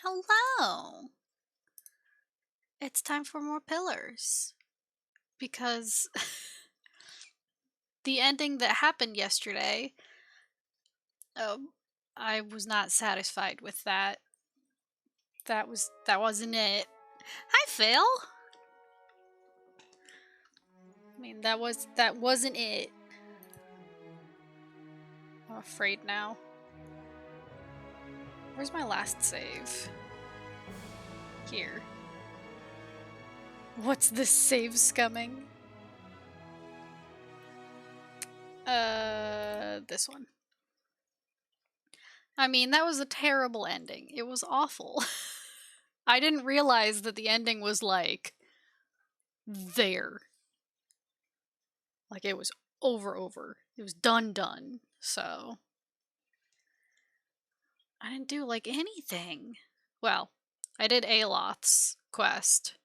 Hello! It's time for more pillars. Because the ending that happened yesterday, um, I was not satisfied with that. That wasn't it. Hi, Phil! I mean, that wasn't it. I'm afraid now. Where's my last save? Here. What's this save scumming? This one. I mean, that was a terrible ending. It was awful. I didn't realize that the ending was like there. Like it was over. It was done. So I didn't do like anything. Well, I did Aloth's quest.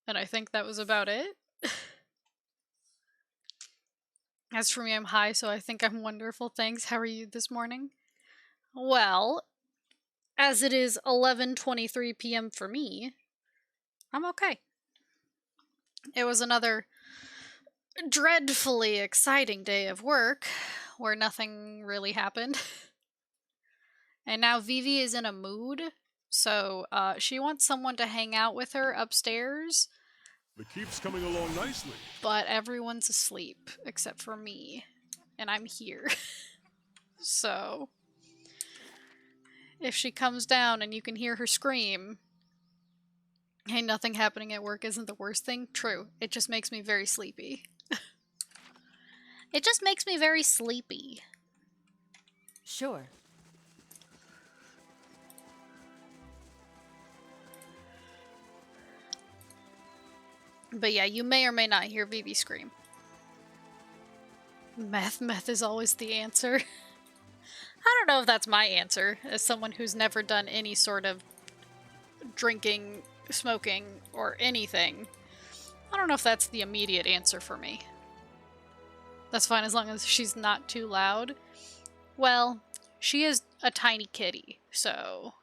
And I think that was about it. As for me, I'm high, so I think I'm wonderful. Thanks. How are you this morning? Well, as it is 11:23 p.m. for me, I'm okay. It was another dreadfully exciting day of work where nothing really happened. And now Vivi is in a mood, so she wants someone to hang out with her upstairs. The keep's coming along nicely. But everyone's asleep except for me, and I'm here. So if she comes down and you can hear her scream, hey, nothing happening at work isn't the worst thing. True. It just makes me very sleepy. It just makes me very sleepy. Sure. But yeah, you may or may not hear Vivi scream. Meth is always the answer. I don't know if that's my answer, as someone who's never done any sort of drinking, smoking, or anything. I don't know if that's the immediate answer for me. That's fine as long as she's not too loud. Well, she is a tiny kitty, so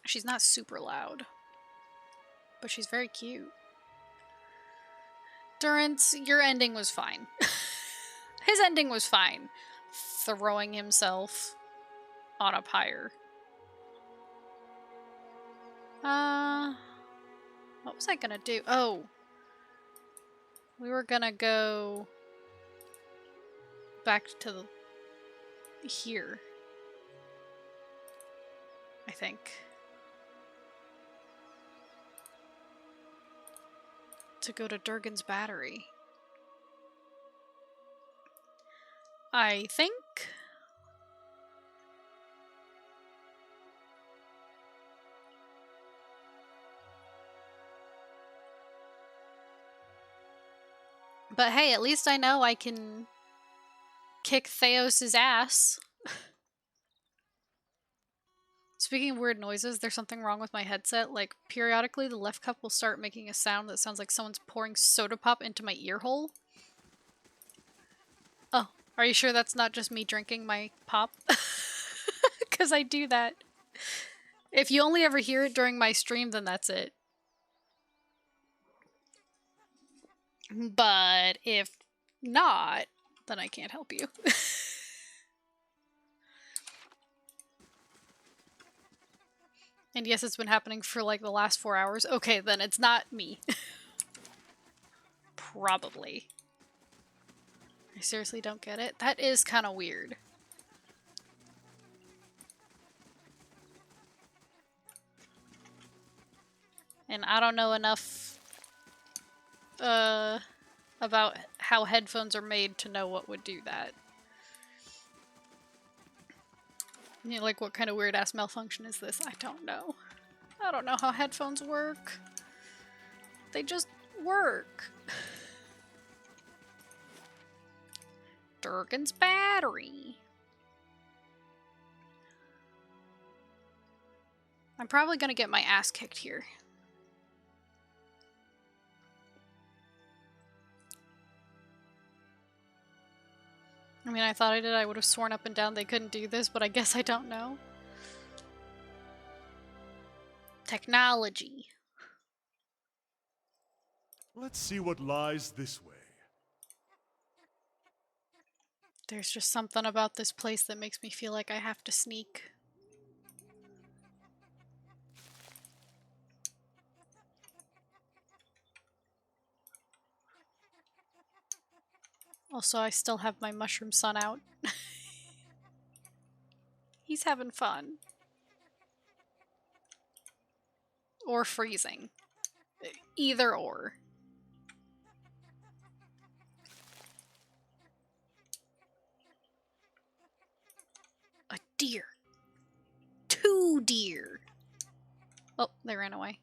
she's not super loud. But she's very cute. Durance, your ending was fine. His ending was fine. Throwing himself on a pyre. What was I gonna do? Oh. We were gonna go back to here. I think. To go to Durgan's Battery. I think. But hey, at least I know I can kick Theos's ass. Speaking of weird noises, there's something wrong with my headset. Like, periodically the left cup will start making a sound that sounds like someone's pouring soda pop into my ear hole. Oh, are you sure that's not just me drinking my pop? Because I do that. If you only ever hear it during my stream, then that's it. But if not, then I can't help you. And yes, it's been happening for like the last 4 hours. Okay, then it's not me. Probably. I seriously don't get it. That is kind of weird. And I don't know enough about how headphones are made to know what would do that. You know, like, what kind of weird-ass malfunction is this? I don't know. I don't know how headphones work. They just work. Durgan's Battery. I'm probably gonna get my ass kicked here. I mean, I thought I did. I would have sworn up and down they couldn't do this, but I guess I don't know. Technology. Let's see what lies this way. There's just something about this place that makes me feel like I have to sneak. Also, I still have my mushroom son out. He's having fun. Or freezing. Either or. A deer. 2 deer. Oh, they ran away.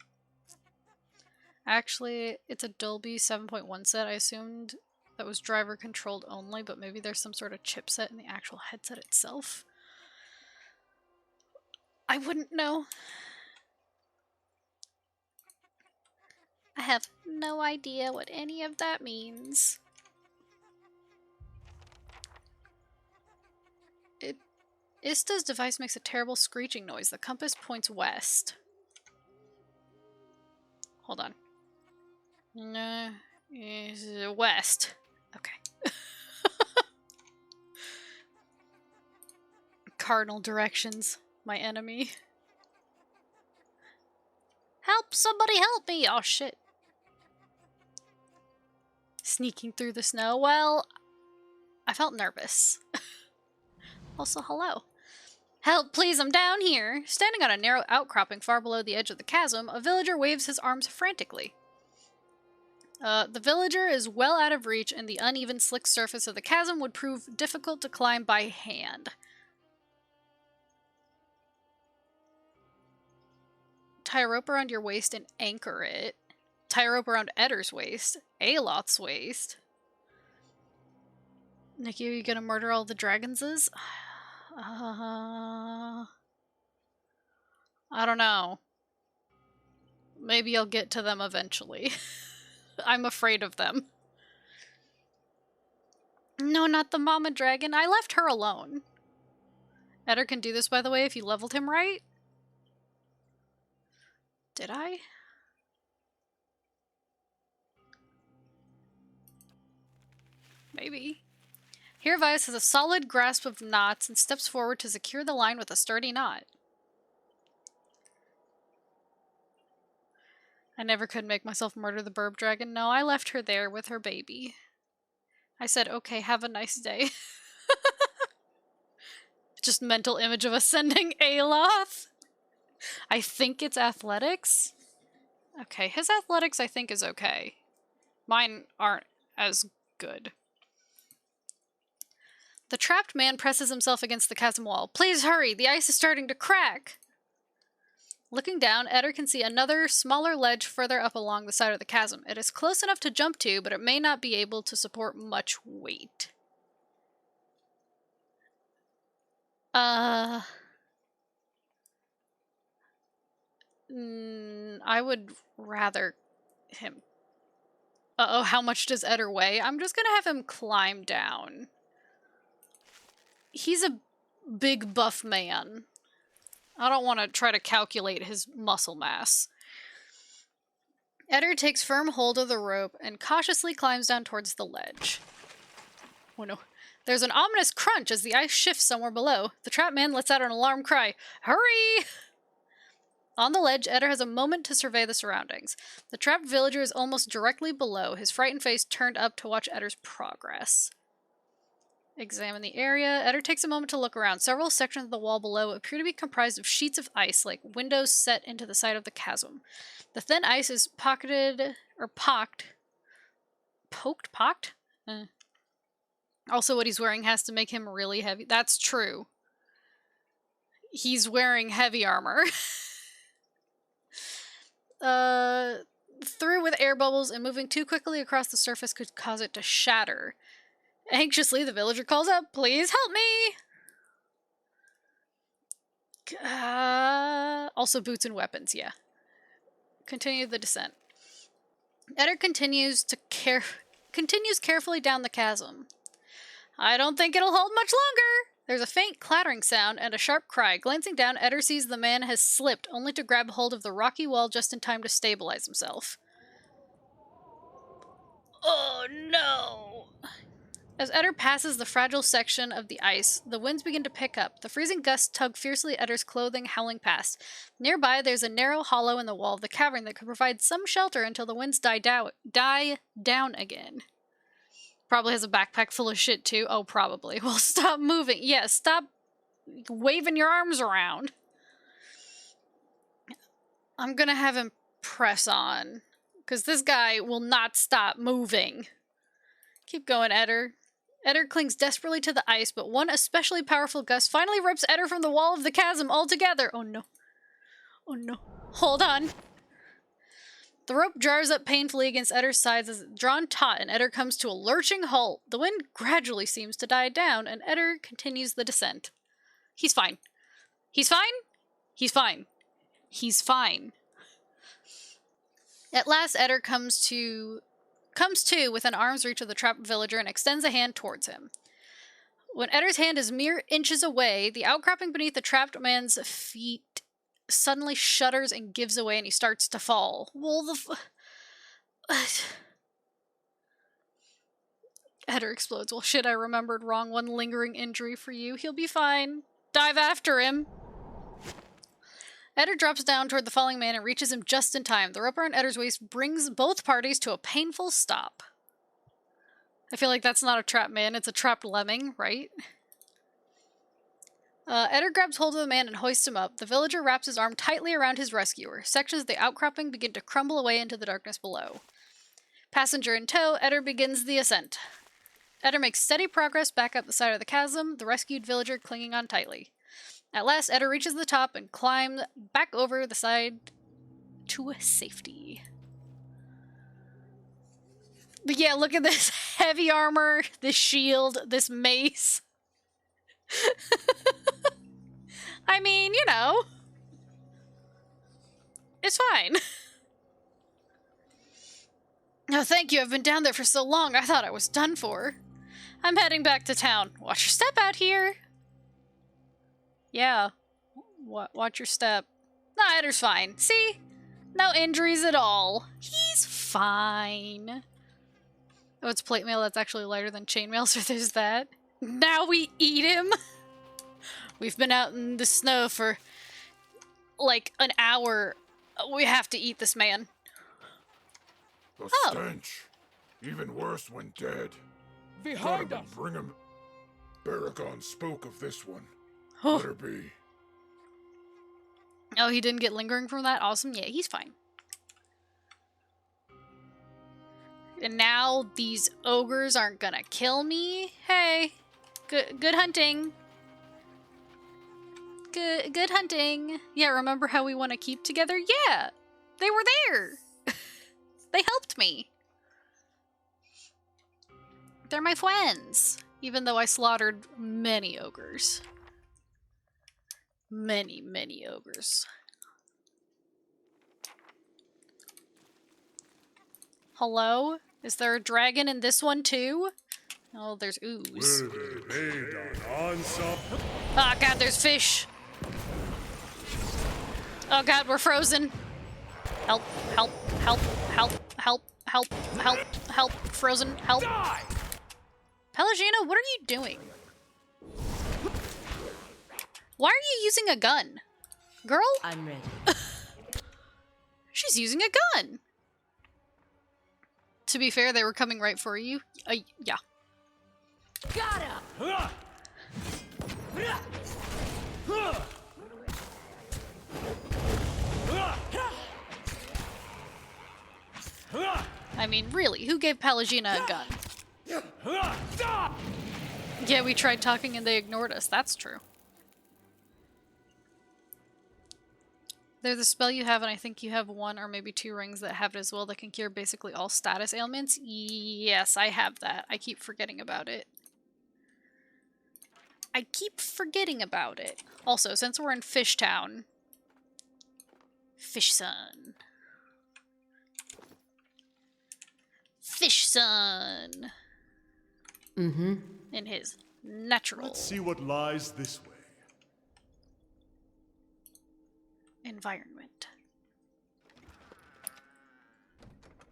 Actually, it's a Dolby 7.1 set. I assumed that was driver controlled only, but maybe there's some sort of chipset in the actual headset itself. I wouldn't know. I have no idea what any of that means. Ista's device makes a terrible screeching noise. The compass points west. Hold on. No, is west. Okay. Cardinal directions, my enemy. Help! Somebody help me! Oh shit. Sneaking through the snow. Well, I felt nervous. Also, hello. Help, please, I'm down here. Standing on a narrow outcropping far below the edge of the chasm, a villager waves his arms frantically. The villager is well out of reach, and the uneven, slick surface of the chasm would prove difficult to climb by hand. Tie a rope around your waist and anchor it. Tie a rope around Edder's waist. Aloth's waist. Nikki, are you gonna murder all the dragonses? I don't know. Maybe I'll get to them eventually. I'm afraid of them. No, not the mama dragon. I left her alone. Edder can do this, by the way, if you leveled him right. Did I? Maybe. Here Vyas has a solid grasp of knots and steps forward to secure the line with a sturdy knot. I never could make myself murder the burb dragon. No, I left her there with her baby. I said, okay, have a nice day. Just mental image of ascending Aloth. I think it's athletics. Okay, his athletics I think is okay. Mine aren't as good. The trapped man presses himself against the chasm wall. Please hurry, the ice is starting to crack. Looking down, Edder can see another, smaller ledge further up along the side of the chasm. It is close enough to jump to, but it may not be able to support much weight. I would rather him... Uh-oh, how much does Edder weigh? I'm just gonna have him climb down. He's a big buff man. I don't want to try to calculate his muscle mass. Edder takes firm hold of the rope and cautiously climbs down towards the ledge. Oh no. There's an ominous crunch as the ice shifts somewhere below. The trapped man lets out an alarmed cry. Hurry! On the ledge, Edder has a moment to survey the surroundings. The trapped villager is almost directly below, his frightened face turned up to watch Edder's progress. Examine the area. Edder takes a moment to look around. Several sections of the wall below appear to be comprised of sheets of ice, like windows set into the side of the chasm. The thin ice is pocketed, or pocked. Pocked? Also, what he's wearing has to make him really heavy. That's true. He's wearing heavy armor. Through with air bubbles, and moving too quickly across the surface could cause it to shatter. Anxiously, the villager calls out, please help me! Also boots and weapons, yeah. Continue the descent. Edder continues carefully down the chasm. I don't think it'll hold much longer! There's a faint clattering sound and a sharp cry. Glancing down, Eder sees the man has slipped, only to grab hold of the rocky wall just in time to stabilize himself. Oh no! As Eder passes the fragile section of the ice, the winds begin to pick up. The freezing gusts tug fiercely at Eder's clothing, howling past. Nearby, there's a narrow hollow in the wall of the cavern that could provide some shelter until the winds die down again. Probably has a backpack full of shit too. Oh, probably. Well, stop moving. Yeah, stop waving your arms around. I'm gonna have him press on, because this guy will not stop moving. Keep going, Eder. Eder clings desperately to the ice, but one especially powerful gust finally rips Eder from the wall of the chasm altogether. Oh no. Oh no. Hold on. The rope jars up painfully against Eder's sides as it's drawn taut, and Eder comes to a lurching halt. The wind gradually seems to die down, and Eder continues the descent. He's fine. He's fine? He's fine. He's fine. At last, Eder comes to within arm's reach of the trapped villager and extends a hand towards him. When Eder's hand is mere inches away, the outcropping beneath the trapped man's feet suddenly shudders and gives away, and he starts to fall. Well, Eder explodes. Well, shit, I remembered wrong. One lingering injury for you. He'll be fine. Dive after him. Eder drops down toward the falling man and reaches him just in time. The rope around Eder's waist brings both parties to a painful stop. I feel like that's not a trapped man, it's a trapped lemming, right? Eder grabs hold of the man and hoists him up. The villager wraps his arm tightly around his rescuer. Sections of the outcropping begin to crumble away into the darkness below. Passenger in tow, Eder begins the ascent. Eder makes steady progress back up the side of the chasm, the rescued villager clinging on tightly. At last, Eder reaches the top and climbs back over the side to safety. But yeah, look at this heavy armor, this shield, this mace. I mean, you know, it's fine. Oh, thank you. I've been down there for so long, I thought I was done for. I'm heading back to town. Watch your step out here. Yeah. Watch your step. Nah, Eder's fine. See? No injuries at all. He's fine. Oh, it's plate mail that's actually lighter than chainmail, so there's that. Now we eat him? We've been out in the snow for like an hour. We have to eat this man. The stench. Even worse when dead. Behind us! Bring him. Baragon spoke of this one. Oh. Let her be. Oh, he didn't get lingering from that? Awesome. Yeah, he's fine. And now these ogres aren't gonna kill me? Hey. Good hunting. Good hunting. Yeah, remember how we want to keep together? Yeah! They were there! They helped me. They're my friends. Even though I slaughtered many ogres. Many, many ogres. Hello? Is there a dragon in this one too? Oh, there's ooze. Oh god, there's fish. Oh god, we're frozen. Help, help, help, help, help, help, help, help, frozen, help. Pelagina, what are you doing? Why are you using a gun? Girl? I'm ready. She's using a gun. To be fair, they were coming right for you. Yeah. Got him! I mean, really, who gave Pelagina a gun? Yeah, we tried talking and they ignored us. That's true. There's a spell you have, and I think you have one or maybe two rings that have it as well that can cure basically all status ailments. Yes, I have that. I keep forgetting about it. I keep forgetting about it. Also, since we're in Fishtown... Fish Sun. Fish Sun! Mm-hmm. In his Natural. Let's see what lies this way. Environment.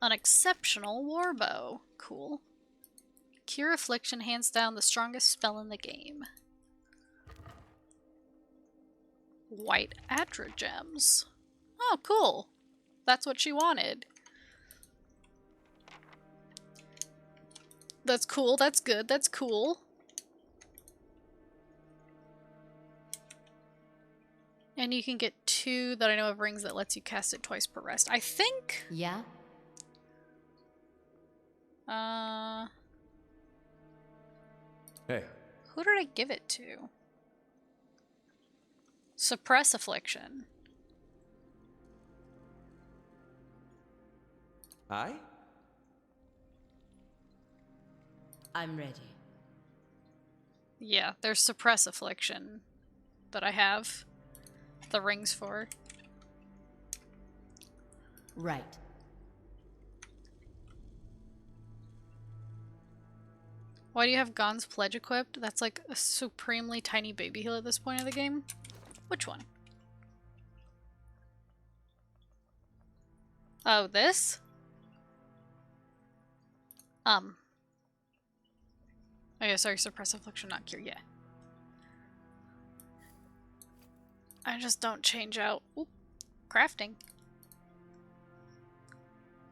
An exceptional warbow. Cool. Cure Affliction, hands down the strongest spell in the game. White Adra gems. Oh, cool. That's what she wanted. That's cool, that's good, that's cool. And you can get 2 that I know of rings that lets you cast it twice per rest. I think... Yeah? Hey. Who did I give it to? Suppress Affliction. Aye? I'm ready. Yeah, there's Suppress Affliction that I have the rings for. Right. Why do you have Gon's Pledge equipped? That's like a supremely tiny baby heal at this point of the game. Which one? Oh, this? Oh yeah, sorry, Suppress Affliction, not Cure, yeah. I just don't change out. Oop, crafting.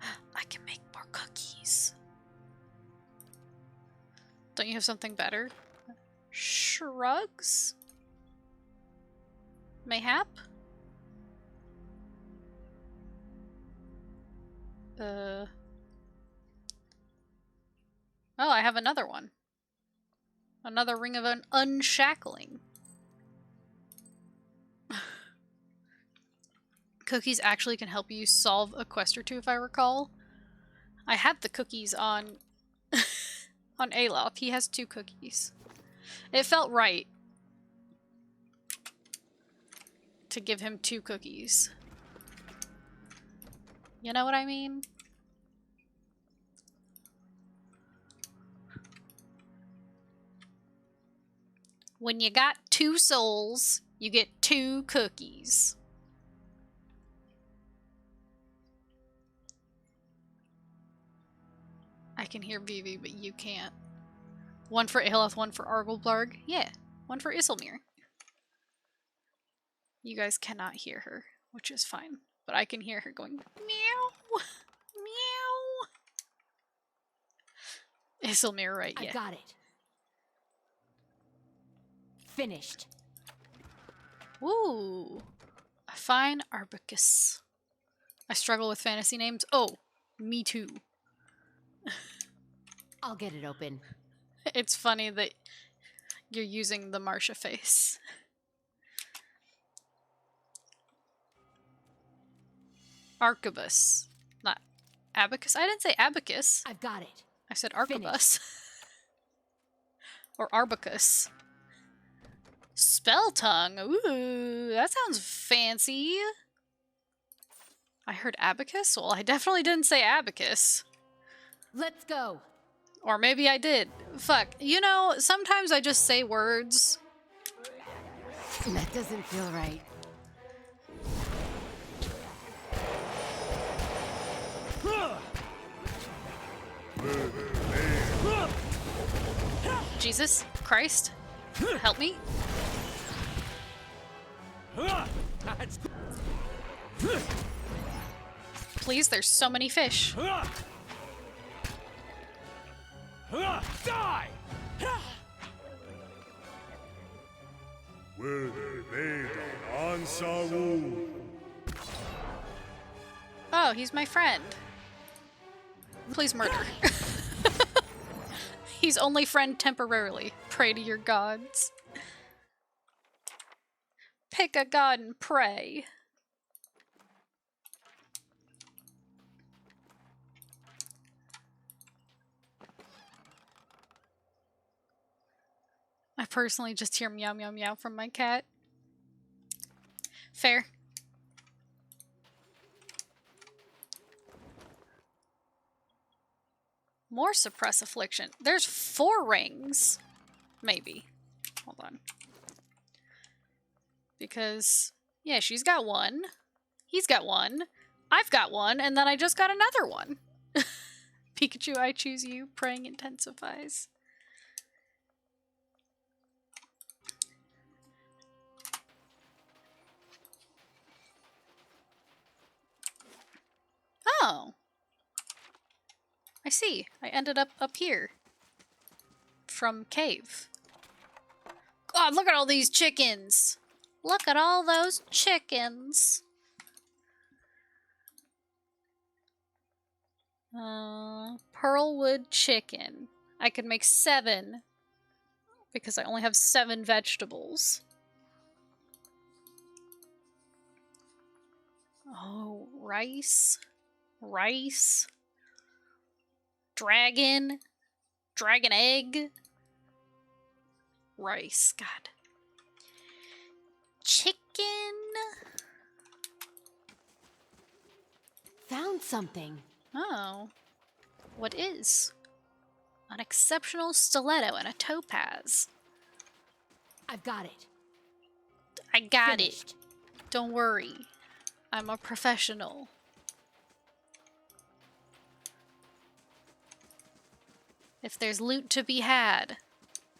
I can make more cookies. Don't you have something better? Shrugs? Mayhap? Oh, I have another one. Another Ring of Unshackling. Cookies actually can help you solve a quest or 2, if I recall. I had the cookies on on Aloth. He has 2 cookies. It felt right to give him 2 cookies. You know what I mean? When you got 2 souls, you get 2 cookies. I can hear Vivi, but you can't. One for Aloth, one for Argylblarg. Yeah, one for Isilmir. You guys cannot hear her, which is fine. But I can hear her going, meow, meow. Isilmir, right? Yeah. I got it. Finished. Ooh, a fine Arbicus. I struggle with fantasy names. Oh, me too. I'll get it open. It's funny that you're using the Marsha face. Arquebus. Not abacus. I didn't say abacus. I've got it. I said arquebus. Or arbicus. Spell tongue. Ooh, that sounds fancy. I heard abacus? Well, I definitely didn't say abacus. Let's go. Or maybe I did. Fuck. You know, sometimes I just say words. That doesn't feel right. Jesus Christ. Help me. Please, there's so many fish. Die! Oh, he's my friend. Please murder. He's only friend temporarily. Pray to your gods. Pick a god and pray. I personally just hear meow meow meow from my cat. Fair. More suppress affliction. There's 4 rings. Maybe. Hold on. Because, yeah, she's got one. He's got one. I've got one, and then I just got another one. Pikachu, I choose you. Praying intensifies. Oh. I see. I ended up here. From cave. God, look at all these chickens! Look at all those chickens! Pearlwood chicken. I could make 7. Because I only have 7 vegetables. Oh, rice. Rice. Dragon. Dragon egg. Rice. God. Chicken. Found something. Oh. What is? An exceptional stiletto and a topaz. I've got it. I got Finished. it. Don't worry. I'm a professional. If there's loot to be had,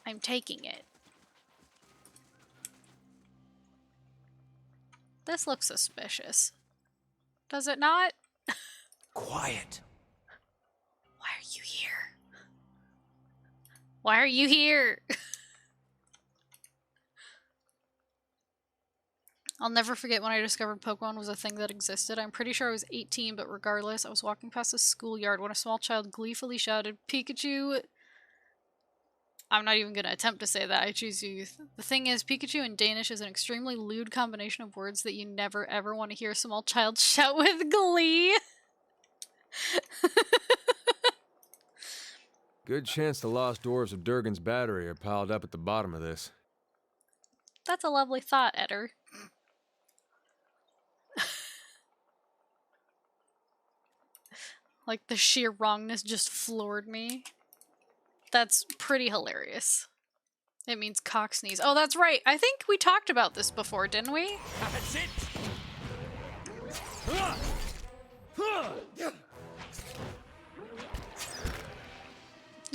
I'm taking it. This looks suspicious. Does it not? Quiet. Why are you here? Why are you here? I'll never forget when I discovered Pokemon was a thing that existed. I'm pretty sure I was 18, but regardless, I was walking past a schoolyard when a small child gleefully shouted, "Pikachu!" I'm not even going to attempt to say that. I choose you. The thing is, Pikachu in Danish is an extremely lewd combination of words that you never ever want to hear a small child shout with glee. Good chance the lost dwarves of Durgan's Battery are piled up at the bottom of this. That's a lovely thought, Eder. Like, the sheer wrongness just floored me. That's pretty hilarious. It means cock sneeze. Oh, that's right. I think we talked about this before, didn't we? That's it.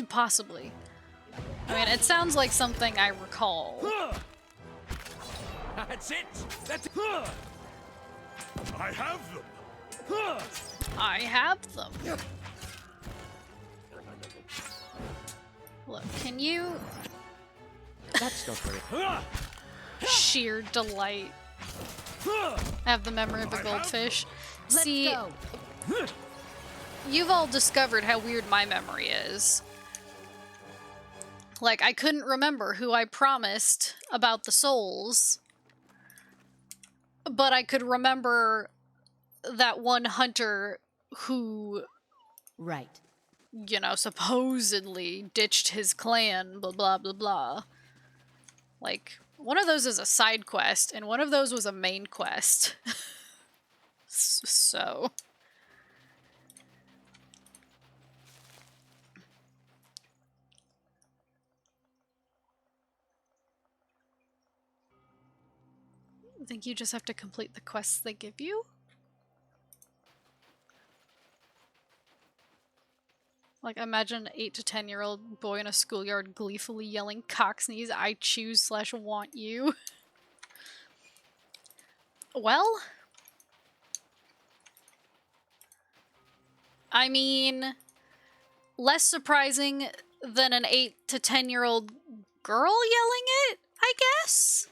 Possibly. I mean, it sounds like something I recall. That's it. That's it. I have them. I have them. Look, can you... That's not very. Sheer delight. I have the memory of a goldfish. Let's See, go. you've all discovered how weird my memory is. Like, I couldn't remember who I promised about the souls, but I could remember that one hunter who, Right. you know, supposedly ditched his clan, blah blah blah blah. Like, one of those is a side quest, and one of those was a main quest. So... I think you just have to complete the quests they give you? Like, imagine an 8 to 10-year-old boy in a schoolyard gleefully yelling, "Cock sneeze, I choose / want you." Well... I mean... less surprising than an 8 to 10-year-old girl yelling it, I guess?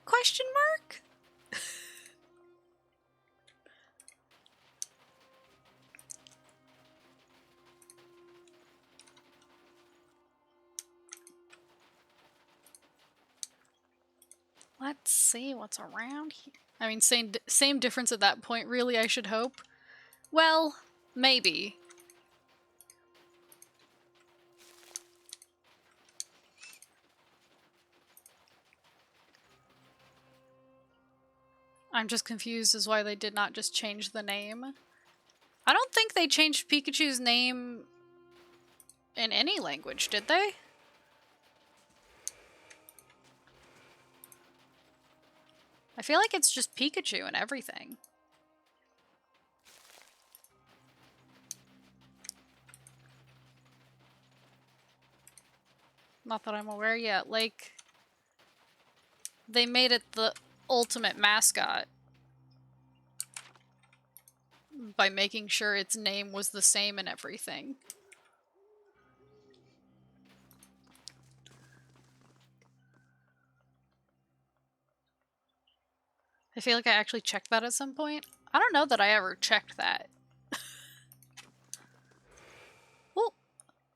Question mark? Let's see what's around here. I mean, same difference at that point, really, I should hope. Well, maybe. I'm just confused as why they did not just change the name. I don't think they changed Pikachu's name in any language, did they? I feel like it's just Pikachu and everything. Not that I'm aware yet. Like, they made it the ultimate mascot by making sure its name was the same and everything. I feel like I actually checked that at some point. I don't know that I ever checked that. Oh,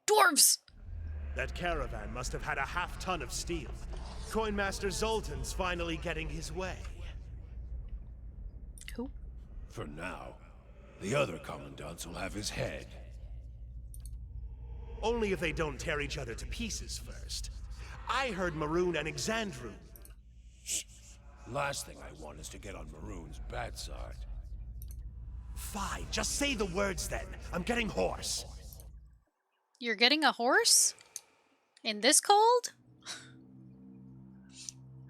dwarves! That caravan must have had a half-ton of steel. Coinmaster Zoltan's finally getting his way. Who? For now. The other commandants will have his head. Only if they don't tear each other to pieces first. I heard Maroon and Exandru. Last thing I want is to get on Maroon's bad side. Fine, just say the words then. I'm getting hoarse. You're getting a horse? In this cold?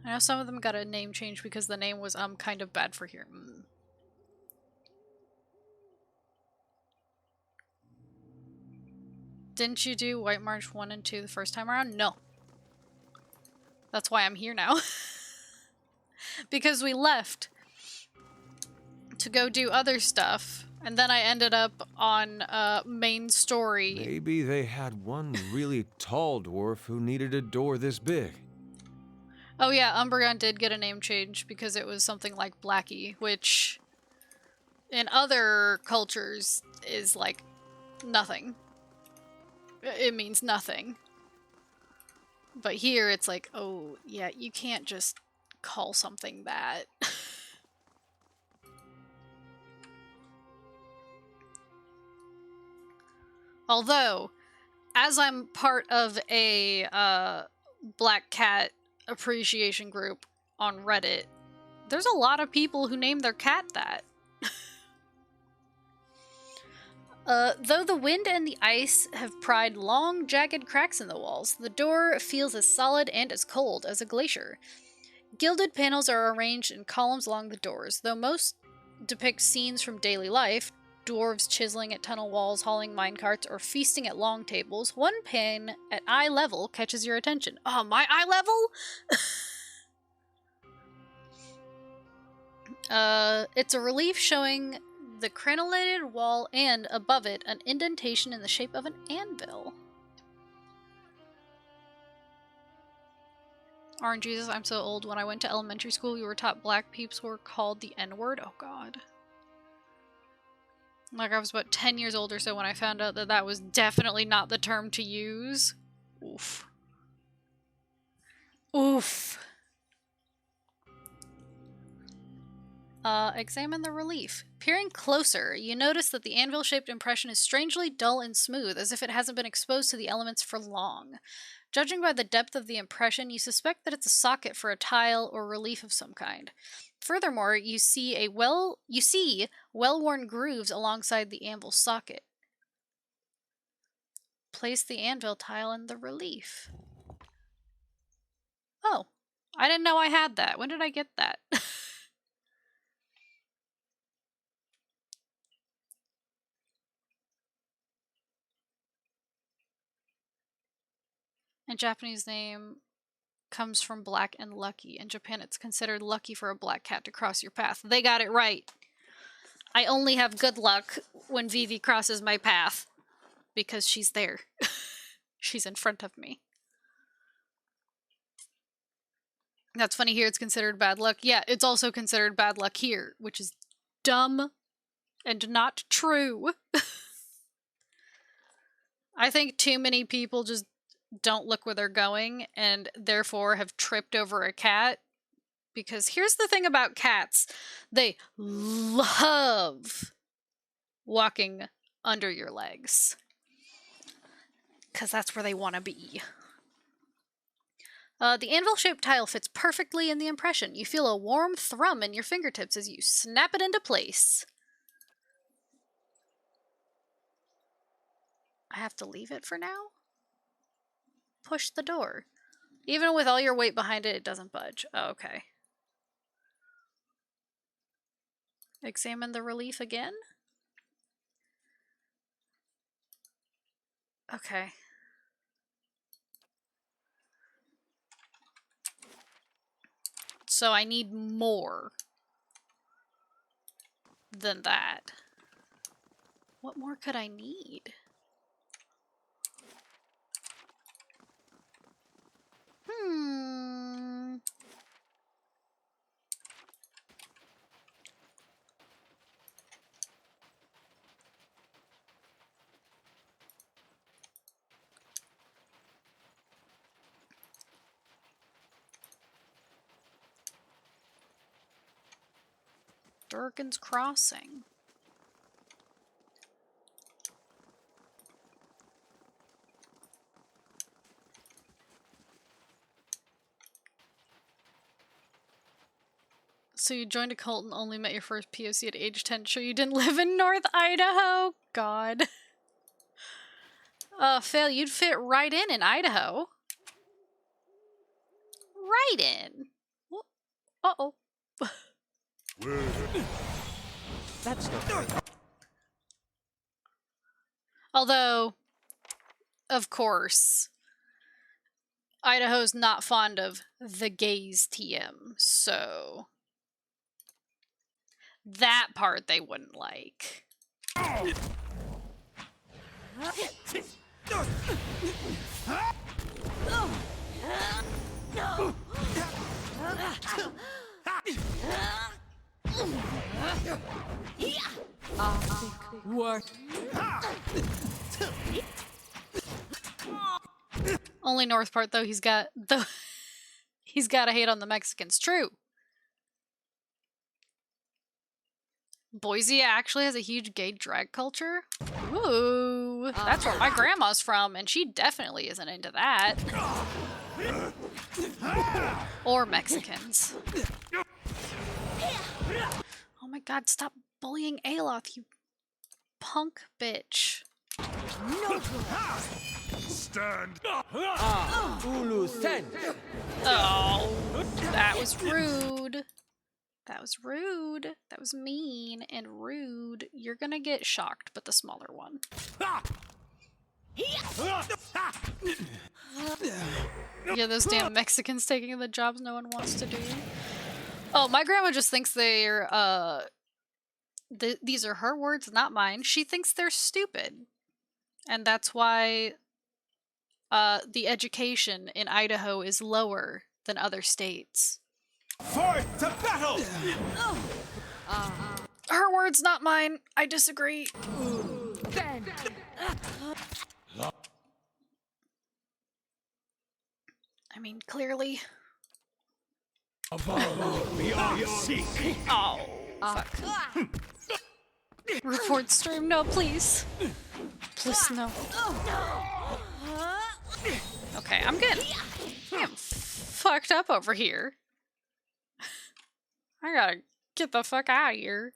I know some of them got a name change because the name was kind of bad for here. Didn't you do White March 1 and 2 the first time around? No. That's why I'm here now. Because we left to go do other stuff, and then I ended up on main story. Maybe they had one really tall dwarf who needed a door this big. Oh yeah, Umbreon did get a name change because it was something like Blackie, which in other cultures is like nothing. It means nothing. But here it's like, oh yeah, you can't just call something that. Although, as I'm part of a Black Cat appreciation group on Reddit, there's a lot of people who name their cat that. Though the wind and the ice have pried long, jagged cracks in the walls, the door feels as solid and as cold as a glacier. Gilded panels are arranged in columns along the doors, though most depict scenes from daily life, dwarves chiseling at tunnel walls, hauling minecarts, or feasting at long tables. One pane at eye level catches your attention. Oh, my eye level? It's a relief showing the crenellated wall and, above it, an indentation in the shape of an anvil. Orange Jesus, I'm so old. When I went to elementary school, we were taught black peeps were called the N-word. Oh god. Like, I was about 10 years old or so when I found out that that was definitely not the term to use. Oof. Oof. Examine the relief. Peering closer, you notice that the anvil-shaped impression is strangely dull and smooth, as if it hasn't been exposed to the elements for long. Judging by the depth of the impression, you suspect that it's a socket for a tile or relief of some kind. Furthermore, you see well-worn grooves alongside the anvil socket. Place the anvil tile in the relief. Oh, I didn't know I had that. When did I get that? In Japanese name comes from black and lucky. In Japan, it's considered lucky for a black cat to cross your path. They got it right. I only have good luck when Vivi crosses my path because she's there. She's in front of me. That's funny here. It's considered bad luck. Yeah, it's also considered bad luck here, which is dumb and not true. I think too many people just don't look where they're going and therefore have tripped over a cat. Because here's the thing about cats. They love walking under your legs. Because that's where they want to be. The anvil-shaped tile fits perfectly in the impression. You feel a warm thrum in your fingertips as you snap it into place. I have to leave it for now? Push the door. Even with all your weight behind it, it doesn't budge. Oh, okay. Examine the relief again? Okay. So I need more than that. What more could I need? Hmm. Durgan's Crossing. So you joined a cult and only met your first POC at age 10. Sure you didn't live in North Idaho? God. Phil, you'd fit right in Idaho. Right in. What? Uh-oh. That's not right. Although, of course, Idaho's not fond of the gays TM, so that part they wouldn't like. What? Only north part though, he's got a hate on the Mexicans. True. Boise actually has a huge gay drag culture. Ooh, that's where my grandma's from, and she definitely isn't into that. Or Mexicans. Oh my god, stop bullying Aloth, you punk bitch. Stand! Ulu send. Oh, that was rude. That was rude. That was mean and rude. You're gonna get shocked, but the smaller one. Yeah, those damn Mexicans taking the jobs no one wants to do. Oh, my grandma just thinks they're, these are her words, not mine. She thinks they're stupid. And that's why, the education in Idaho is lower than other states. Forth to battle! Her words, not mine. I disagree. I mean, clearly. Beyond seek! Oh, fuck. Report stream, no, please. Please, no. Okay, I'm getting fucked up over here. I gotta get the fuck out of here.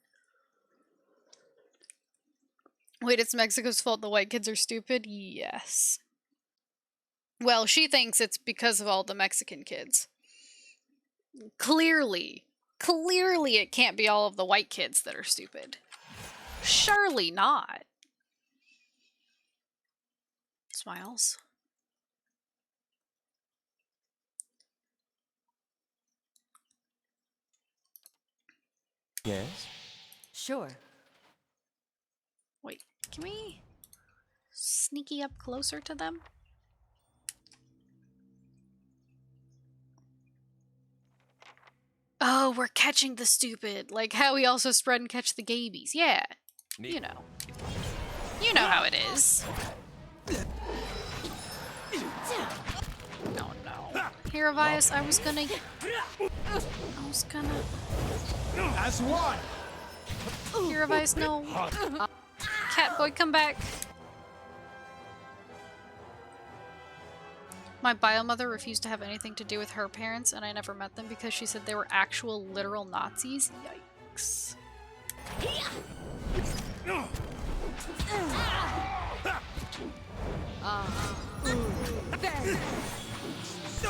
Wait, it's Mexico's fault the white kids are stupid? Yes. Well, she thinks it's because of all the Mexican kids. Clearly it can't be all of the white kids that are stupid. Surely not. Smiles. Yes. Sure. Wait, can we sneaky up closer to them? Oh, we're catching the stupid. Like how we also spread and catch the gabies. Yeah. You know. You know how it is. Oh no. Heravias, I was gonna... As one! Heravias, no. Catboy, come back. My bio mother refused to have anything to do with her parents, and I never met them because she said they were actual literal Nazis. Yikes.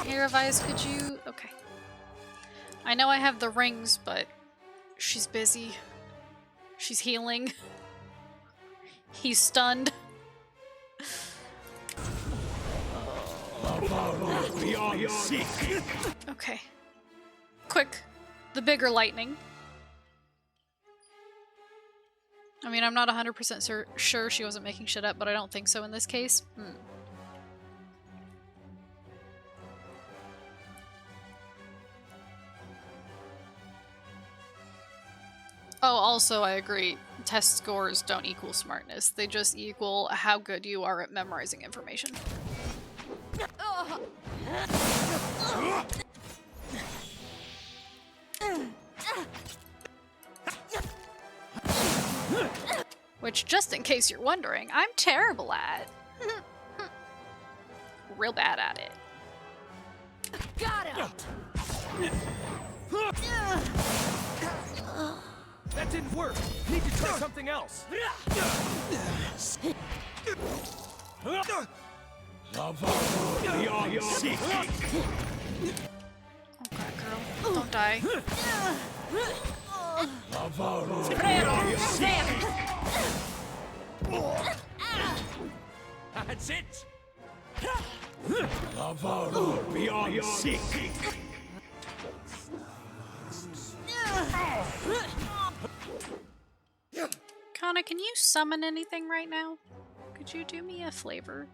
Pair of eyes, could you? Okay. I know I have the rings, but she's busy. She's healing. He's stunned. Okay. Quick. The bigger lightning. I mean, I'm not 100% sure she wasn't making shit up, but I don't think so in this case. Oh, also, I agree. Test scores don't equal smartness. They just equal how good you are at memorizing information. Which, just in case you're wondering, I'm terrible at. Real bad at it. Got him! That didn't work. Need to try something else. Okay, girl. Don't die. That's it. Kana, can you summon anything right now? Could you do me a flavor?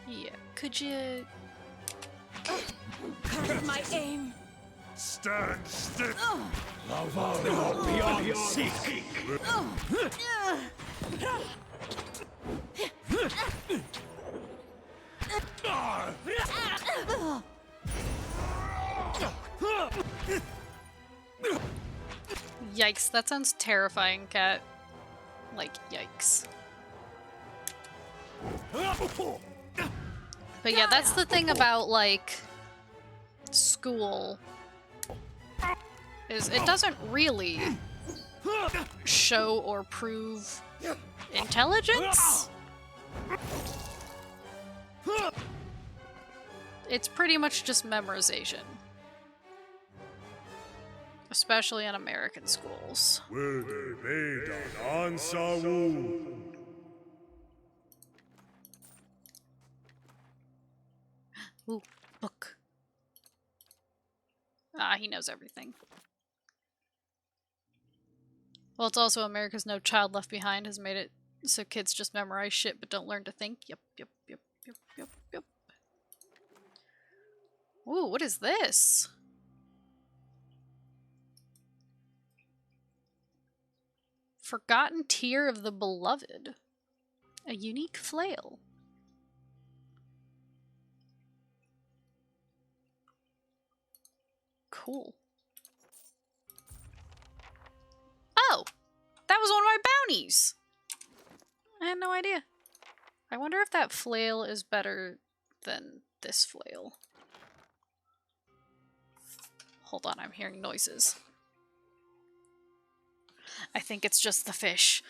Yeah, could you... Here's my aim. Stand still. Yikes, that sounds terrifying, Cat. Like, yikes. But yeah, that's the thing about, like, school. Is it doesn't really show or prove intelligence. It's pretty much just memorization. Especially in American schools. Ooh, book. Ah, he knows everything. Well, it's also America's No Child Left Behind has made it so kids just memorize shit but don't learn to think. Yep. Ooh, what is this? Forgotten Tear of the Beloved. A unique flail. Cool. Oh! That was one of my bounties! I had no idea. I wonder if that flail is better than this flail. Hold on, I'm hearing noises. I think it's just the fish.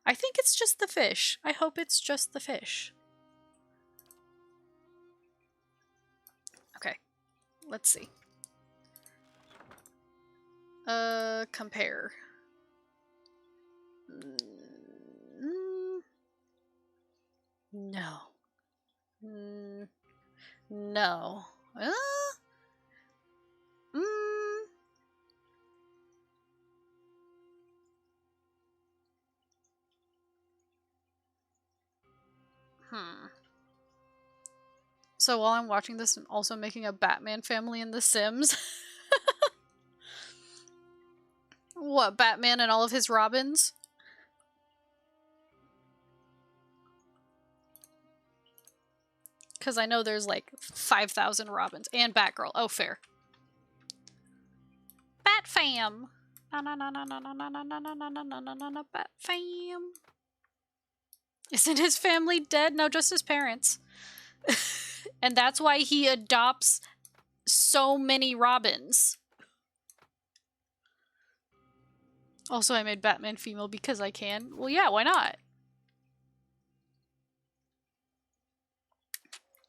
I think it's just the fish. I hope it's just the fish. Okay, let's see. Compare. No. No. So while I'm watching this, I'm also making a Batman family in The Sims. What, Batman and all of his Robins? Because I know there's like 5,000 Robins. And Batgirl. Oh, fair. Bat fam! Bat fam! Isn't his family dead? No, just his parents. And that's why he adopts so many Robins. Also, I made Batman female because I can. Well, yeah, why not?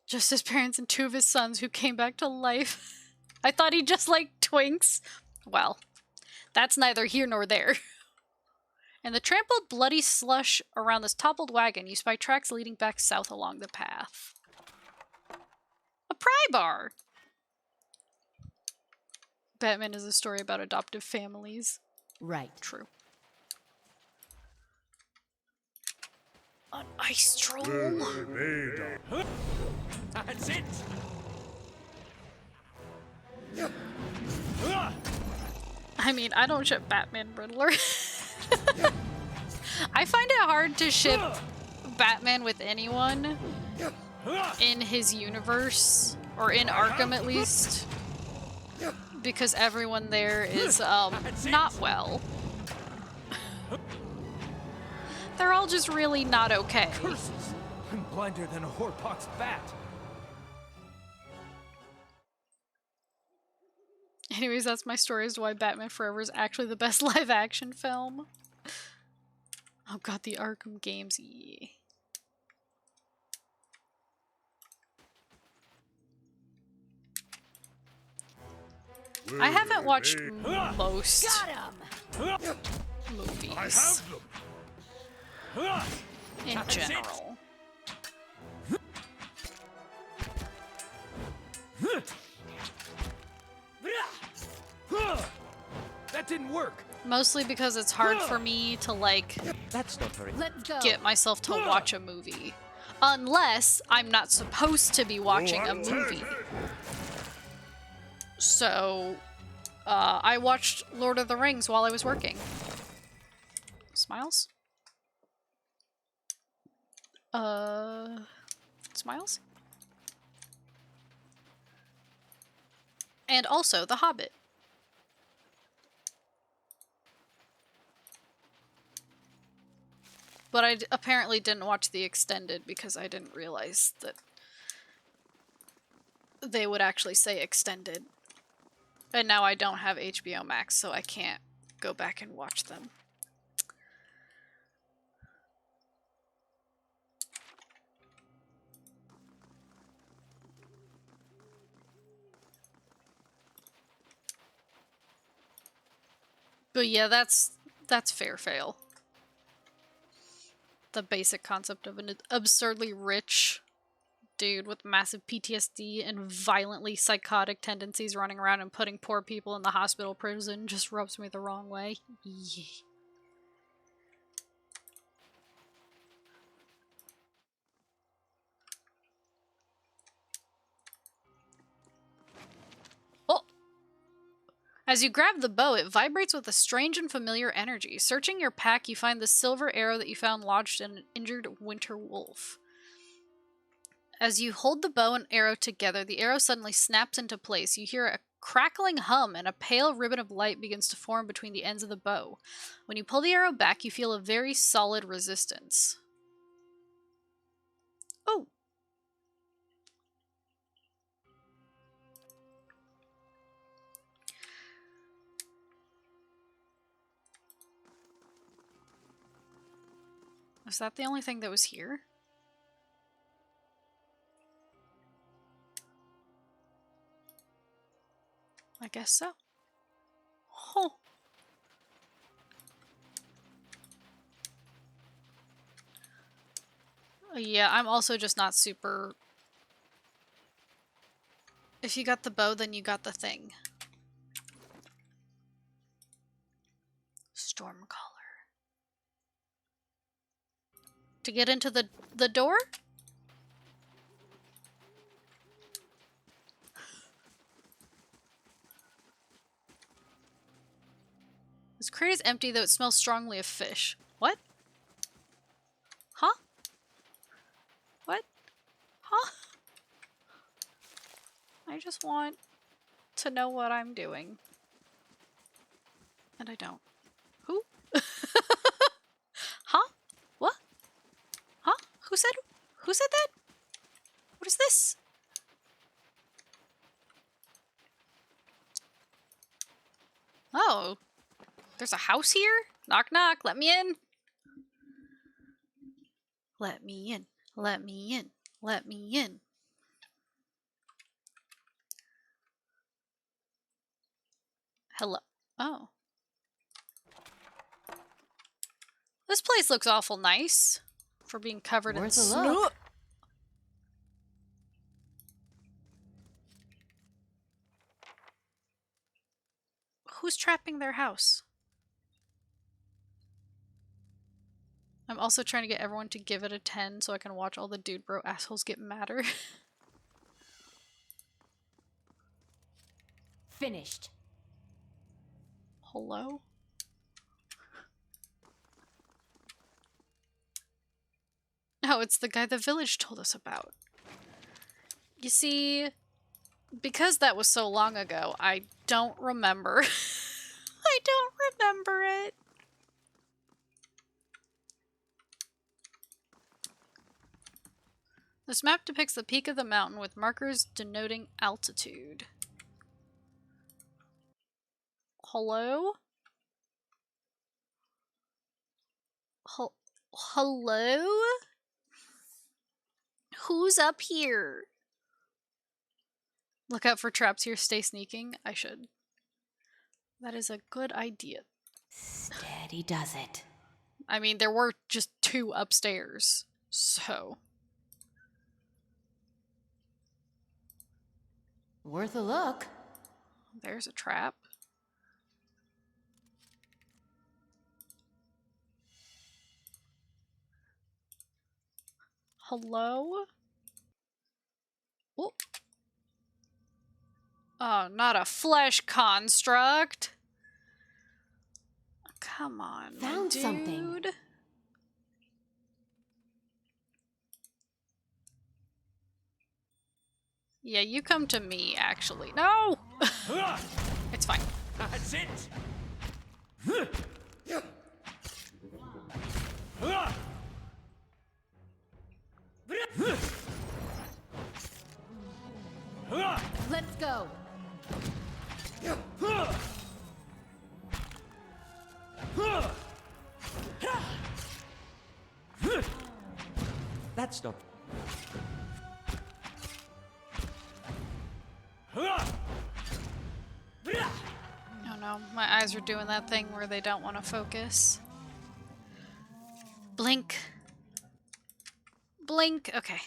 Just his parents and 2 of his sons who came back to life. I thought he just liked twinks. Well, that's neither here nor there. In the trampled, bloody slush around this toppled wagon, you spy tracks leading back south along the path. A pry bar! Batman is a story about adoptive families. Right. True. An ice troll? That's it! I mean, I don't ship Batman Riddler. I find it hard to ship Batman with anyone in his universe, or in Arkham at least, because everyone there is not well. They're all just really not okay. Curses! I'm blinder than a whorepox bat. Anyways, that's my story as to why Batman Forever is actually the best live action film. Oh god, the Arkham games, yeah. I haven't watched most movies I have them. in general. That didn't work. Mostly because it's hard for me to, like, That's not very. Let go. get myself to watch a movie. Unless I'm not supposed to be watching a movie. So, I watched Lord of the Rings while I was working. Smiles? Smiles? And also The Hobbit. But I apparently didn't watch the extended because I didn't realize that they would actually say extended. And now I don't have HBO Max, so I can't go back and watch them. But yeah, that's fair fail. The basic concept of an absurdly rich dude with massive PTSD and violently psychotic tendencies running around and putting poor people in the hospital prison just rubs me the wrong way. Yeah. Oh! As you grab the bow, it vibrates with a strange and familiar energy. Searching your pack, you find the silver arrow that you found lodged in an injured winter wolf. As you hold the bow and arrow together, the arrow suddenly snaps into place. You hear a crackling hum, and a pale ribbon of light begins to form between the ends of the bow. When you pull the arrow back, you feel a very solid resistance. Oh! Was that the only thing that was here? I guess so. Oh. Yeah, I'm also just not super... If you got the bow, then you got the thing. Stormcaller. To get into the door? This crate is empty, though it smells strongly of fish. What? Huh? What? Huh? I just want to know what I'm doing. And I don't. Who? Huh? What? Huh? Who said that? What is this? Oh. There's a house here? Knock knock, let me in. Let me in. Let me in. Let me in. Hello. Oh. This place looks awful nice for being covered in Worth a snow. look. Who's trapping their house? I'm also trying to get everyone to give it a 10 so I can watch all the dude bro assholes get madder. Finished. Hello? Oh, it's the guy the village told us about. You see, because that was so long ago, I don't remember. I don't remember it. This map depicts the peak of the mountain with markers denoting altitude. Hello? Hello? Who's up here? Look out for traps here, stay sneaking. I should. That is a good idea. Steady does it. I mean, there were just 2 upstairs, so... Worth a look. There's a trap. Hello? Oh. Oh, not a flesh construct. Come on, my Found dude. something. Yeah, you come to me, actually. No! It's fine. That's it. Let's go. That's not. Oh no, my eyes are doing that thing where they don't want to focus. Blink. Blink. Okay.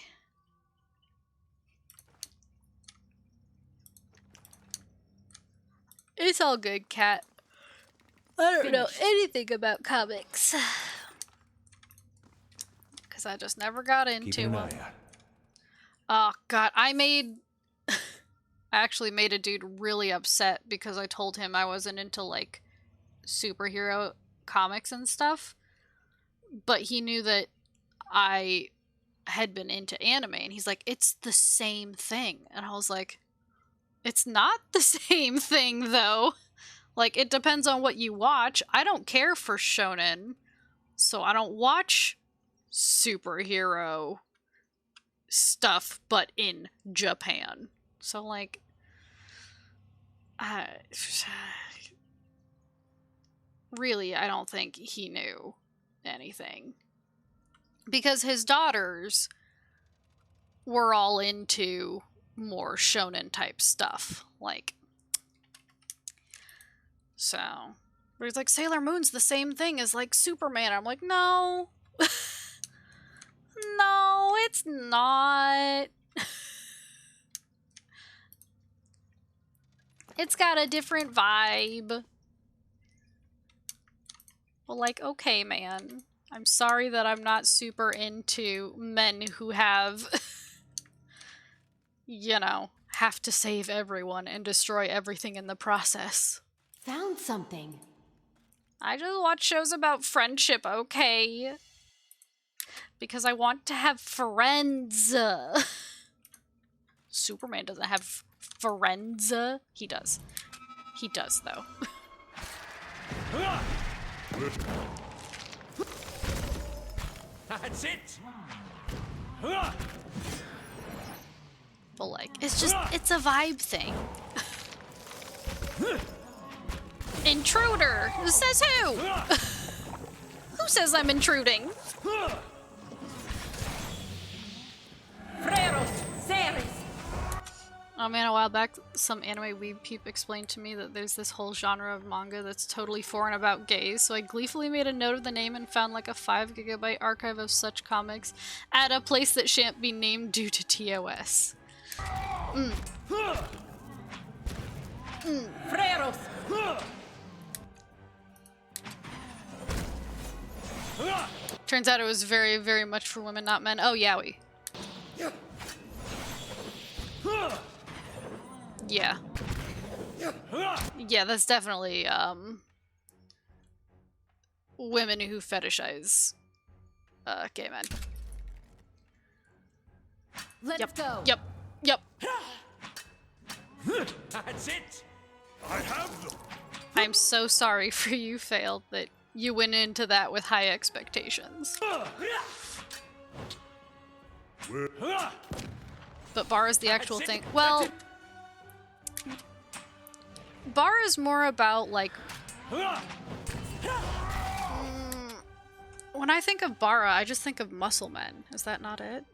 It's all good, cat. I don't know Finished. anything about comics. Because I just never got into Keeping an them. eye out. Oh god, I actually made a dude really upset because I told him I wasn't into like superhero comics and stuff. But he knew that I had been into anime and he's like, it's the same thing. And I was like, it's not the same thing though. Like, it depends on what you watch. I don't care for shonen, so I don't watch superhero stuff, but in Japan. So, like, really, I don't think he knew anything. Because his daughters were all into more shonen type stuff. Like, so. But he's like, Sailor Moon's the same thing as, like, Superman. I'm like, no. No, it's not. It's got a different vibe. Well, like, okay, man. I'm sorry that I'm not super into men who have, you know, have to save everyone and destroy everything in the process. Found something. I just watch shows about friendship, okay? Because I want to have friends. Superman doesn't have friends. He does. He does, though. That's it. But, like, it's just, it's a vibe thing. Intruder! Says who? Who says I'm intruding? Oh man, a while back, some anime weeb peep explained to me that there's this whole genre of manga that's totally for and about gays, so I gleefully made a note of the name and found like a 5 GB archive of such comics at a place that shan't be named due to TOS. Turns out it was very, very much for women, not men. Oh, yaoi. Yeah. Yeah, that's definitely, women who fetishize, gay men. Let's go. Yep. Yep. That's it! I have them! I'm so sorry for you, Failed, that you went into that with high expectations. But bar is the actual thing. Well, bar is more about, like... when I think of Bara, I just think of muscle men. Is that not it?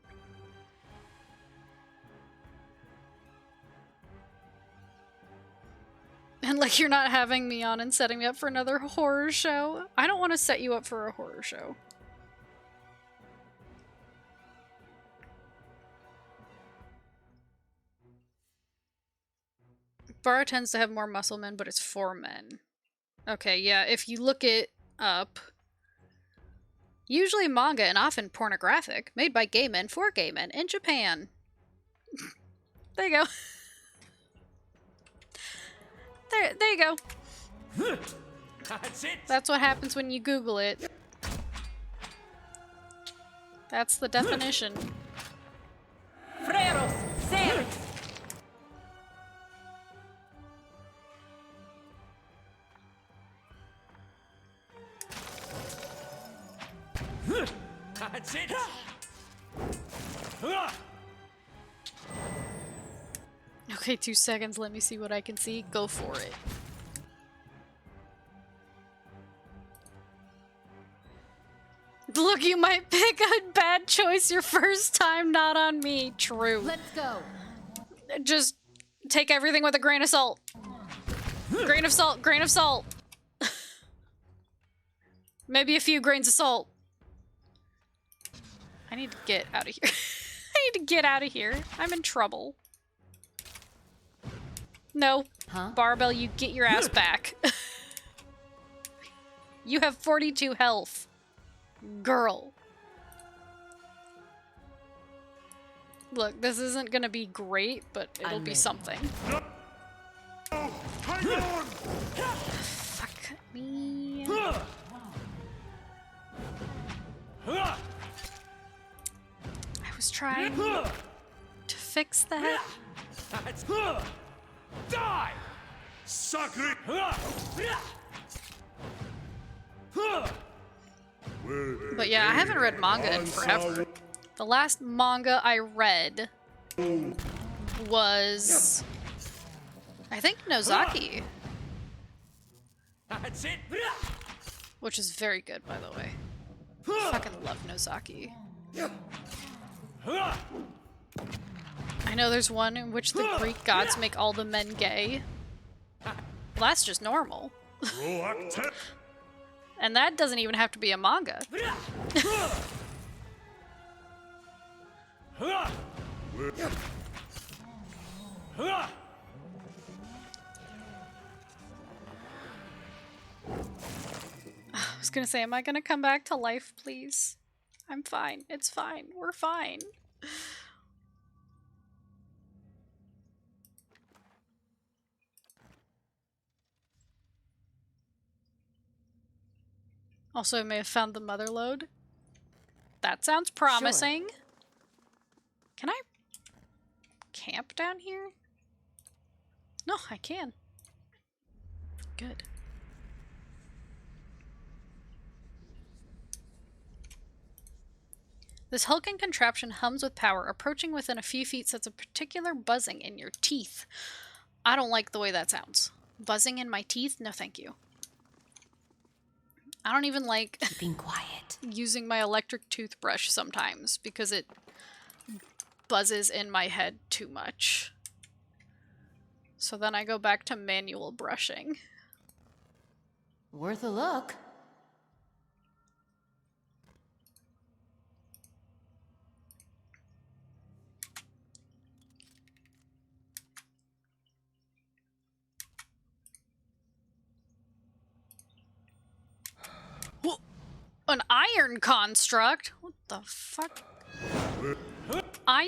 And like, you're not having me on and setting me up for another horror show? I don't want to set you up for a horror show. Bara tends to have more muscle men, but it's for men. Okay, yeah, if you look it up... Usually manga and often pornographic, made by gay men for gay men in Japan. There you go. There you go. That's it! That's what happens when you Google it. That's the definition. Freros, ser. That's it! Okay, 2 seconds. Let me see what I can see. Go for it. Look, you might pick a bad choice your first time, not on me. True. Let's go. Just take everything with a grain of salt. Grain of salt, grain of salt. Maybe a few grains of salt. I need to get out of here. I need to get out of here. I'm in trouble. No. Huh? Barbell, you get your ass back. You have 42 health. Girl. Look, this isn't gonna be great, but it'll be something. Hang on! Fuck me. I was trying to fix that. Die! Sacre! But yeah, I haven't read manga in forever. The last manga I read was, I think, Nozaki, That's it! which is very good, by the way. Fucking love Nozaki. I know there's one in which the Greek gods make all the men gay. Well, that's just normal. Proactive! And that doesn't even have to be a manga. I was gonna say, am I gonna come back to life, please? I'm fine. It's fine. We're fine. Also, I may have found the mother lode. That sounds promising. Can I camp down here? No, I can. Good. This hulking contraption hums with power. Approaching within a few feet sets a particular buzzing in your teeth. I don't like the way that sounds. Buzzing in my teeth? No, thank you. I don't even like Being quiet. using my electric toothbrush sometimes because it buzzes in my head too much. So then I go back to manual brushing. Worth a look. An iron construct? What the fuck? Iron?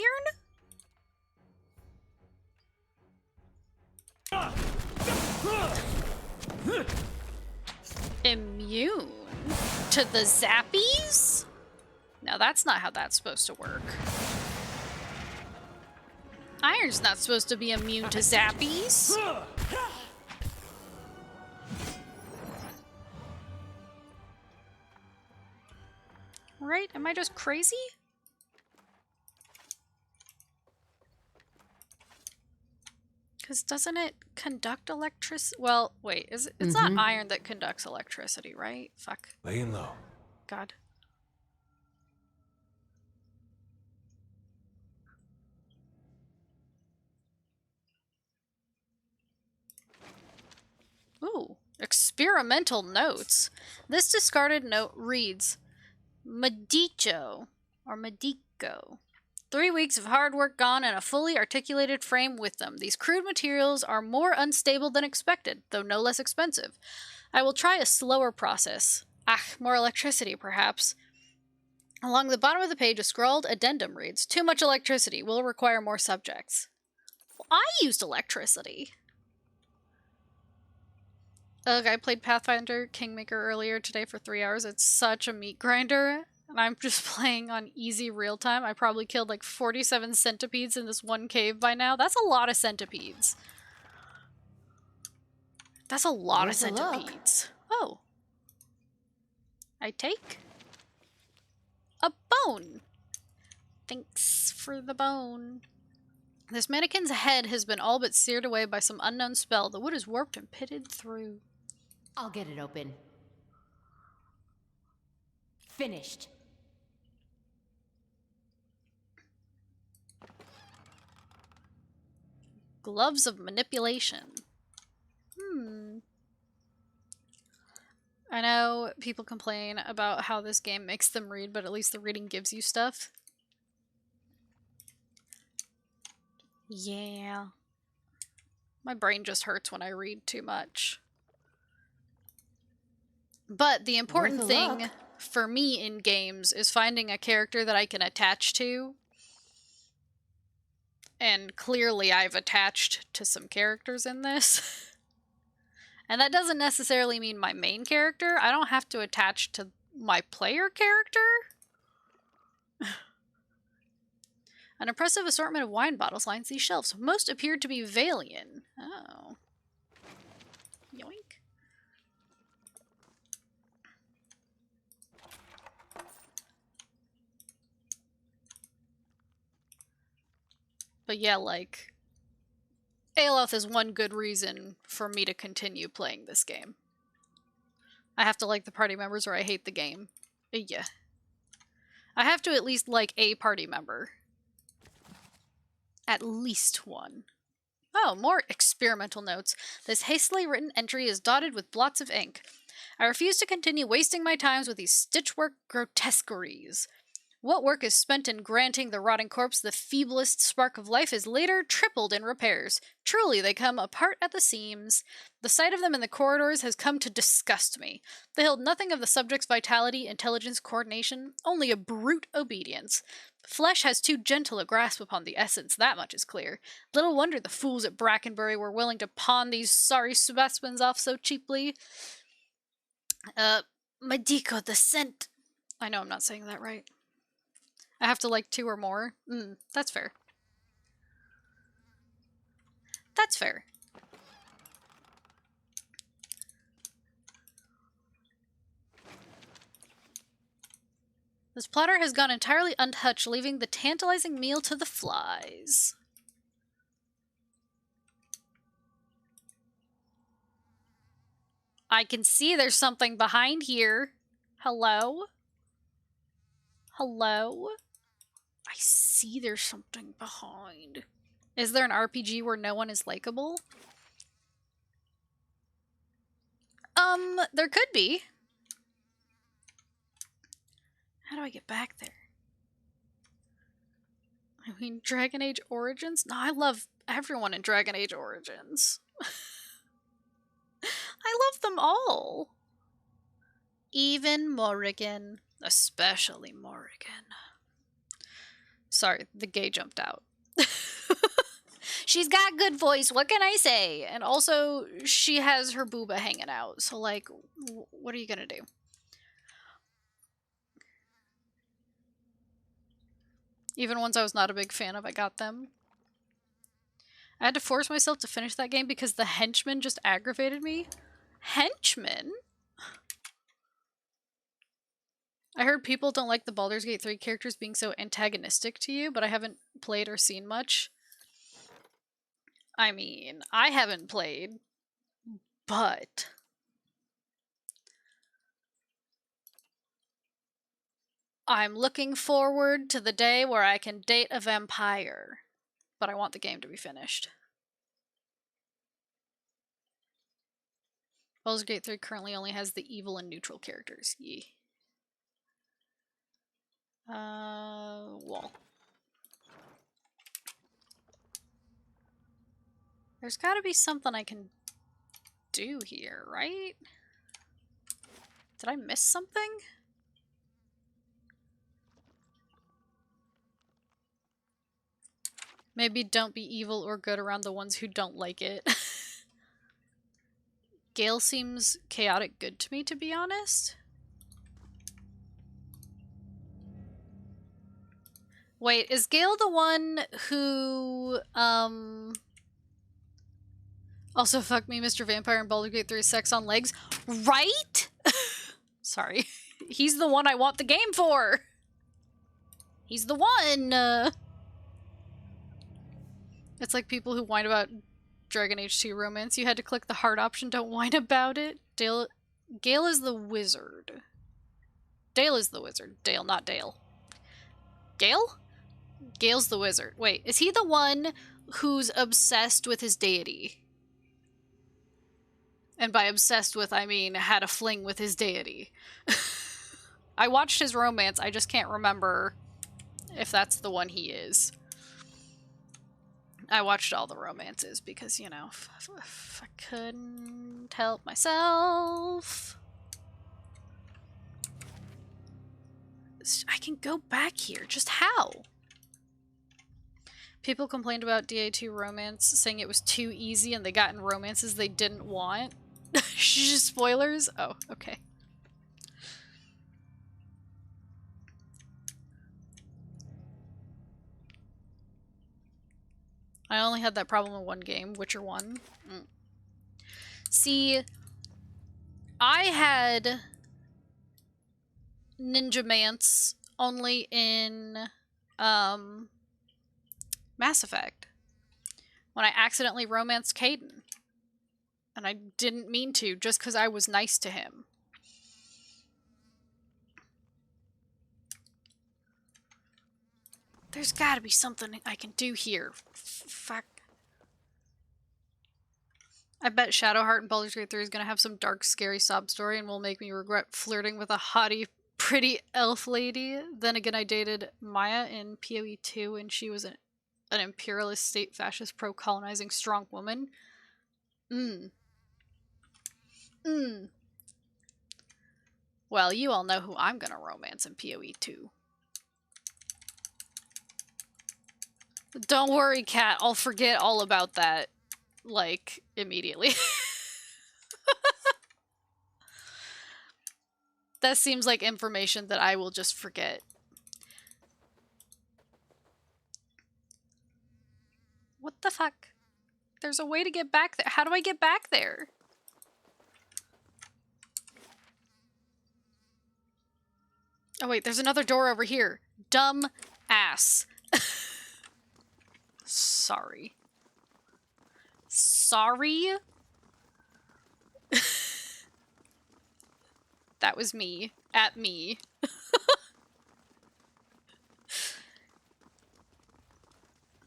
Immune to the zappies? No, that's not how that's supposed to work. Iron's not supposed to be immune to zappies. Right? Am I just crazy? Because doesn't it conduct electricity? Well, wait, it's not iron that conducts electricity, right? Fuck. Laying low. God. Ooh, experimental notes. This discarded note reads, Medico, or Medico. 3 weeks of hard work gone and a fully articulated frame with them. These crude materials are more unstable than expected, though no less expensive. I will try a slower process. More electricity, perhaps. Along the bottom of the page, a scrawled addendum reads, Too much electricity. Will require more subjects. Well, I used electricity. I played Pathfinder Kingmaker earlier today for 3 hours. It's such a meat grinder. And I'm just playing on easy real time. I probably killed like 47 centipedes in this one cave by now. That's a lot of centipedes. That's a lot of centipedes. Oh. I take a bone. Thanks for the bone. This mannequin's head has been all but seared away by some unknown spell. The wood is warped and pitted through. I'll get it open. Finished. Gloves of manipulation. I know people complain about how this game makes them read, but at least the reading gives you stuff. Yeah. My brain just hurts when I read too much. But the important thing for me in games is finding a character that I can attach to. And clearly I've attached to some characters in this. And that doesn't necessarily mean my main character. I don't have to attach to my player character. An impressive assortment of wine bottles lines these shelves. Most appeared to be Valian. Oh. Yoink. But yeah, like, Aloth is one good reason for me to continue playing this game. I have to like the party members or I hate the game. Yeah. I have to at least like a party member. At least one. Oh, more experimental notes. This hastily written entry is dotted with blots of ink. I refuse to continue wasting my time with these stitchwork grotesqueries. What work is spent in granting the rotting corpse the feeblest spark of life is later tripled in repairs. Truly, they come apart at the seams. The sight of them in the corridors has come to disgust me. They held nothing of the subject's vitality, intelligence, coordination, only a brute obedience. Flesh has too gentle a grasp upon the essence, that much is clear. Little wonder the fools at Brackenbury were willing to pawn these sorry specimens off so cheaply. Medico, the scent. I know I'm not saying that right. I have to like 2 or more. That's fair. That's fair. This platter has gone entirely untouched, leaving the tantalizing meal to the flies. I can see there's something behind here. Hello? Hello? I see there's something behind. Is there an RPG where no one is likable? There could be. How do I get back there? I mean, Dragon Age Origins? No, I love everyone in Dragon Age Origins. I love them all. Even Morrigan. Especially Morrigan. Sorry, the gay jumped out. She's got good voice, what can I say? And also, she has her booba hanging out. So, like, what are you gonna do? Even ones I was not a big fan of, I got them. I had to force myself to finish that game because the henchmen just aggravated me. Henchmen? I heard people don't like the Baldur's Gate 3 characters being so antagonistic to you, but I haven't played or seen much. I mean, I haven't played, but... I'm looking forward to the day where I can date a vampire. But I want the game to be finished. Baldur's Gate 3 currently only has the evil and neutral characters. Yee. Wall. There's gotta be something I can do here, right? Did I miss something? Maybe don't be evil or good around the ones who don't like it. Gale seems chaotic good to me, to be honest. Wait, is Gale the one who, also fuck me, Mr. Vampire and Baldur's Gate 3 sex on legs? Right? Sorry. He's the one I want the game for! He's the one! It's like people who whine about Dragon Age 2 romance. You had to click the hard option, don't whine about it. Gale is the wizard. Dale is the wizard. Dale, not Dale. Gale? Gale's the wizard. Wait, is he the one who's obsessed with his deity? And by obsessed with, I mean had a fling with his deity. I watched his romance, I just can't remember if that's the one he is. I watched all the romances because, you know, if I couldn't help myself. I can go back here. Just how? People complained about DA2 romance, saying it was too easy and they got in romances they didn't want. Spoilers? Oh, okay. I only had that problem in one game, Witcher 1. See, I had Ninja Mance only in Mass Effect. When I accidentally romanced Caden. And I didn't mean to, just because I was nice to him. There's gotta be something I can do here. Fuck. I bet Shadowheart and Baldur's Gate 3 is gonna have some dark, scary sob story and will make me regret flirting with a haughty, pretty elf lady. Then again, I dated Maya in PoE 2 and she was an imperialist, state fascist, pro-colonizing, strong woman. Well, you all know who I'm gonna romance in PoE 2. Don't worry, Kat. I'll forget all about that, like, immediately. That seems like information that I will just forget. What the fuck? There's a way to get back there. How do I get back there? Oh wait, there's another door over here. Dumb ass. Sorry. Sorry? That was me. At me.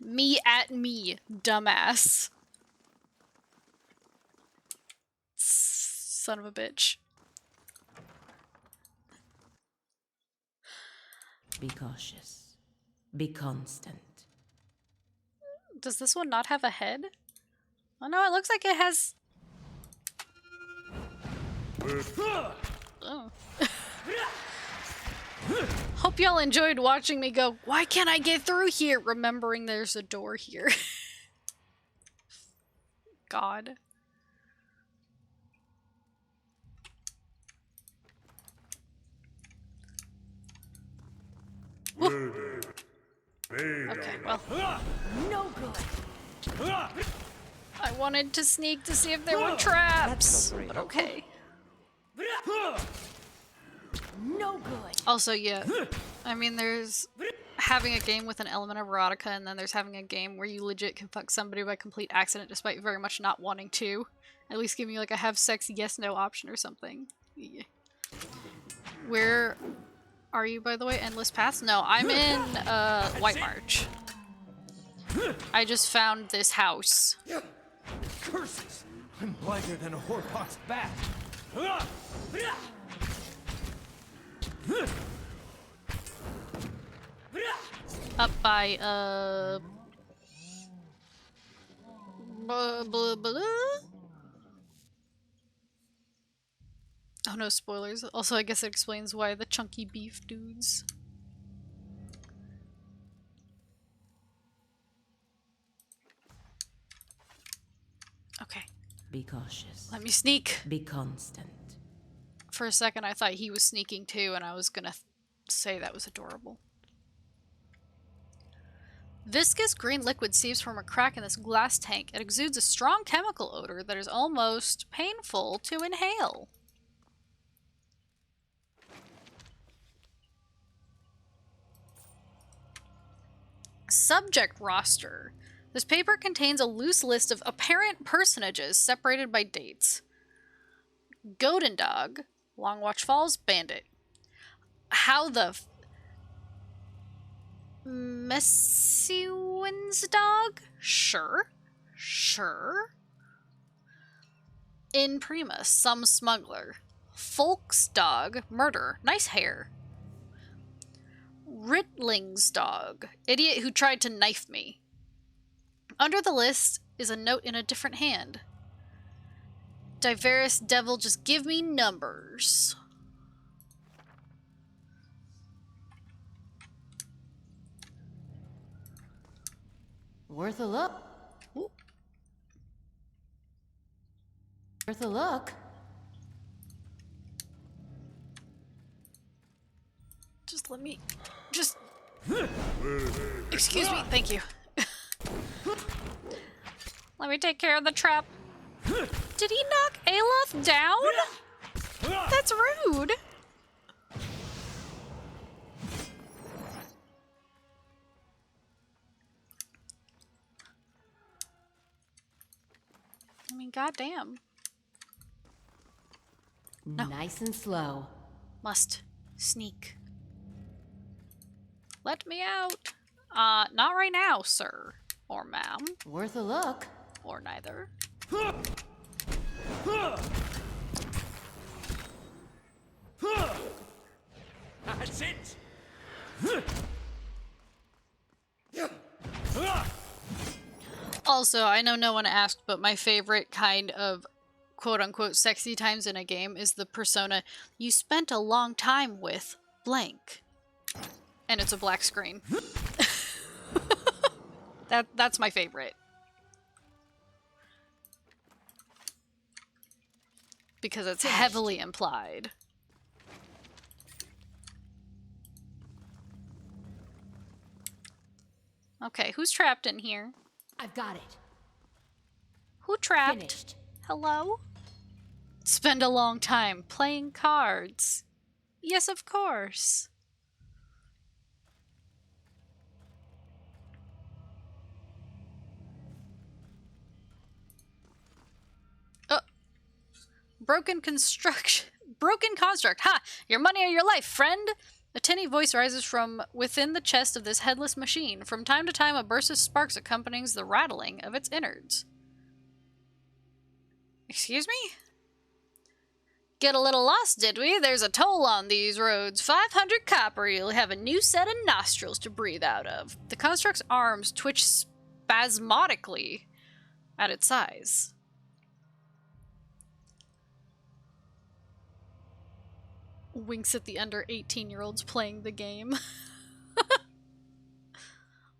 Me at me, dumbass. Son of a bitch. Be cautious. Be constant. Does this one not have a head? Oh no, it looks like it has... Oh. Hope y'all enjoyed watching me go, why can't I get through here? Remembering there's a door here. God. Woo. Okay, well. No good. I wanted to sneak to see if there were traps. But okay. No good. Also, yeah. I mean, there's having a game with an element of erotica, and then there's having a game where you legit can fuck somebody by complete accident despite very much not wanting to. At least give me like a have sex yes no option or something. Yeah. Where are you, by the way? Endless Paths? No, I'm in White March. I just found this house. Curses! I'm blinder than a whorepox bat. Up by blah, blah, blah. Oh no, spoilers. Also, I guess it explains why the chunky beef dudes. Okay, Be cautious. let me sneak. Be constant. For a second, I thought he was sneaking too, and I was gonna say that was adorable. Viscous green liquid seeps from a crack in this glass tank. It exudes a strong chemical odor that is almost painful to inhale. Subject roster. This paper contains a loose list of apparent personages separated by dates. Godin Dog, Longwatch Falls, Bandit. How the Messiwin's Dog? Sure. Sure. In Primus, Some Smuggler. Folk's Dog, Murder. Nice hair. Ritling's Dog, Idiot who tried to knife me. Under the list is a note in a different hand. Diverse Devil, just give me numbers. Worth a look. Ooh. Worth a look. Just let me... Just... Excuse me, thank you. Let me take care of the trap. Did he knock Aloth down? That's rude. I mean, goddamn. No. Nice and slow. Must sneak. Let me out. Not right now, sir. Or ma'am. Worth a look. Or neither. That's it! Also, I know no one asked, but my favorite kind of quote-unquote sexy times in a game is the persona, you spent a long time with blank. And it's a black screen. That's my favorite. Because it's heavily implied. Okay, who's trapped in here? I've got it. Who trapped? Finished. Hello? Spend a long time playing cards. Yes, of course. Broken construction. broken construct. Ha! Your money or your life, friend! A tinny voice rises from within the chest of this headless machine. From time to time, a burst of sparks accompanies the rattling of its innards. Excuse me? Get a little lost, did we? There's a toll on these roads. 500 copper, you'll have a new set of nostrils to breathe out of. The construct's arms twitch spasmodically at its size. Winks at the under 18-year-olds playing the game.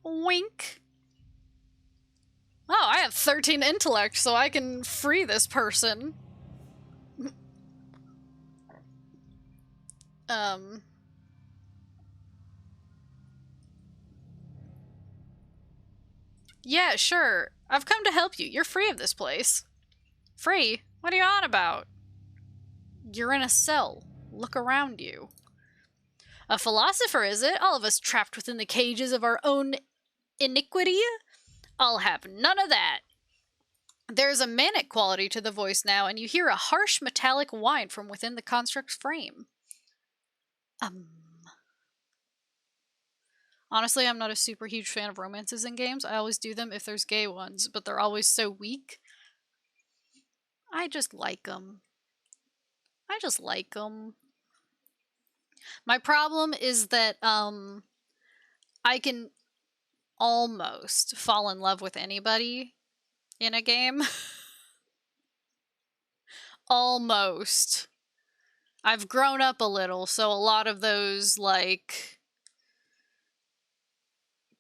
Wink. Oh, I have 13 intellect, so I can free this person. Yeah, sure. I've come to help you. You're free of this place. Free? What are you on about? You're in a cell. Look around you. A philosopher, is it? All of us trapped within the cages of our own iniquity? I'll have none of that. There's a manic quality to the voice now, and you hear a harsh metallic whine from within the construct's frame. Honestly, I'm not a super huge fan of romances in games. I always do them if there's gay ones, but they're always so weak. I just like them. I just like them. My problem is that I can almost fall in love with anybody in a game. Almost. I've grown up a little, so a lot of those, like,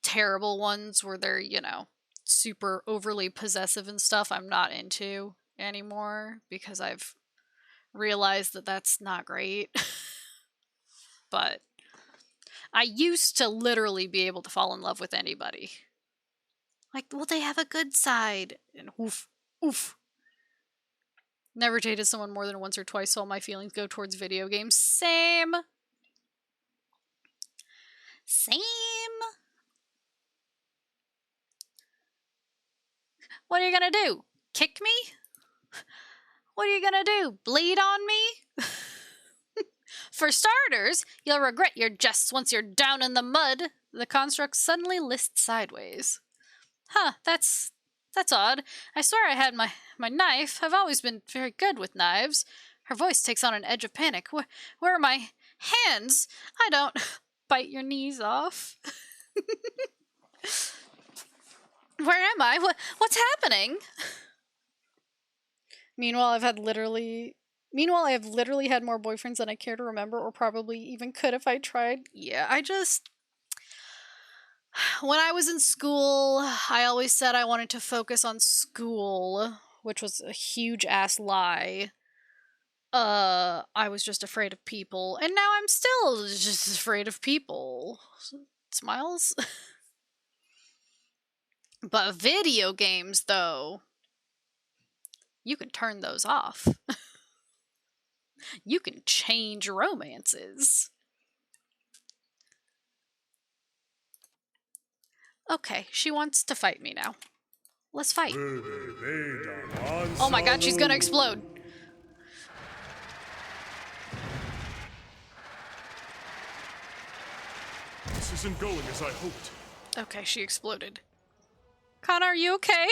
terrible ones where they're, you know, super overly possessive and stuff, I'm not into anymore because I've realized that that's not great. But I used to literally be able to fall in love with anybody. Like, well, they have a good side. And oof, oof. Never dated someone more than once or twice, so all my feelings go towards video games. Same. Same. What are you gonna do? Kick me? What are you gonna do? Bleed on me? For starters, you'll regret your jests once you're down in the mud. The construct suddenly lists sideways. Huh, that's odd. I swear I had my knife. I've always been very good with knives. Her voice takes on an edge of panic. Where are my hands? I don't bite your knees off. Where am I? What's happening? Meanwhile, I have literally had more boyfriends than I care to remember, or probably even could if I tried. Yeah, when I was in school, I always said I wanted to focus on school, which was a huge ass lie. I was just afraid of people, and now I'm still just afraid of people. Smiles? But video games, though, you can turn those off. You can change romances. Okay, she wants to fight me now. Let's fight. Oh my god, she's gonna explode. This isn't going as I hoped. Okay, she exploded. Connor, are you okay?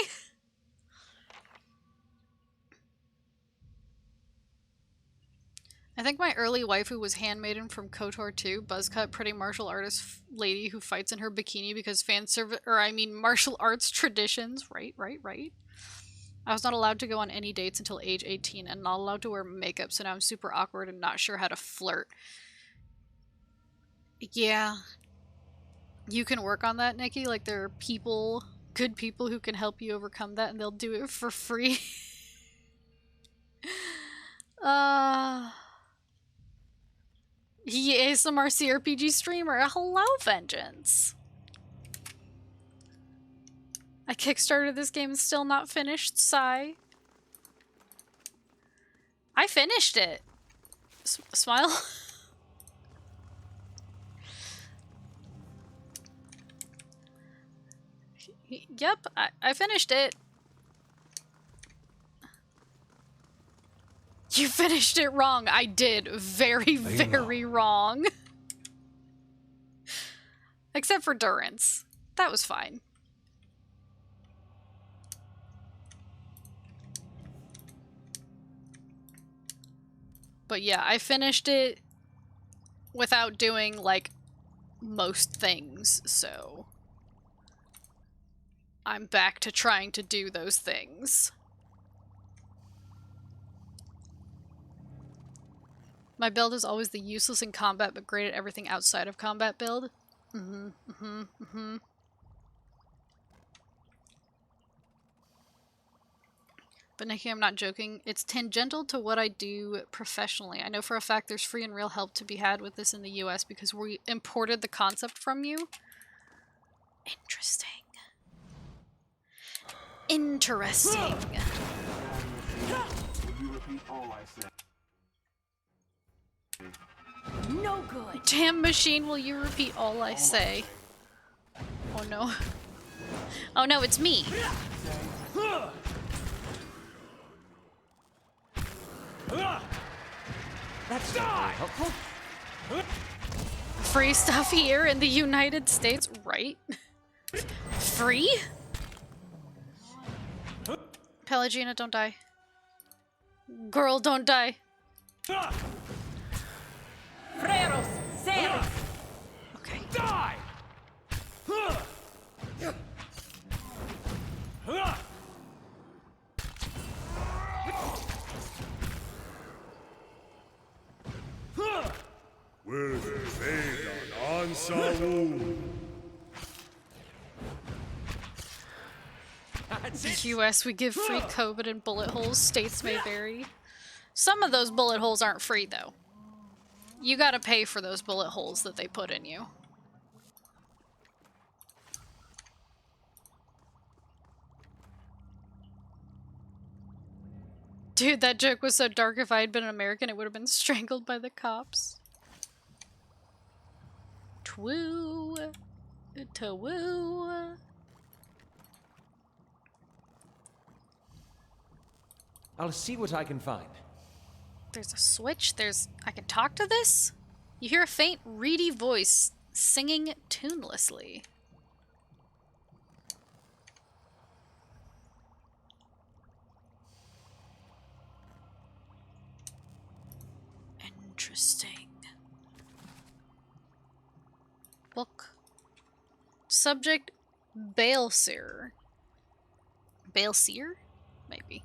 I think my early waifu was Handmaiden from KOTOR 2, buzzcut pretty martial artist lady who fights in her bikini because martial arts traditions. Right. I was not allowed to go on any dates until age 18 and not allowed to wear makeup, so now I'm super awkward and not sure how to flirt. Yeah. You can work on that, Nikki. Like, there are people, good people who can help you overcome that, and they'll do it for free. He ASMR CRPG streamer. Hello, Vengeance. I kickstarted this game and still not finished. Sigh. I finished it. Smile. Yep, I finished it. You finished it wrong. I did. Very, very wrong. Except for Durance. That was fine. But yeah, I finished it without doing, like, most things, so I'm back to trying to do those things. My build is always the useless in combat but great at everything outside of combat build. But Nikki, I'm not joking. It's tangential to what I do professionally. I know for a fact there's free and real help to be had with this in the US because we imported the concept from you. Interesting. Interesting. No good. Damn machine, will you repeat all I say? Oh no. Oh no, it's me. That's helpful. Free stuff here in the United States, right? Free? Pelagina, don't die. Girl, don't die. Freros, seres. Okay. Die! Will fade on Ansaru. US, we give free COVID and bullet holes. States may vary. Some of those bullet holes aren't free, though. You gotta pay for those bullet holes that they put in you. Dude, that joke was so dark. If I had been an American, it would have been strangled by the cops. Twoo. Twoo. I'll see what I can find. There's a switch. I can talk to this? You hear a faint, reedy voice singing tunelessly. Interesting. Book. Subject, Baelseer. Baelseer? Maybe.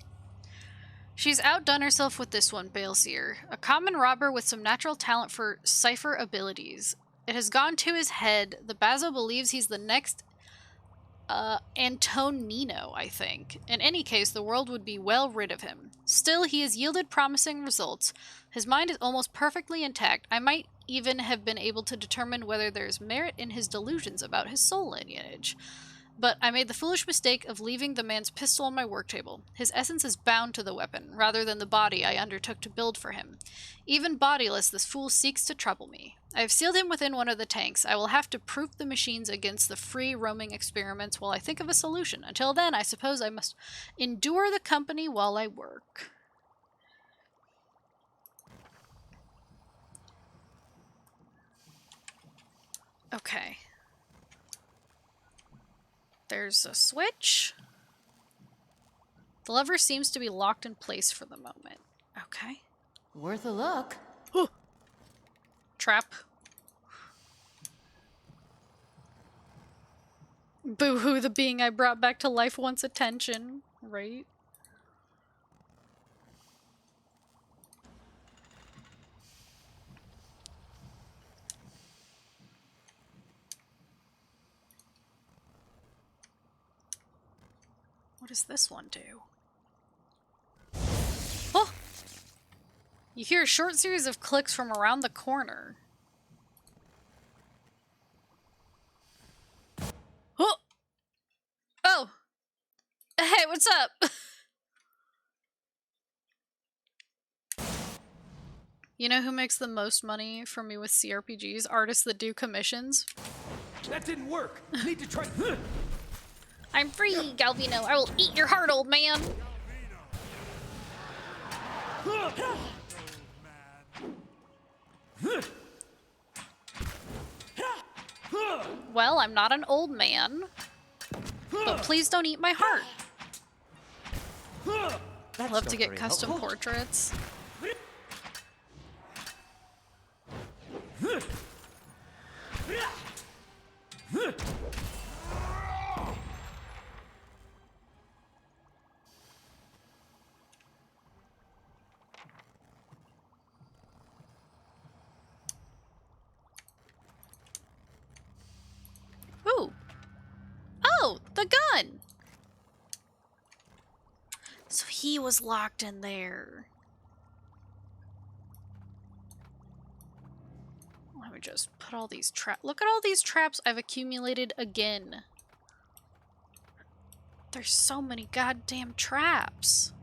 She's outdone herself with this one, Baelseer, a common robber with some natural talent for cipher abilities. It has gone to his head. The Bazo believes he's the next Antonino, I think. In any case, the world would be well rid of him. Still, he has yielded promising results. His mind is almost perfectly intact. I might even have been able to determine whether there's merit in his delusions about his soul lineage. But I made the foolish mistake of leaving the man's pistol on my work table. His essence is bound to the weapon, rather than the body I undertook to build for him. Even bodiless, this fool seeks to trouble me. I have sealed him within one of the tanks. I will have to proof the machines against the free roaming experiments while I think of a solution. Until then, I suppose I must endure the company while I work. Okay. There's a switch. The lever seems to be locked in place for the moment. Okay. Worth a look. Trap. Boo-hoo, the being I brought back to life wants attention, right? What does this one do? Oh! You hear a short series of clicks from around the corner. Oh! Oh! Hey, what's up? You know who makes the most money for me with CRPGs? Artists that do commissions. That didn't work. Need to try. I'm free, Galvino. I will eat your heart, old man. Well, I'm not an old man, but please don't eat my heart. That's Love not to get very custom helpful. portraits. Ooh. Oh, the gun! So he was locked in there. Let me just put all these traps. Look at all these traps I've accumulated again. There's so many goddamn traps.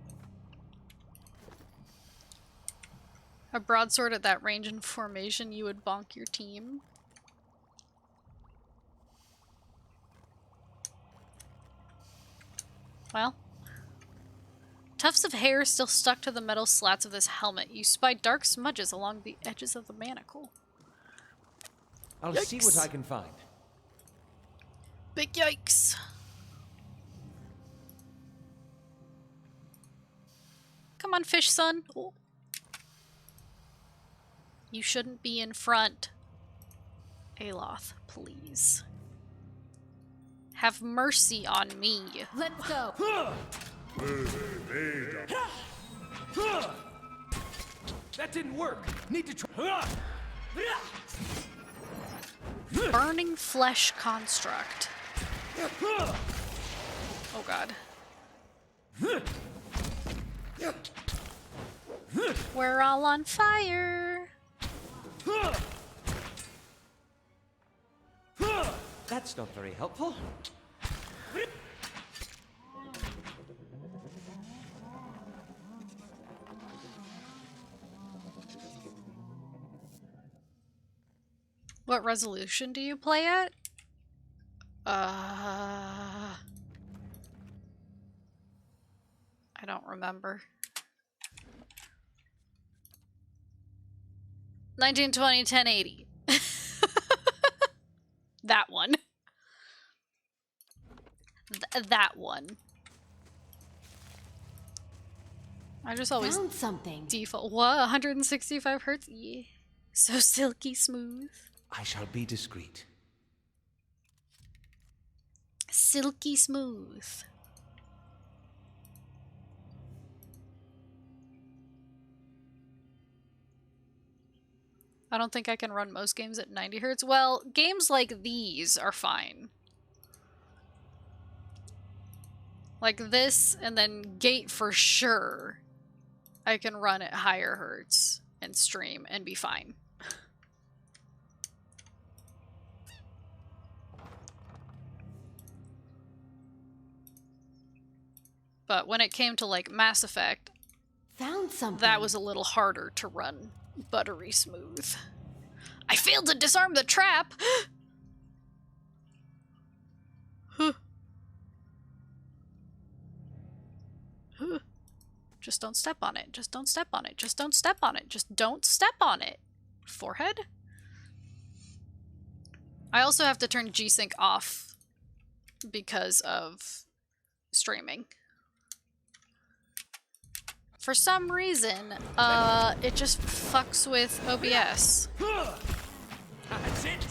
A broadsword at that range and formation, you would bonk your team. Well. Tufts of hair still stuck to the metal slats of this helmet. You spy dark smudges along the edges of the manacle. I'll see what I can find. Big yikes. Come on, fish son. Oh. You shouldn't be in front. Aloth, please. Have mercy on me. Let's go. That didn't work. Need to try. Burning flesh construct. Oh god. We're all on fire. That's not very helpful. What resolution do you play at? I don't remember. 1920, 1080. That one. That one. I just always Found something. default. What? 165 hertz? Yeah. So silky smooth. I shall be discreet. Silky smooth. I don't think I can run most games at 90 hertz. Well, games like these are fine. Like this, and then Gate for sure. I can run at higher hertz and stream and be fine. But when it came to like Mass Effect, Found something. that was a little harder to run buttery smooth. I failed to disarm the trap! Huh. Huh. Just don't step on it. Just don't step on it. Just don't step on it. Just don't step on it. Forehead? I also have to turn G-Sync off because of streaming. For some reason, it just fucks with OBS. That's it.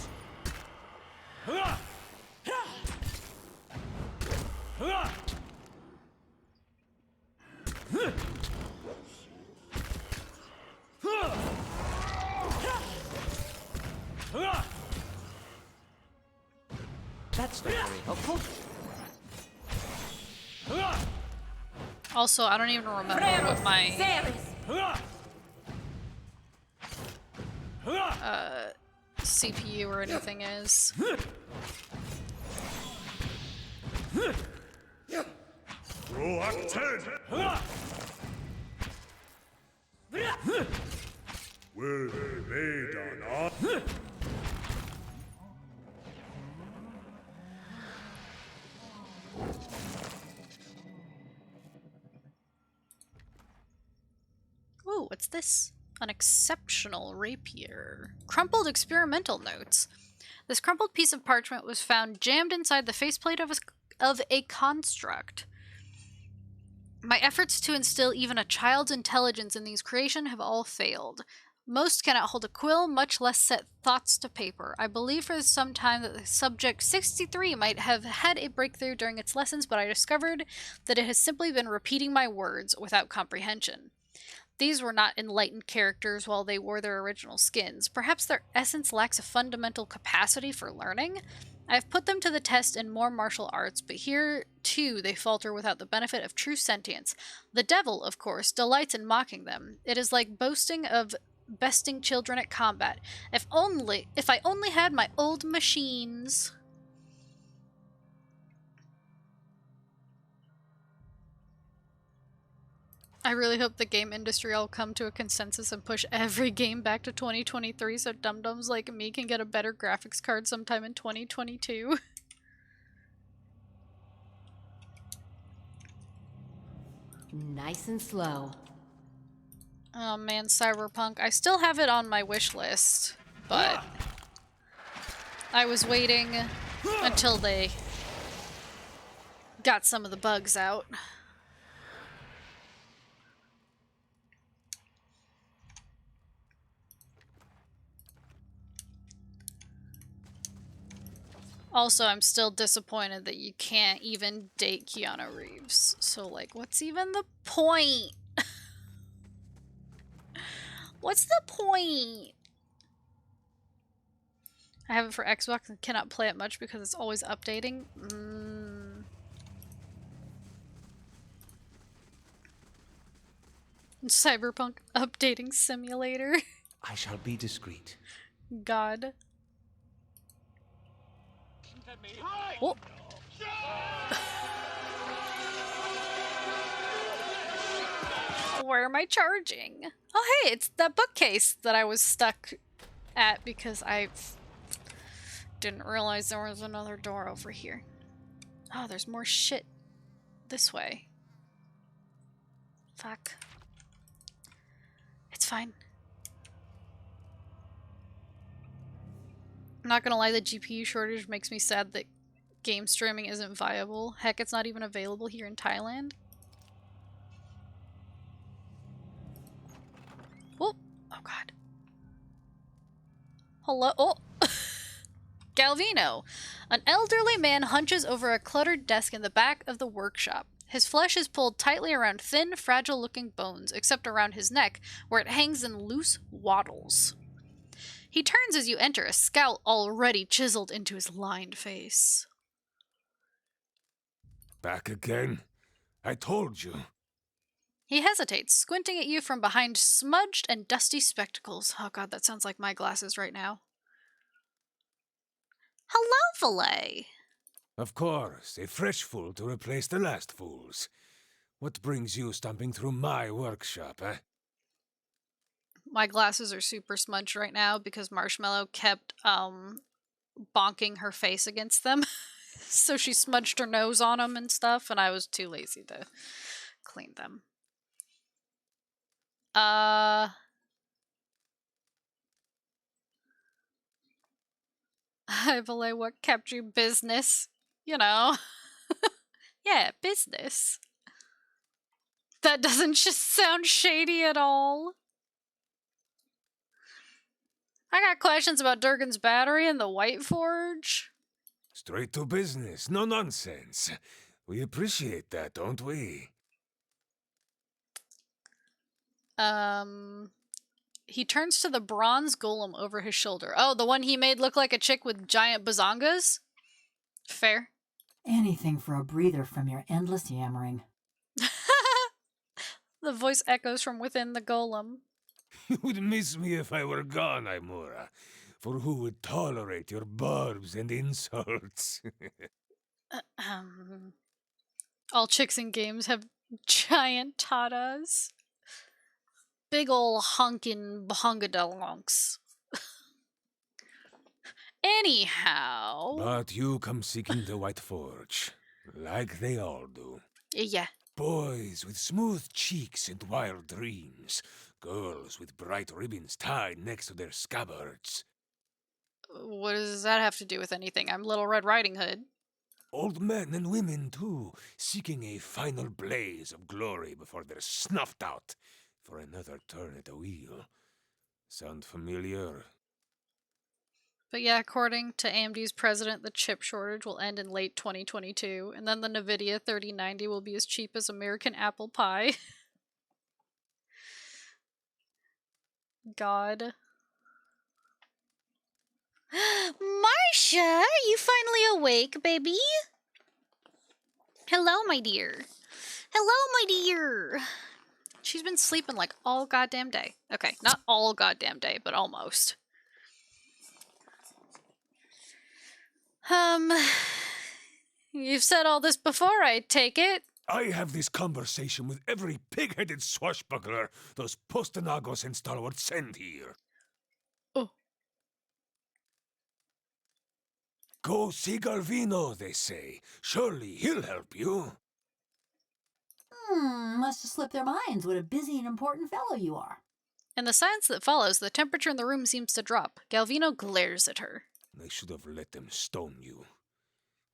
That's not very helpful. Also, I don't even remember what my CPU or anything is. Reacted! Will be made on Ooh, what's this? An exceptional rapier. Crumpled experimental notes. This crumpled piece of parchment was found jammed inside the faceplate of a construct. My efforts to instill even a child's intelligence in these creations have all failed. Most cannot hold a quill, much less set thoughts to paper. I believe for some time that the subject 63 might have had a breakthrough during its lessons, but I discovered that it has simply been repeating my words without comprehension. These were not enlightened characters while they wore their original skins. Perhaps their essence lacks a fundamental capacity for learning? I have put them to the test in more martial arts, but here, too, they falter without the benefit of true sentience. The devil, of course, delights in mocking them. It is like boasting of besting children at combat. If I only had my old machines. I really hope the game industry all come to a consensus and push every game back to 2023 so dum-dums like me can get a better graphics card sometime in 2022. Nice and slow. Oh man, Cyberpunk. I still have it on my wish list, but I was waiting until they got some of the bugs out. Also, I'm still disappointed that you can't even date Keanu Reeves. So, like, what's even the point? What's the point? I have it for Xbox and cannot play it much because it's always updating. Cyberpunk updating simulator. I shall be discreet. God. Oh. Where am I charging? Oh hey, it's that bookcase that I was stuck at because I didn't realize there was another door over here. Oh, there's more shit this way. Fuck. It's fine. I'm not gonna lie, the GPU shortage makes me sad that game streaming isn't viable. Heck, it's not even available here in Thailand. Oh, oh god. Hello? Oh! Galvino! An elderly man hunches over a cluttered desk in the back of the workshop. His flesh is pulled tightly around thin, fragile-looking bones, except around his neck, where it hangs in loose waddles. He turns as you enter, a scowl already chiseled into his lined face. Back again? I told you. He hesitates, squinting at you from behind smudged and dusty spectacles. Oh god, that sounds like my glasses right now. Hello, Valet! Of course, a fresh fool to replace the last fools. What brings you stomping through my workshop, eh? My glasses are super smudged right now because Marshmallow kept, bonking her face against them. So she smudged her nose on them and stuff, and I was too lazy to clean them. Hi, Valet, what kept you business? You know. Yeah, business. That doesn't just sound shady at all. I got questions about Durgan's battery and the White Forge. Straight to business, no nonsense. We appreciate that, don't we? He turns to the bronze golem over his shoulder. Oh, the one he made look like a chick with giant bazongas? Fair. Anything for a breather from your endless yammering. The voice echoes from within the golem. You would miss me if I were gone, Aimura. For who would tolerate your barbs and insults? All chicks in games have giant tatas. Big ol' honkin' bahongadalonks. Anyhow. But you come seeking the White Forge, like they all do. Yeah. Boys with smooth cheeks and wild dreams. Girls with bright ribbons tied next to their scabbards. What does that have to do with anything? I'm Little Red Riding Hood. Old men and women, too, seeking a final blaze of glory before they're snuffed out for another turn at the wheel. Sound familiar? But yeah, according to AMD's president, the chip shortage will end in late 2022, and then the NVIDIA 3090 will be as cheap as American apple pie. God. Marcia, you finally awake, baby? Hello, my dear. Hello, my dear. She's been sleeping like all goddamn day. Okay, not all goddamn day, but almost. You've said all this before, I take it? I have this conversation with every pig-headed swashbuckler those Postenagos and stalwarts send here. Oh. Go see Galvino, they say. Surely he'll help you. Must have slipped their minds what a busy and important fellow you are. In the silence that follows, the temperature in the room seems to drop. Galvino glares at her. I should have let them stone you.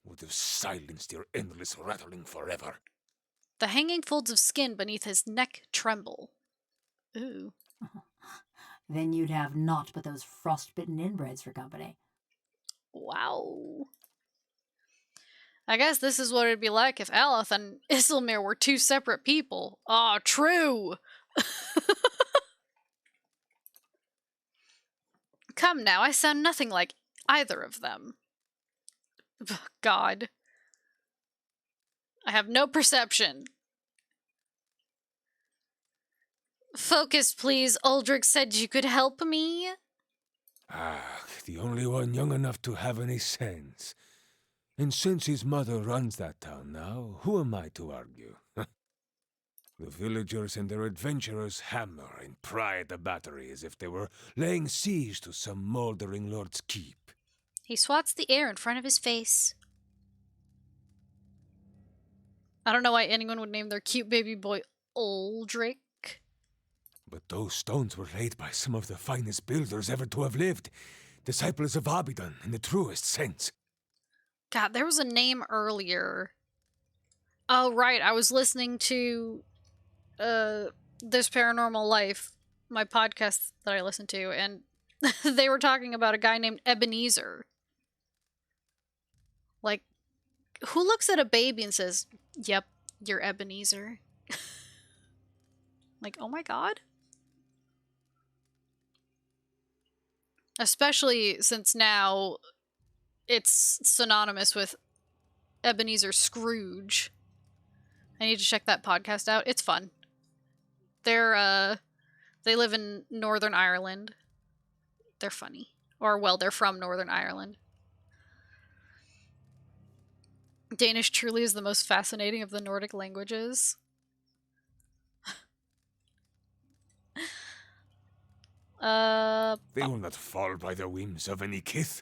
Would have silenced your endless rattling forever. The hanging folds of skin beneath his neck tremble. Ooh. Then you'd have naught but those frostbitten inbreds for company. Wow. I guess this is what it'd be like if Aloth and Isilmir were two separate people. Ah, true! Come now, I sound nothing like either of them. God. I have no perception. Focus, please. Uldric said you could help me. Ah, the only one young enough to have any sense. And since his mother runs that town now, who am I to argue? The villagers and their adventurers hammer and pry at the battery as if they were laying siege to some moldering lord's keep. He swats the air in front of his face. I don't know why anyone would name their cute baby boy Uldric. But those stones were laid by some of the finest builders ever to have lived. Disciples of Abidan in the truest sense. God, there was a name earlier. Oh, right. I was listening to This Paranormal Life, my podcast that I listen to, and they were talking about a guy named Ebenezer. Like, who looks at a baby and says, "Yep, you're Ebenezer"? Like, oh my god. Especially since now it's synonymous with Ebenezer Scrooge. I need to check that podcast out. It's fun. They live in Northern Ireland. They're funny. Or, well, they're from Northern Ireland. Danish truly is the most fascinating of the Nordic languages. They will not fall by the whims of any kith.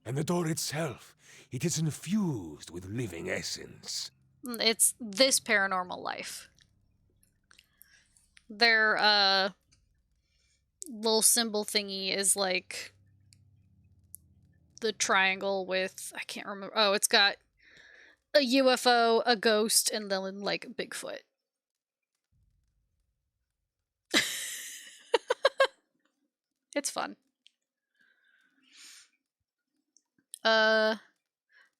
And the door itself, it is infused with living essence. It's This Paranormal Life. Their, little symbol thingy is like the triangle with, I can't remember. Oh, it's got a UFO, a ghost, and then like Bigfoot. It's fun. The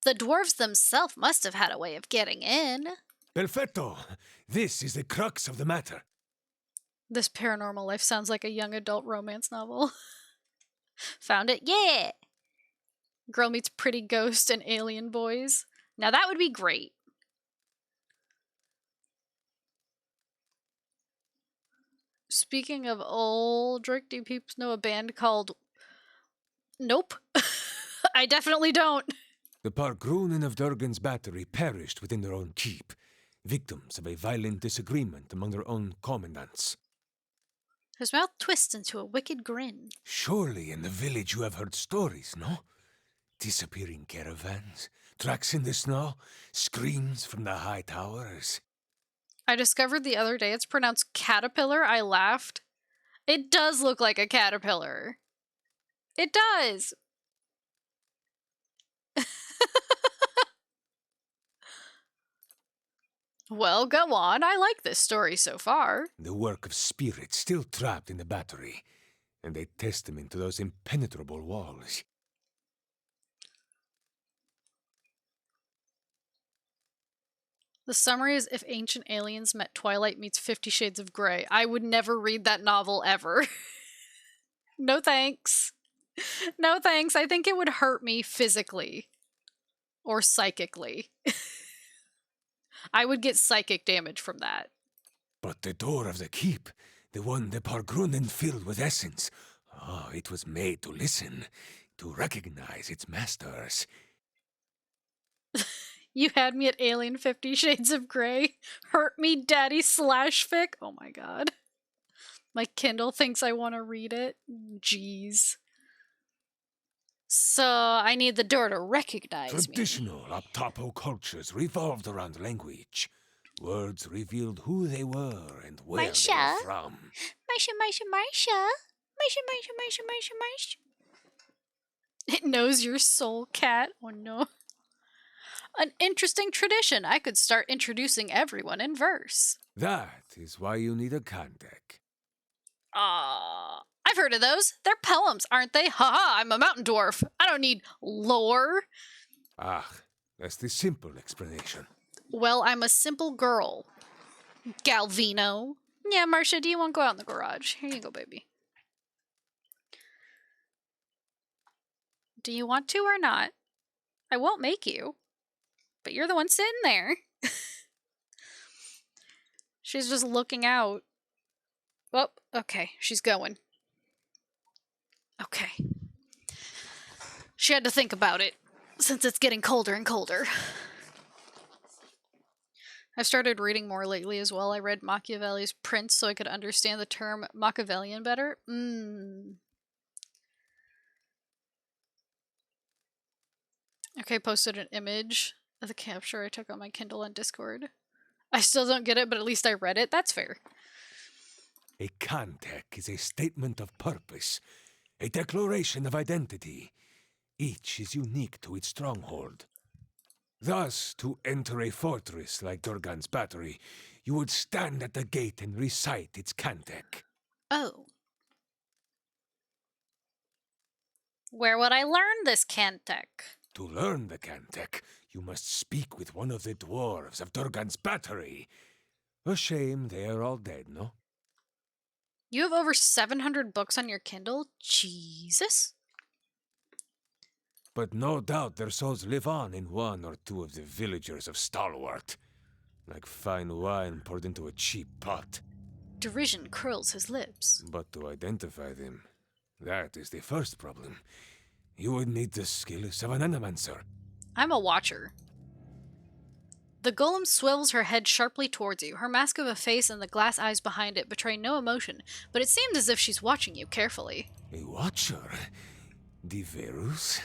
dwarves themselves must have had a way of getting in. Perfetto! This is the crux of the matter. This Paranormal Life sounds like a young adult romance novel. Found it? Yeah! Girl meets pretty ghost and alien boys. Now that would be great. Speaking of Uldric, do peeps know a band called... Nope. I definitely don't. The Pargrunen of Durgan's battery perished within their own keep, victims of a violent disagreement among their own commandants. His mouth twists into a wicked grin. Surely in the village you have heard stories, no? Disappearing caravans, tracks in the snow, screams from the high towers. I discovered the other day it's pronounced caterpillar. I laughed. It does look like a caterpillar. It does. Well, go on. I like this story so far. The work of spirits still trapped in the battery, and a testament to those impenetrable walls. The summary is if Ancient Aliens met Twilight meets 50 Shades of Grey. I would never read that novel ever. No thanks. No thanks. I think it would hurt me physically. Or psychically. I would get psychic damage from that. But the door of the keep, the one the Pargrunen filled with essence, it was made to listen, to recognize its masters. You had me at Alien 50 Shades of Grey. Hurt me, daddy slash fic. Oh my god. My Kindle thinks I want to read it. Jeez. So, I need the door to recognize me. Traditional Optapo cultures revolved around language. Words revealed who they were and where they were from. Marsha. It knows your soul, cat. Oh no. An interesting tradition. I could start introducing everyone in verse. That is why you need a Kandek. I've heard of those. They're poems, aren't they? Haha, I'm a mountain dwarf. I don't need lore. That's the simple explanation. Well, I'm a simple girl. Galvino. Yeah, Marcia, do you want to go out in the garage? Here you go, baby. Do you want to or not? I won't make you. But you're the one sitting there. She's just looking out. Oh, okay. She's going. Okay. She had to think about it, since it's getting colder and colder. I've started reading more lately as well. I read Machiavelli's Prince so I could understand the term Machiavellian better. Okay, posted an image of the capture I took on my Kindle on Discord. I still don't get it, but at least I read it. That's fair. A Kandek is a statement of purpose, a declaration of identity. Each is unique to its stronghold. Thus, to enter a fortress like Durgan's Battery, you would stand at the gate and recite its Kandek. Oh. Where would I learn this Kandek? To learn the Kandek, you must speak with one of the dwarves of Durgan's Battery. A shame they are all dead, no? You have over 700 books on your Kindle? Jesus. But no doubt their souls live on in one or two of the villagers of Stalwart. Like fine wine poured into a cheap pot. Derision curls his lips. But to identify them, that is the first problem. You would need the skills of an animancer. I'm a watcher. The golem swivels her head sharply towards you. Her mask of a face and the glass eyes behind it betray no emotion, but it seems as if she's watching you carefully. A watcher? Diverus?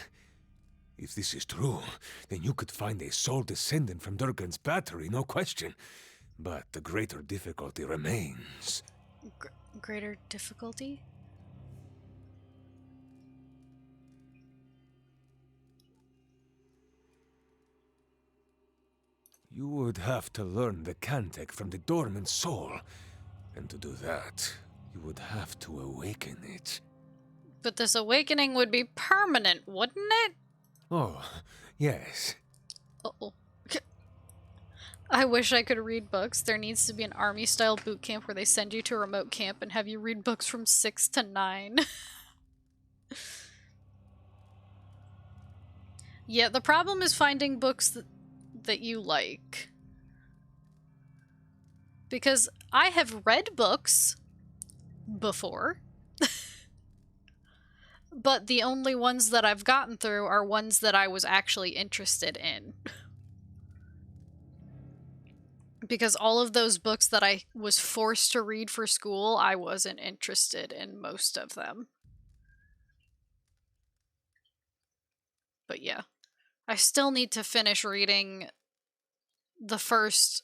If this is true, then you could find a sole descendant from Durgan's Battery, no question. But the greater difficulty remains. Greater difficulty? You would have to learn the Kandek from the dormant soul. And to do that, you would have to awaken it. But this awakening would be permanent, wouldn't it? Oh, yes. Uh-oh. I wish I could read books. There needs to be an army-style boot camp where they send you to a remote camp and have you read books from 6 to 9. Yeah, the problem is finding books that you like. Because I have read books before. But the only ones that I've gotten through are ones that I was actually interested in. Because all of those books that I was forced to read for school, I wasn't interested in most of them. But yeah. I still need to finish reading the first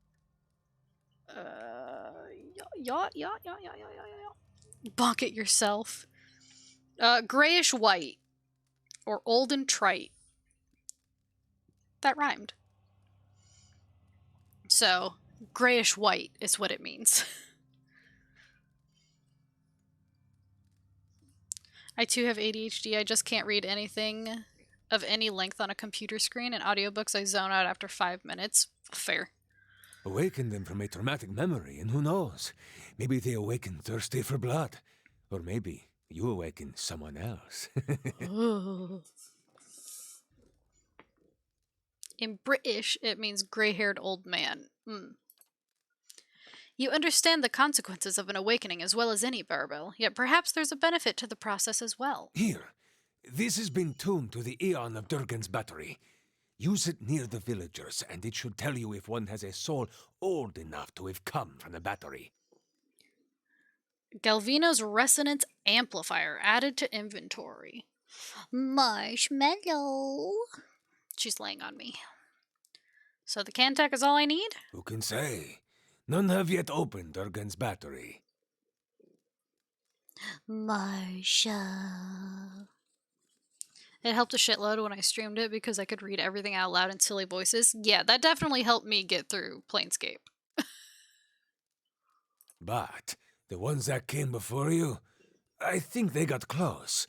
Bonk it yourself. Grayish white. Or old and trite. That rhymed. So, grayish white is what it means. I too have ADHD. I just can't read anything of any length on a computer screen, and audiobooks I zone out after 5 minutes. Fair. Awaken them from a traumatic memory, and who knows? Maybe they awaken thirsty for blood. Or maybe you awaken someone else. Ooh. In British, it means gray-haired old man. You understand the consequences of an awakening as well as any barbell, yet perhaps there's a benefit to the process as well. Here, this has been tuned to the Aeon of Durgan's battery. Use it near the villagers, and it should tell you if one has a soul old enough to have come from the battery. Galvino's resonance amplifier added to inventory. Marshmallow. She's laying on me. So the Cantac is all I need? Who can say? None have yet opened Durgan's battery. Marsha. It helped a shitload when I streamed it because I could read everything out loud in silly voices. Yeah, that definitely helped me get through Planescape. But the ones that came before you, I think they got close.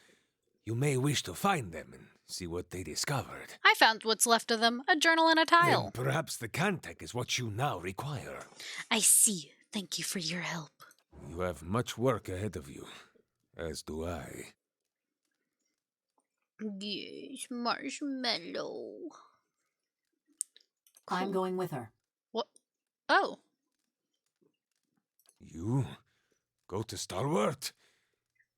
You may wish to find them and see what they discovered. I found what's left of them, a journal and a tile. Then perhaps the Cantac is what you now require. I see. Thank you for your help. You have much work ahead of you, as do I. Yes, Marshmallow. I'm going with her. What? Oh. You? Go to Stalwart?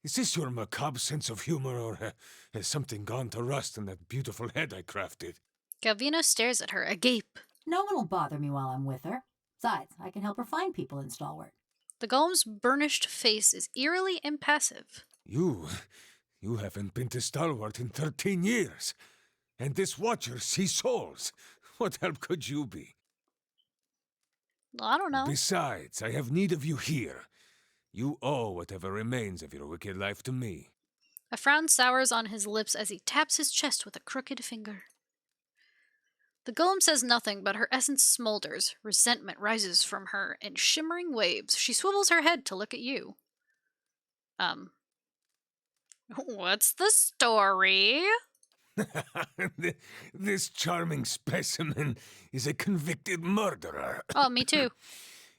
Is this your macabre sense of humor, or has something gone to rust in that beautiful head I crafted? Galvino stares at her, agape. No one will bother me while I'm with her. Besides, I can help her find people in Stalwart. The golem's burnished face is eerily impassive. You haven't been to Stalwart in 13 years. And this Watcher sees souls. What help could you be? I don't know. Besides, I have need of you here. You owe whatever remains of your wicked life to me. A frown sours on his lips as he taps his chest with a crooked finger. The golem says nothing, but her essence smolders. Resentment rises from her in shimmering waves. She swivels her head to look at you. What's the story? This charming specimen is a convicted murderer. Oh, me too.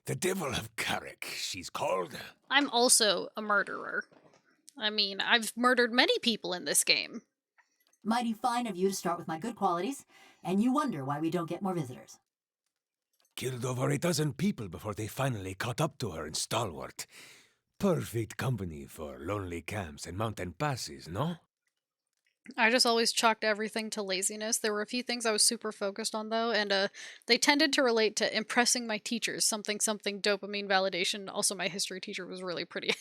The Devil of Carrick, she's called. I'm also a murderer. I mean, I've murdered many people in this game. Mighty fine of you to start with my good qualities, and you wonder why we don't get more visitors. Killed over a dozen people before they finally caught up to her in Stalwart. Perfect company for lonely camps and mountain passes, no? I just always chalked everything to laziness. There were a few things I was super focused on, though, and they tended to relate to impressing my teachers. Something dopamine validation. Also, my history teacher was really pretty.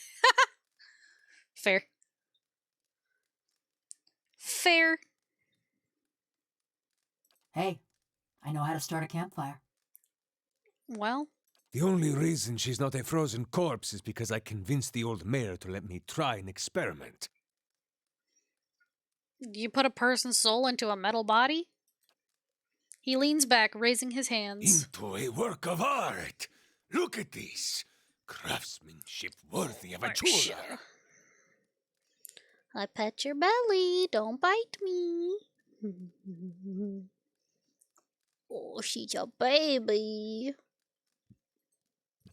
Fair. Fair. Hey, I know how to start a campfire. Well, The only reason she's not a frozen corpse is because I convinced the old mayor to let me try an experiment. you put a person's soul into a metal body? He leans back, raising his hands. Into a work of art! Look at this! Craftsmanship worthy of a jeweler! I pet your belly, don't bite me. Oh, she's a baby.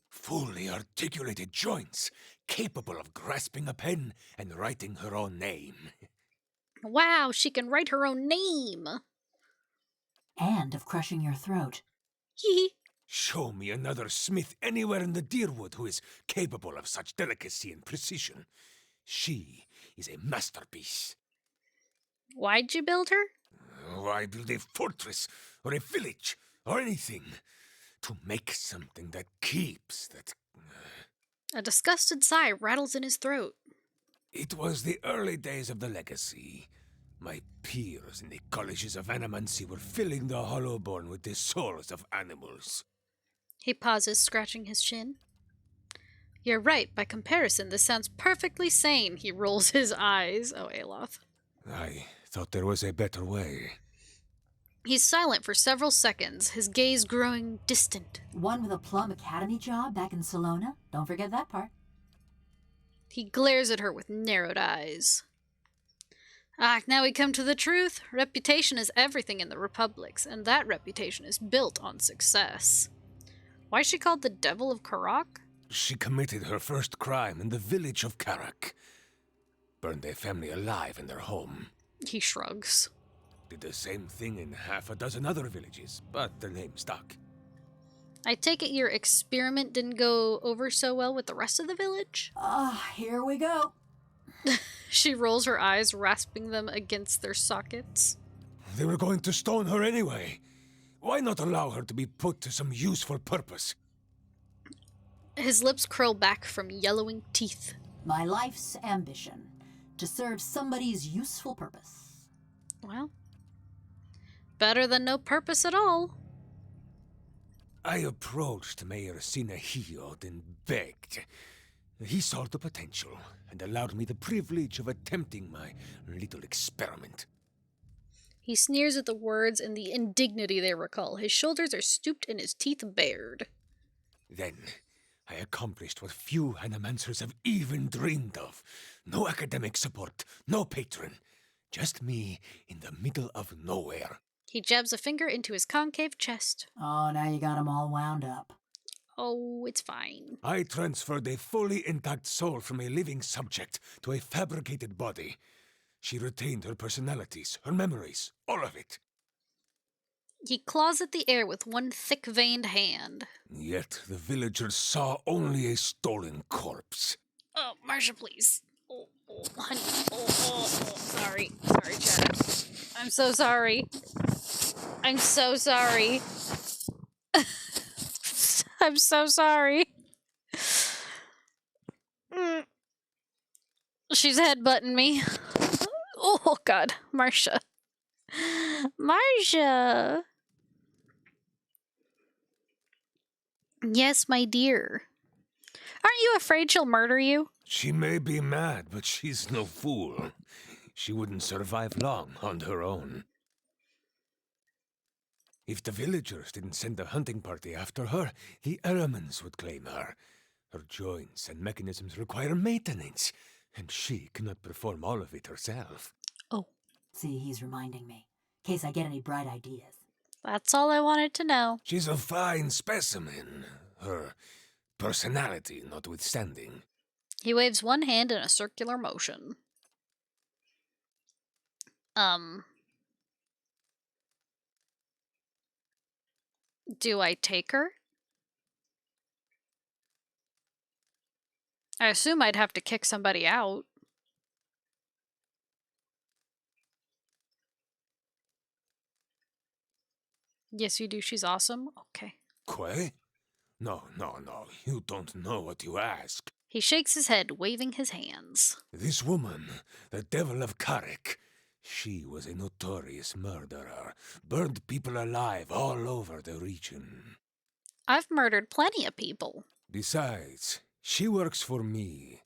Fully articulated joints, capable of grasping a pen and writing her own name. Wow, she can write her own name. And of crushing your throat. Hee. Show me another smith anywhere in the Deerwood who is capable of such delicacy and precision. She is a masterpiece. Why'd you build her? Why build a fortress or a village or anything? To make something that keeps, that... A disgusted sigh rattles in his throat. It was the early days of the Legacy. My peers in the colleges of Animancy were filling the Hollowborn with the souls of animals. He pauses, scratching his chin. You're right. By comparison, this sounds perfectly sane. He rolls his eyes. Oh, Aloth. I thought there was a better way. He's silent for several seconds, his gaze growing distant. One with a Plum Academy job back in Salona. Don't forget that part. He glares at her with narrowed eyes. Now we come to the truth. Reputation is everything in the Republics, and that reputation is built on success. Why is she called the Devil of Karak? She committed her first crime in the village of Karak. Burned a family alive in their home. He shrugs. Did the same thing in half a dozen other villages, but the name stuck. I take it your experiment didn't go over so well with the rest of the village? Here we go. She rolls her eyes, rasping them against their sockets. They were going to stone her anyway. Why not allow her to be put to some useful purpose? His lips curl back from yellowing teeth. My life's ambition. To serve somebody's useful purpose. Well, better than no purpose at all. I approached Mayor Sinahiod and begged. He saw the potential and allowed me the privilege of attempting my little experiment. He sneers at the words and the indignity they recall. His shoulders are stooped and his teeth bared. Then, I accomplished what few animancers have even dreamed of. No academic support, no patron. Just me in the middle of nowhere. He jabs a finger into his concave chest. Oh, now you got 'em all wound up. Oh, it's fine. I transferred a fully intact soul from a living subject to a fabricated body. She retained her personalities, her memories, all of it. He claws at the air with one thick-veined hand. Yet the villagers saw only a stolen corpse. Oh, Marcia, please. Oh, honey. Oh, sorry. Sorry, Chad. I'm so sorry. I'm so sorry. I'm so sorry. She's headbutting me. Oh, God. Marcia. Marcia. Yes, my dear. Aren't you afraid she'll murder you? She may be mad, but she's no fool. She wouldn't survive long on her own. If the villagers didn't send a hunting party after her, the Eramans would claim her. Her joints and mechanisms require maintenance, and she cannot perform all of it herself. Oh. See, he's reminding me. In case I get any bright ideas. That's all I wanted to know. She's a fine specimen, her personality notwithstanding. He waves one hand in a circular motion. Do I take her? I assume I'd have to kick somebody out. Yes, you do. She's awesome. Okay. Quay? No, you don't know what you ask. He shakes his head, waving his hands. This woman, the Devil of Karak, she was a notorious murderer, burned people alive all over the region. I've murdered plenty of people. Besides, she works for me.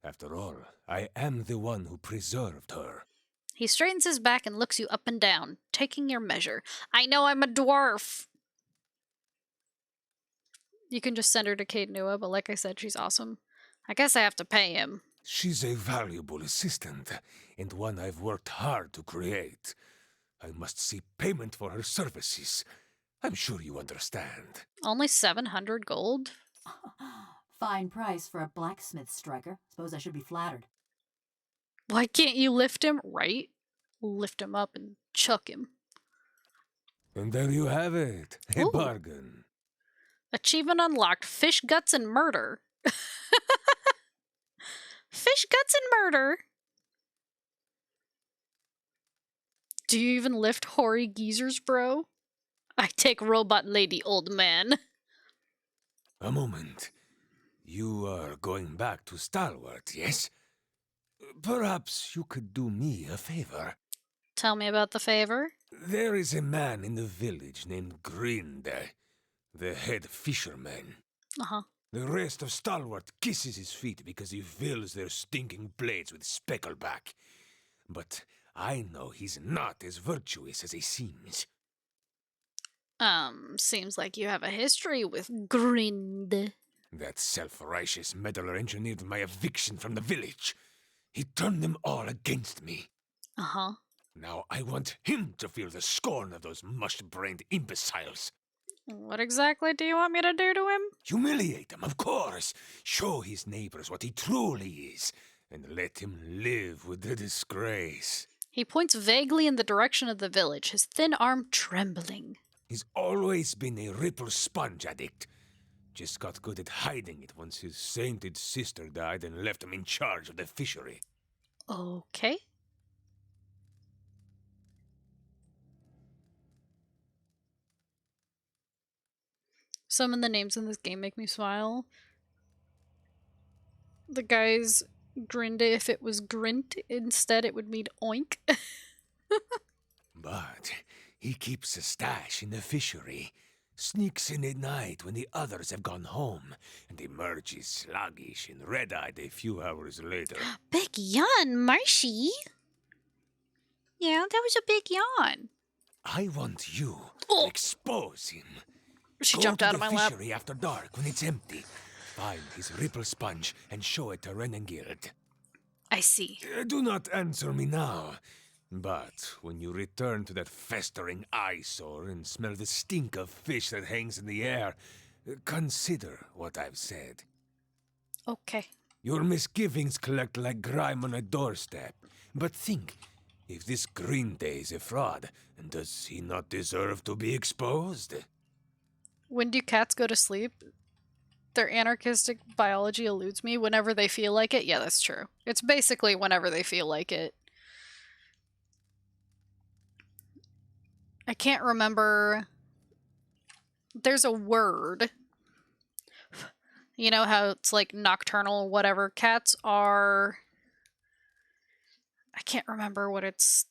After all, I am the one who preserved her. He straightens his back and looks you up and down, taking your measure. I know I'm a dwarf. You can just send her to Caed Nua, but like I said, she's awesome. I guess I have to pay him. She's a valuable assistant, and one I've worked hard to create. I must see payment for her services. I'm sure you understand. Only 700 gold? Fine price for a blacksmith striker. Suppose I should be flattered. Why can't you lift him? Right? Lift him up and chuck him. And there you have it. A Ooh. bargain. Achievement unlocked. Fish guts and murder. Fish guts and murder? Do you even lift hoary geezers, bro? I take robot lady, old man. A moment. You are going back to Stalwart, yes? Perhaps you could do me a favor. Tell me about the favor. There is a man in the village named Grinde. the head fisherman. Uh-huh. The rest of Stalwart kisses his feet because he fills their stinking blades with speckleback. But I know he's not as virtuous as he seems. Seems like you have a history with Grind. That self-righteous meddler engineered my eviction from the village. He turned them all against me. Uh-huh. Now I want him to feel the scorn of those mush-brained imbeciles. What exactly do you want me to do to him? Humiliate him, of course. Show his neighbors what he truly is, and let him live with the disgrace. He points vaguely in the direction of the village, his thin arm trembling. He's always been a Ripple sponge addict. Just got good at hiding it once his sainted sister died and left him in charge of the fishery. Okay. Some of the names in this game make me smile. The guy's grinned. If it was grint instead, it would mean oink. But he keeps a stash in the fishery, sneaks in at night when the others have gone home, and emerges sluggish and red-eyed a few hours later. Big yawn, Marshy. Yeah, that was a big yawn. I want you Oh. to expose him. She Go jumped to out the of my lap. fishery after dark when it's empty. Find his Ripple sponge and show it to Renengild. I see. Do not answer me now. But when you return to that festering eyesore and smell the stink of fish that hangs in the air, consider what I've said. Okay. Your misgivings collect like grime on a doorstep. But think, if this Grinde is a fraud, does he not deserve to be exposed? When do cats go to sleep? Their anarchistic biology eludes me whenever they feel like it. Yeah, that's true. It's basically whenever they feel like it. I can't remember. There's a word. You know how it's like nocturnal, whatever. Cats are... I can't remember what it's...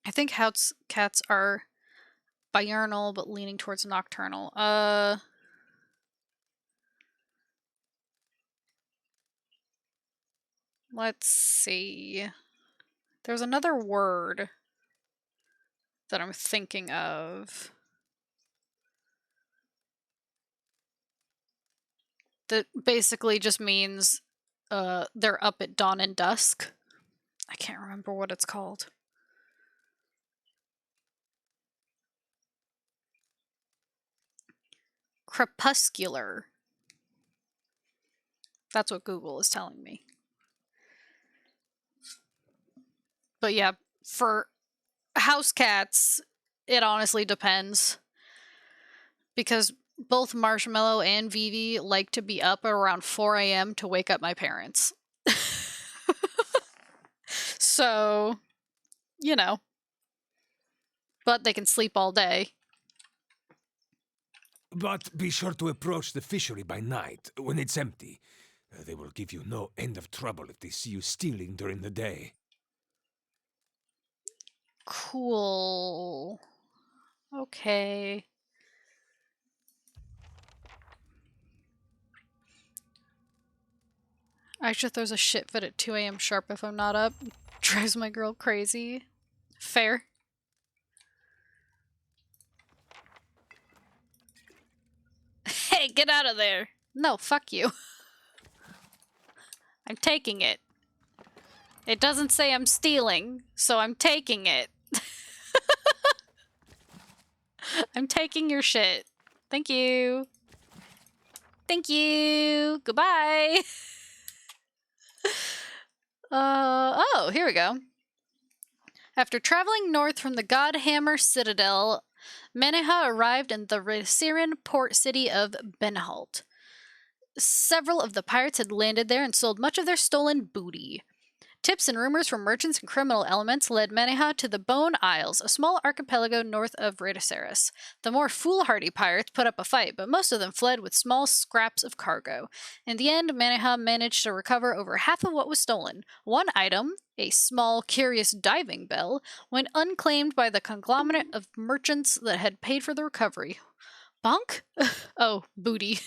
I think cats are diurnal but leaning towards nocturnal. Let's see. There's another word that I'm thinking of that basically just means they're up at dawn and dusk. I can't remember what it's called. Crepuscular. That's what Google is telling me. But yeah, for house cats, it honestly depends. Because both Marshmallow and Vivi like to be up at around 4 a.m. to wake up my parents. So, you know. But they can sleep all day. But be sure to approach the fishery by night, when it's empty. They will give you no end of trouble if they see you stealing during the day. Cool. Okay. Aisha throws a shit fit at 2 a.m. sharp if I'm not up. Drives my girl crazy. Fair. Hey, get out of there. No, fuck you. I'm taking it. It doesn't say I'm stealing, so I'm taking it. I'm taking your shit. Thank you. Thank you. Goodbye. Oh, here we go. After traveling north from the Godhammer Citadel, Meneha arrived in the Resirian port city of Benhalt. Several of the pirates had landed there and sold much of their stolen booty. Tips and rumors from merchants and criminal elements led Meneha to the Bone Isles, a small archipelago north of Radaceris. The more foolhardy pirates put up a fight, but most of them fled with small scraps of cargo. In the end, Meneha managed to recover over half of what was stolen. One item, a small, curious diving bell, went unclaimed by the conglomerate of merchants that had paid for the recovery. Bonk? Oh, booty.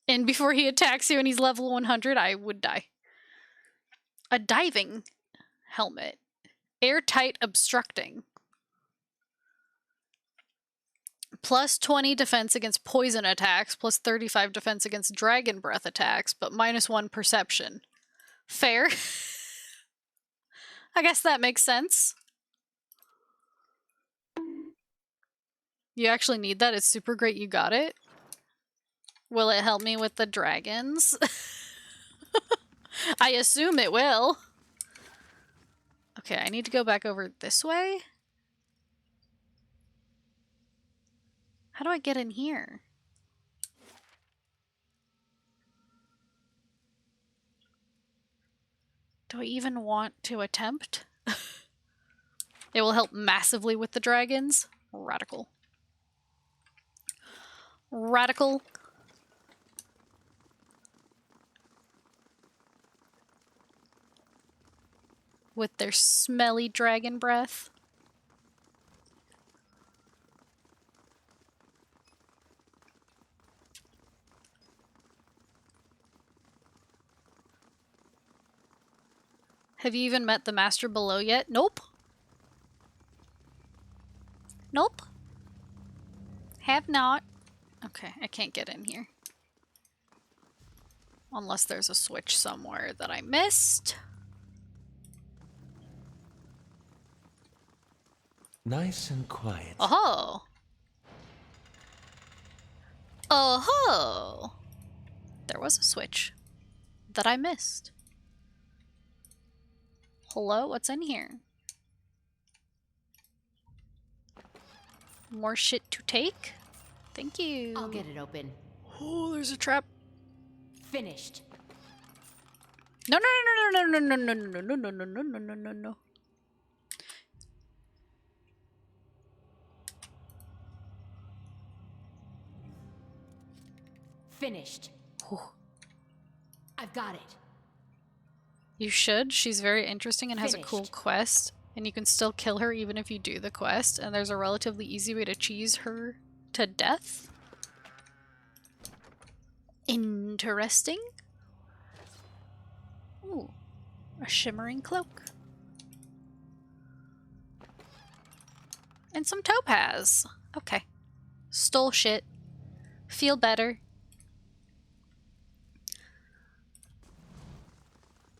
And before he attacks you and he's level 100, I would die. A diving helmet. Airtight obstructing. Plus 20 defense against poison attacks, plus 35 defense against dragon breath attacks, but minus 1 perception. Fair. I guess that makes sense. You actually need that? It's super great you got it. Will it help me with the dragons? I assume it will. Okay, I need to go back over this way. How do I get in here? Do I even want to attempt? It will help massively with the dragons. Radical. Radical. With their smelly dragon breath. Have you even met the master below yet? Nope. Nope. Have not. Okay, I can't get in here. Unless there's a switch somewhere that I missed. Nice and quiet. Oh. Oh. There was a switch that I missed. Hello, what's in here? More shit to take? Thank you. I'll get it open. Oh, there's a trap. Finished. No, no, no, no, no, no, no, no, no, no, no, no, no, no, no, no. Finished. I've got it. You should. She's very interesting and has a cool Finished. quest. And you can still kill her even if you do the quest. And there's a relatively easy way to cheese her to death. Interesting. Ooh. A shimmering cloak. And some topaz. Okay. Stole shit. Feel better.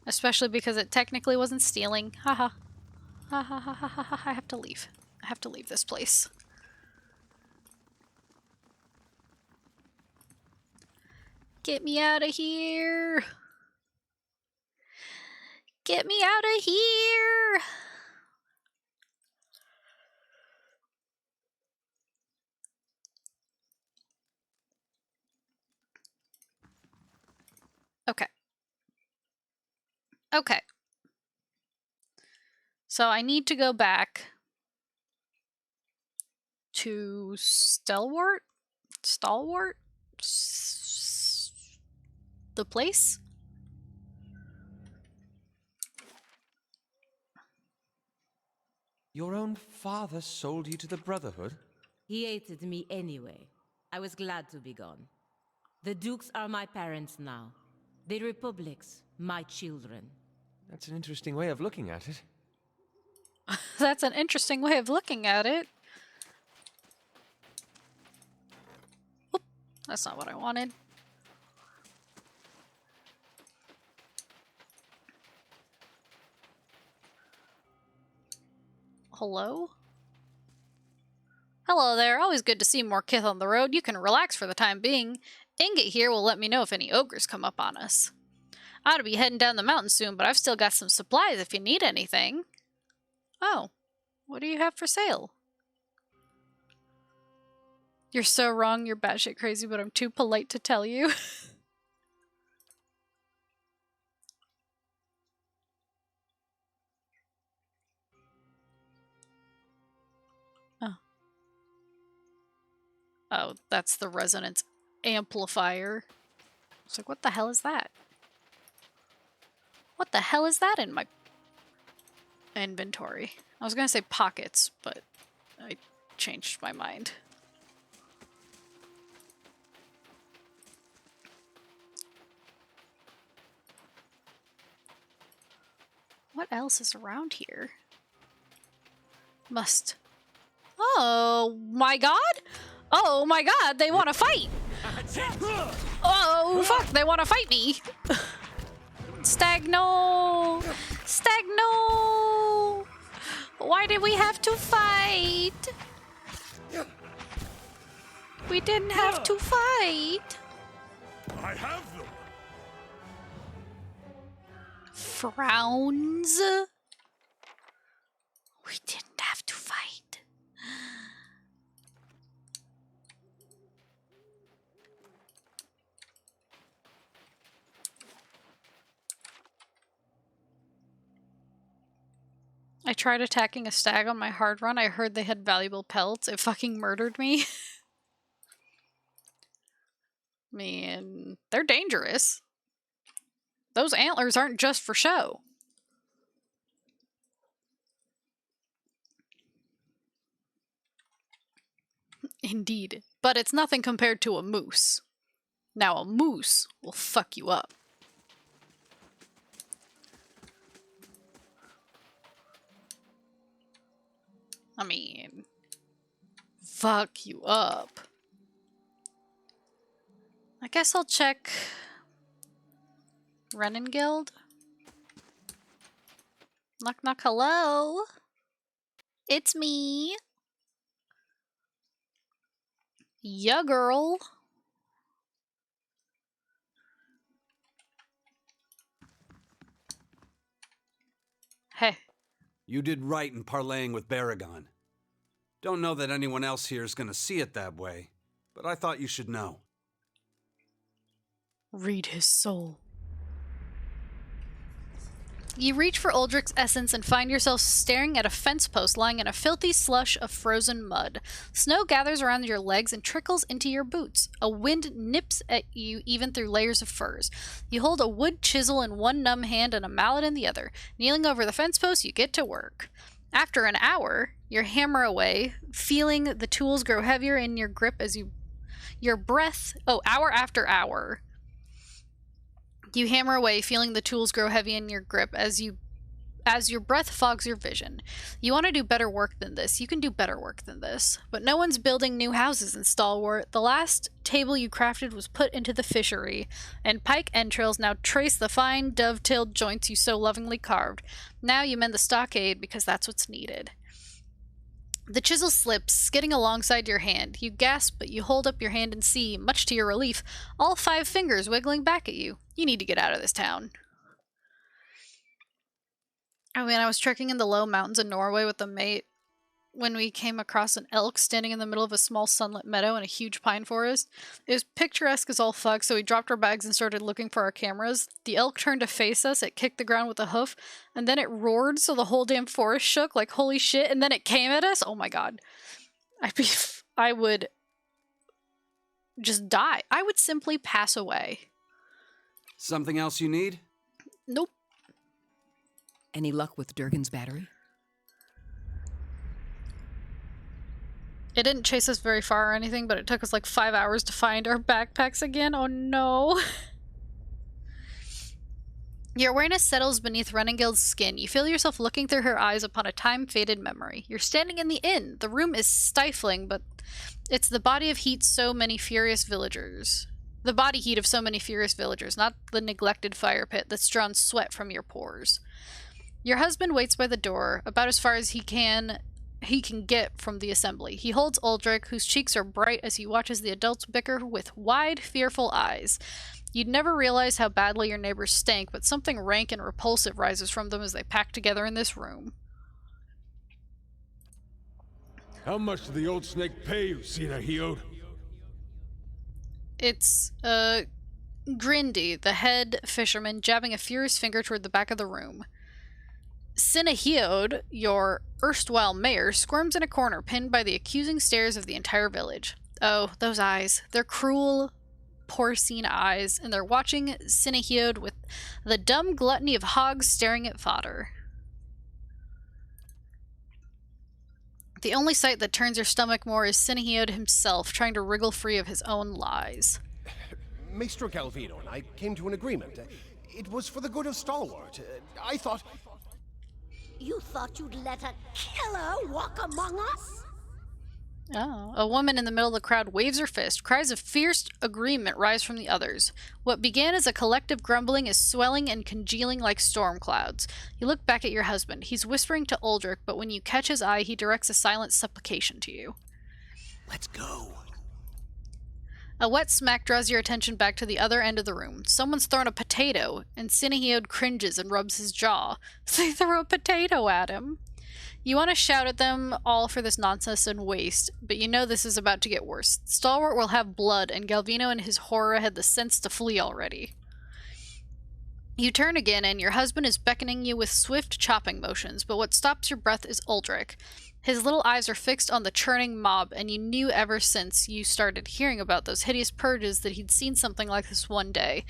Especially because it technically wasn't stealing. Haha. Ha ha ha ha ha ha. I have to leave. I have to leave this place. Get me out of here. Get me out of here. Okay. Okay. So I need to go back to Stalwart? Stalwart? The place? Your own father sold you to the Brotherhood? He hated me anyway. I was glad to be gone. The Dukes are my parents now. The Republics, my children. That's an interesting way of looking at it. That's an interesting way of looking at it. Oop, that's not what I wanted. Hello? Hello there. Always good to see more kith on the road. You can relax for the time being. Ingot here will let me know if any ogres come up on us. I ought to be heading down the mountain soon, but I've still got some supplies if you need anything. Oh, what do you have for sale? You're so wrong, you're batshit crazy, but I'm too polite to tell you. Oh, that's the resonance amplifier. It's like, what the hell is that? What the hell is that in my inventory? I was gonna say pockets, but I changed my mind. What else is around here? Must. Oh my god! Oh my god, they want to fight! Oh fuck, they want to fight me! Stagno! Stagno! Why did we have to fight? We didn't have to fight! I have them! Frowns? We didn't have to fight. I tried attacking a stag on my hard run. I heard they had valuable pelts. It fucking murdered me. Man, they're dangerous. Those antlers aren't just for show. Indeed. But it's nothing compared to a moose. Now, a moose will fuck you up. I mean, fuck you up. I guess I'll check Renengild. Knock knock, hello? It's me. Yeah, girl. Hey. You did right in parlaying with Baragon. Don't know that anyone else here is gonna see it that way, but I thought you should know. Read his soul. You reach for Uldric's essence and find yourself staring at a fence post lying in a filthy slush of frozen mud. Snow gathers around your legs and trickles into your boots. A wind nips at you even through layers of furs. You hold a wood chisel in one numb hand and a mallet in the other. Kneeling over the fence post, you get to work. After an hour, you hammer away, feeling the tools grow heavier in your grip as your breath... Oh, hour after hour. You hammer away, feeling the tools grow heavy in your grip as your breath fogs your vision. You want to do better work than this. You can do better work than this. But no one's building new houses in Stalwart. The last table you crafted was put into the fishery, and pike entrails now trace the fine dovetailed joints you so lovingly carved. Now you mend the stockade because that's what's needed. The chisel slips, skidding alongside your hand. You gasp, but you hold up your hand and see, much to your relief, all 5 fingers wiggling back at you. You need to get out of this town. I mean, I was trekking in the low mountains of Norway with a mate when we came across an elk standing in the middle of a small sunlit meadow in a huge pine forest. It was picturesque as all fuck, so we dropped our bags and started looking for our cameras. The elk turned to face us, it kicked the ground with a hoof, and then it roared so the whole damn forest shook like holy shit, and then it came at us. Oh my god. I would just die. I would simply pass away. Something else you need? Nope. Any luck with Durgan's battery? It didn't chase us very far or anything, but it took us like 5 hours to find our backpacks again. Oh no. Your awareness settles beneath Renengild's skin. You feel yourself looking through her eyes upon a time-faded memory. You're standing in the inn. The room is stifling, but it's the body of heat so many furious villagers. The body heat of so many furious villagers, not the neglected fire pit that's drawn sweat from your pores. Your husband waits by the door, about as far as he can get from the assembly. He holds Uldric, whose cheeks are bright as he watches the adults bicker with wide, fearful eyes. You'd never realize how badly your neighbors stank, but something rank and repulsive rises from them as they pack together in this room. How much did the old snake pay you, Sinahiod? It's, Grindy, the head fisherman, jabbing a furious finger toward the back of the room. Sinahiod, your erstwhile mayor, squirms in a corner, pinned by the accusing stares of the entire village. Oh, those eyes. They're cruel, porcine eyes, and they're watching Cinehiod with the dumb gluttony of hogs staring at fodder. The only sight that turns your stomach more is Cinehiod himself trying to wriggle free of his own lies. Maestro Galvino and I came to an agreement. It was for the good of Stalwart. I thought... You thought you'd let a killer walk among us? Oh. A woman in the middle of the crowd waves her fist. Cries of fierce agreement rise from the others. What began as a collective grumbling is swelling and congealing like storm clouds. You look back at your husband. He's whispering to Uldric, but when you catch his eye, he directs a silent supplication to you. Let's go. A wet smack draws your attention back to the other end of the room. Someone's thrown a potato, and Cinehiod cringes and rubs his jaw. They throw a potato at him. You want to shout at them all for this nonsense and waste, but you know this is about to get worse. Stalwart will have blood, and Galvino and his horror had the sense to flee already. You turn again, and your husband is beckoning you with swift chopping motions, but what stops your breath is Uldric. His little eyes are fixed on the churning mob, and you knew ever since you started hearing about those hideous purges that he'd seen something like this one day.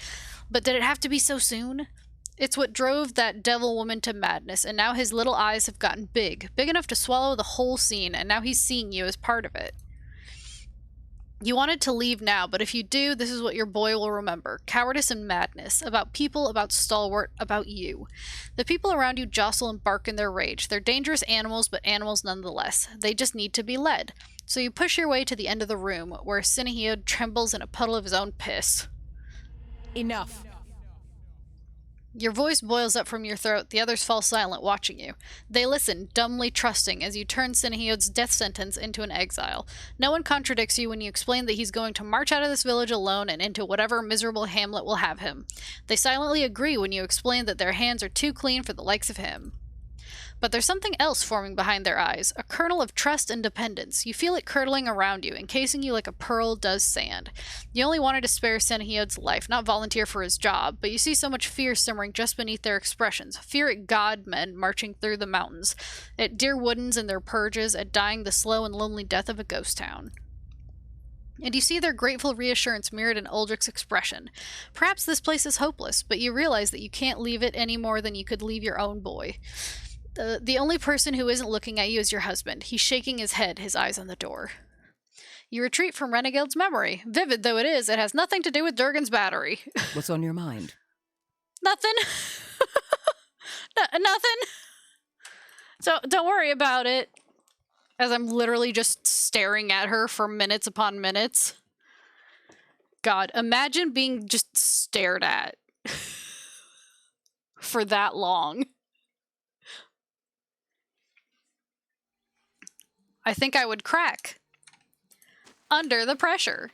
But did it have to be so soon? It's what drove that devil woman to madness, and now his little eyes have gotten big enough to swallow the whole scene, and now he's seeing you as part of it. You wanted to leave now, but if you do, this is what your boy will remember. Cowardice and madness. About people, about Stalwart, about you. The people around you jostle and bark in their rage. They're dangerous animals, but animals nonetheless. They just need to be led. So you push your way to the end of the room, where Cinehiod trembles in a puddle of his own piss. Enough. Your voice boils up from your throat. The others fall silent, watching you. They listen, dumbly trusting, as you turn Cinehiod's death sentence into an exile. No one contradicts you when you explain that he's going to march out of this village alone and into whatever miserable hamlet will have him. They silently agree when you explain that their hands are too clean for the likes of him. But there's something else forming behind their eyes, a kernel of trust and dependence. You feel it curdling around you, encasing you like a pearl does sand. You only wanted to spare Cinehiod's life, not volunteer for his job, but you see so much fear simmering just beneath their expressions. Fear at God-men marching through the mountains, at dear Woodens and their purges, at dying the slow and lonely death of a ghost town. And you see their grateful reassurance mirrored in Uldric's expression. Perhaps this place is hopeless, but you realize that you can't leave it any more than you could leave your own boy. The only person who isn't looking at you is your husband. He's shaking his head, his eyes on the door. You retreat from Renegade's memory. Vivid though it is, it has nothing to do with Durgan's battery. What's on your mind? Nothing. Nothing. So don't worry about it. As I'm literally just staring at her for minutes upon minutes. God, imagine being just stared at for that long. I think I would crack under the pressure.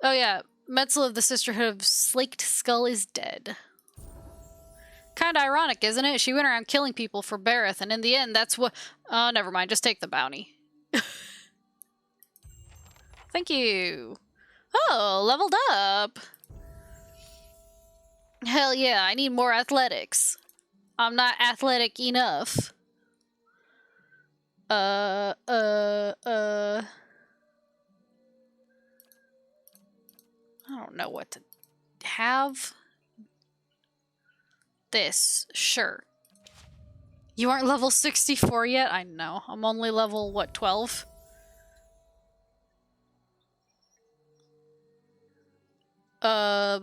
Oh yeah, Metzel of the Sisterhood of Slaked Skull is dead. Kinda ironic, isn't it? She went around killing people for Bareth, and in the end, that's what... Oh, never mind, just take the bounty. Thank you. Oh, leveled up. Hell yeah, I need more athletics. I'm not athletic enough. I don't know what to have. This, sure. You aren't level 64 yet? I know. I'm only level, what, 12? Yeah,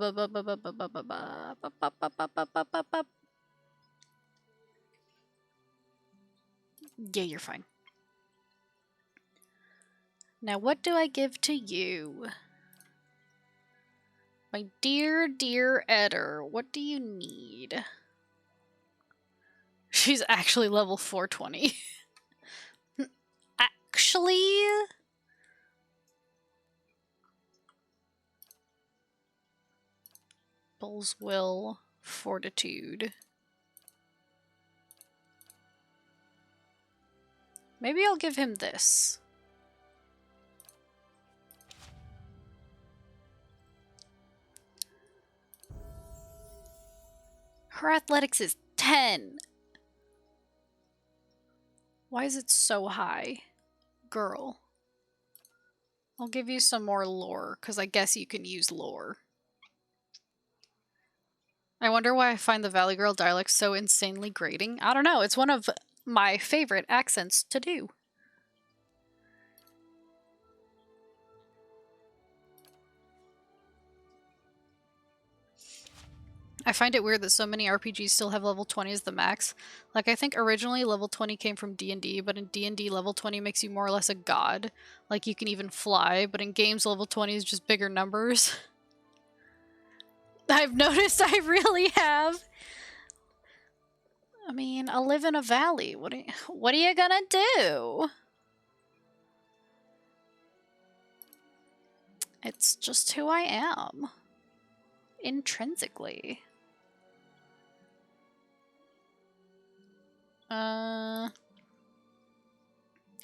you're fine. Now, what do I give to you? My dear, dear Eder, what do you need? She's actually level 420. Actually? Bull's Will, Fortitude. Maybe I'll give him this. Her athletics is 10. Why is it so high? Girl. I'll give you some more lore, because I guess you can use lore. I wonder why I find the Valley Girl dialect so insanely grating. I don't know, it's one of my favorite accents to do. I find it weird that so many RPGs still have level 20 as the max. Like, I think originally level 20 came from D&D, but in D&D level 20 makes you more or less a god. Like, you can even fly, but in games level 20 is just bigger numbers. I've noticed I really have. I mean, I live in a valley. What are you gonna do? It's just who I am. Intrinsically.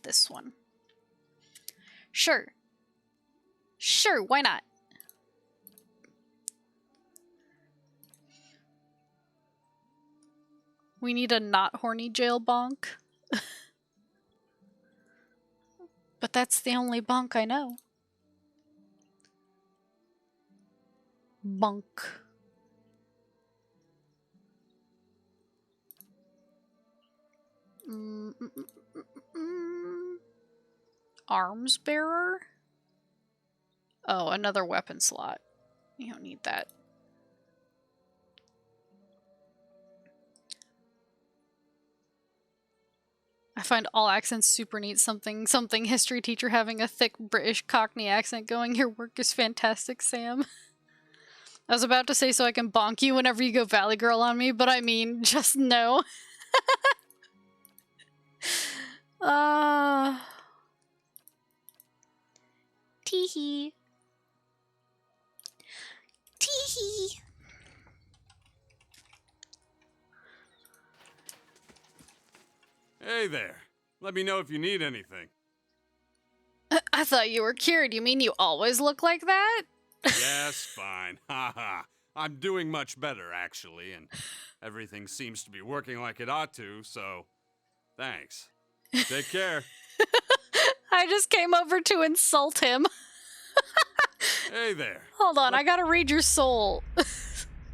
This one. Sure. Sure, why not? We need a not horny jail bonk. But that's the only bonk I know. Bonk. Arms bearer? Oh, another weapon slot. You don't need that. I find all accents super neat. Something history teacher having a thick British Cockney accent going, your work is fantastic, Sam. I was about to say so I can bonk you whenever you go Valley Girl on me, but I mean, just no. Teehee. Teehee. Hey there. Let me know if you need anything. I thought you were cured. You mean you always look like that? Yes, fine. Haha. I'm doing much better, actually, and everything seems to be working like it ought to, so thanks. Take care. I just came over to insult him. Hey there. Hold on, I gotta read your soul.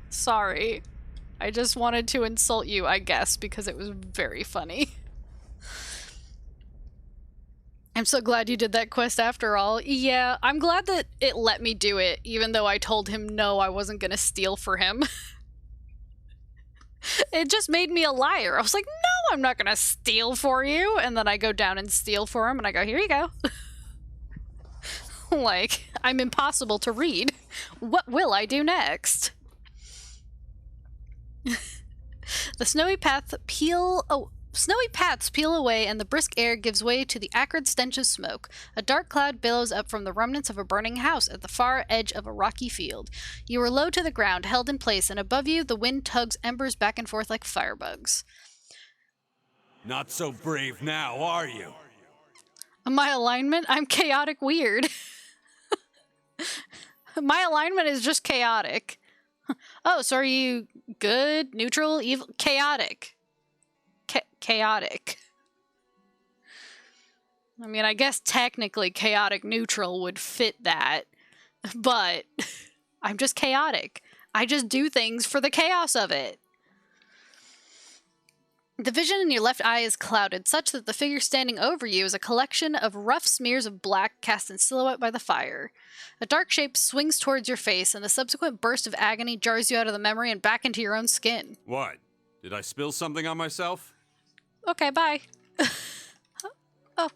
Sorry. I just wanted to insult you, I guess, because it was very funny. I'm so glad you did that quest after all. Yeah, I'm glad that it let me do it, even though I told him no, I wasn't gonna steal for him. It just made me a liar. I was like, no, I'm not gonna steal for you. And then I go down and steal for him, and I go, here you go. Like, I'm impossible to read. What will I do next? The snowy paths peel away, and the brisk air gives way to the acrid stench of smoke. A dark cloud billows up from the remnants of a burning house at the far edge of a rocky field. You are low to the ground, held in place, and above you, the wind tugs embers back and forth like firebugs. Not so brave now, are you? My alignment? I'm chaotic weird. My alignment is just chaotic. Oh, so are you good, neutral, evil? Chaotic. Chaotic. I mean, I guess technically chaotic neutral would fit that, but I'm just chaotic. I just do things for the chaos of it. The vision in your left eye is clouded, such that the figure standing over you is a collection of rough smears of black cast in silhouette by the fire. A dark shape swings towards your face, and the subsequent burst of agony jars you out of the memory and back into your own skin. What? Did I spill something on myself? Okay, bye. Oh,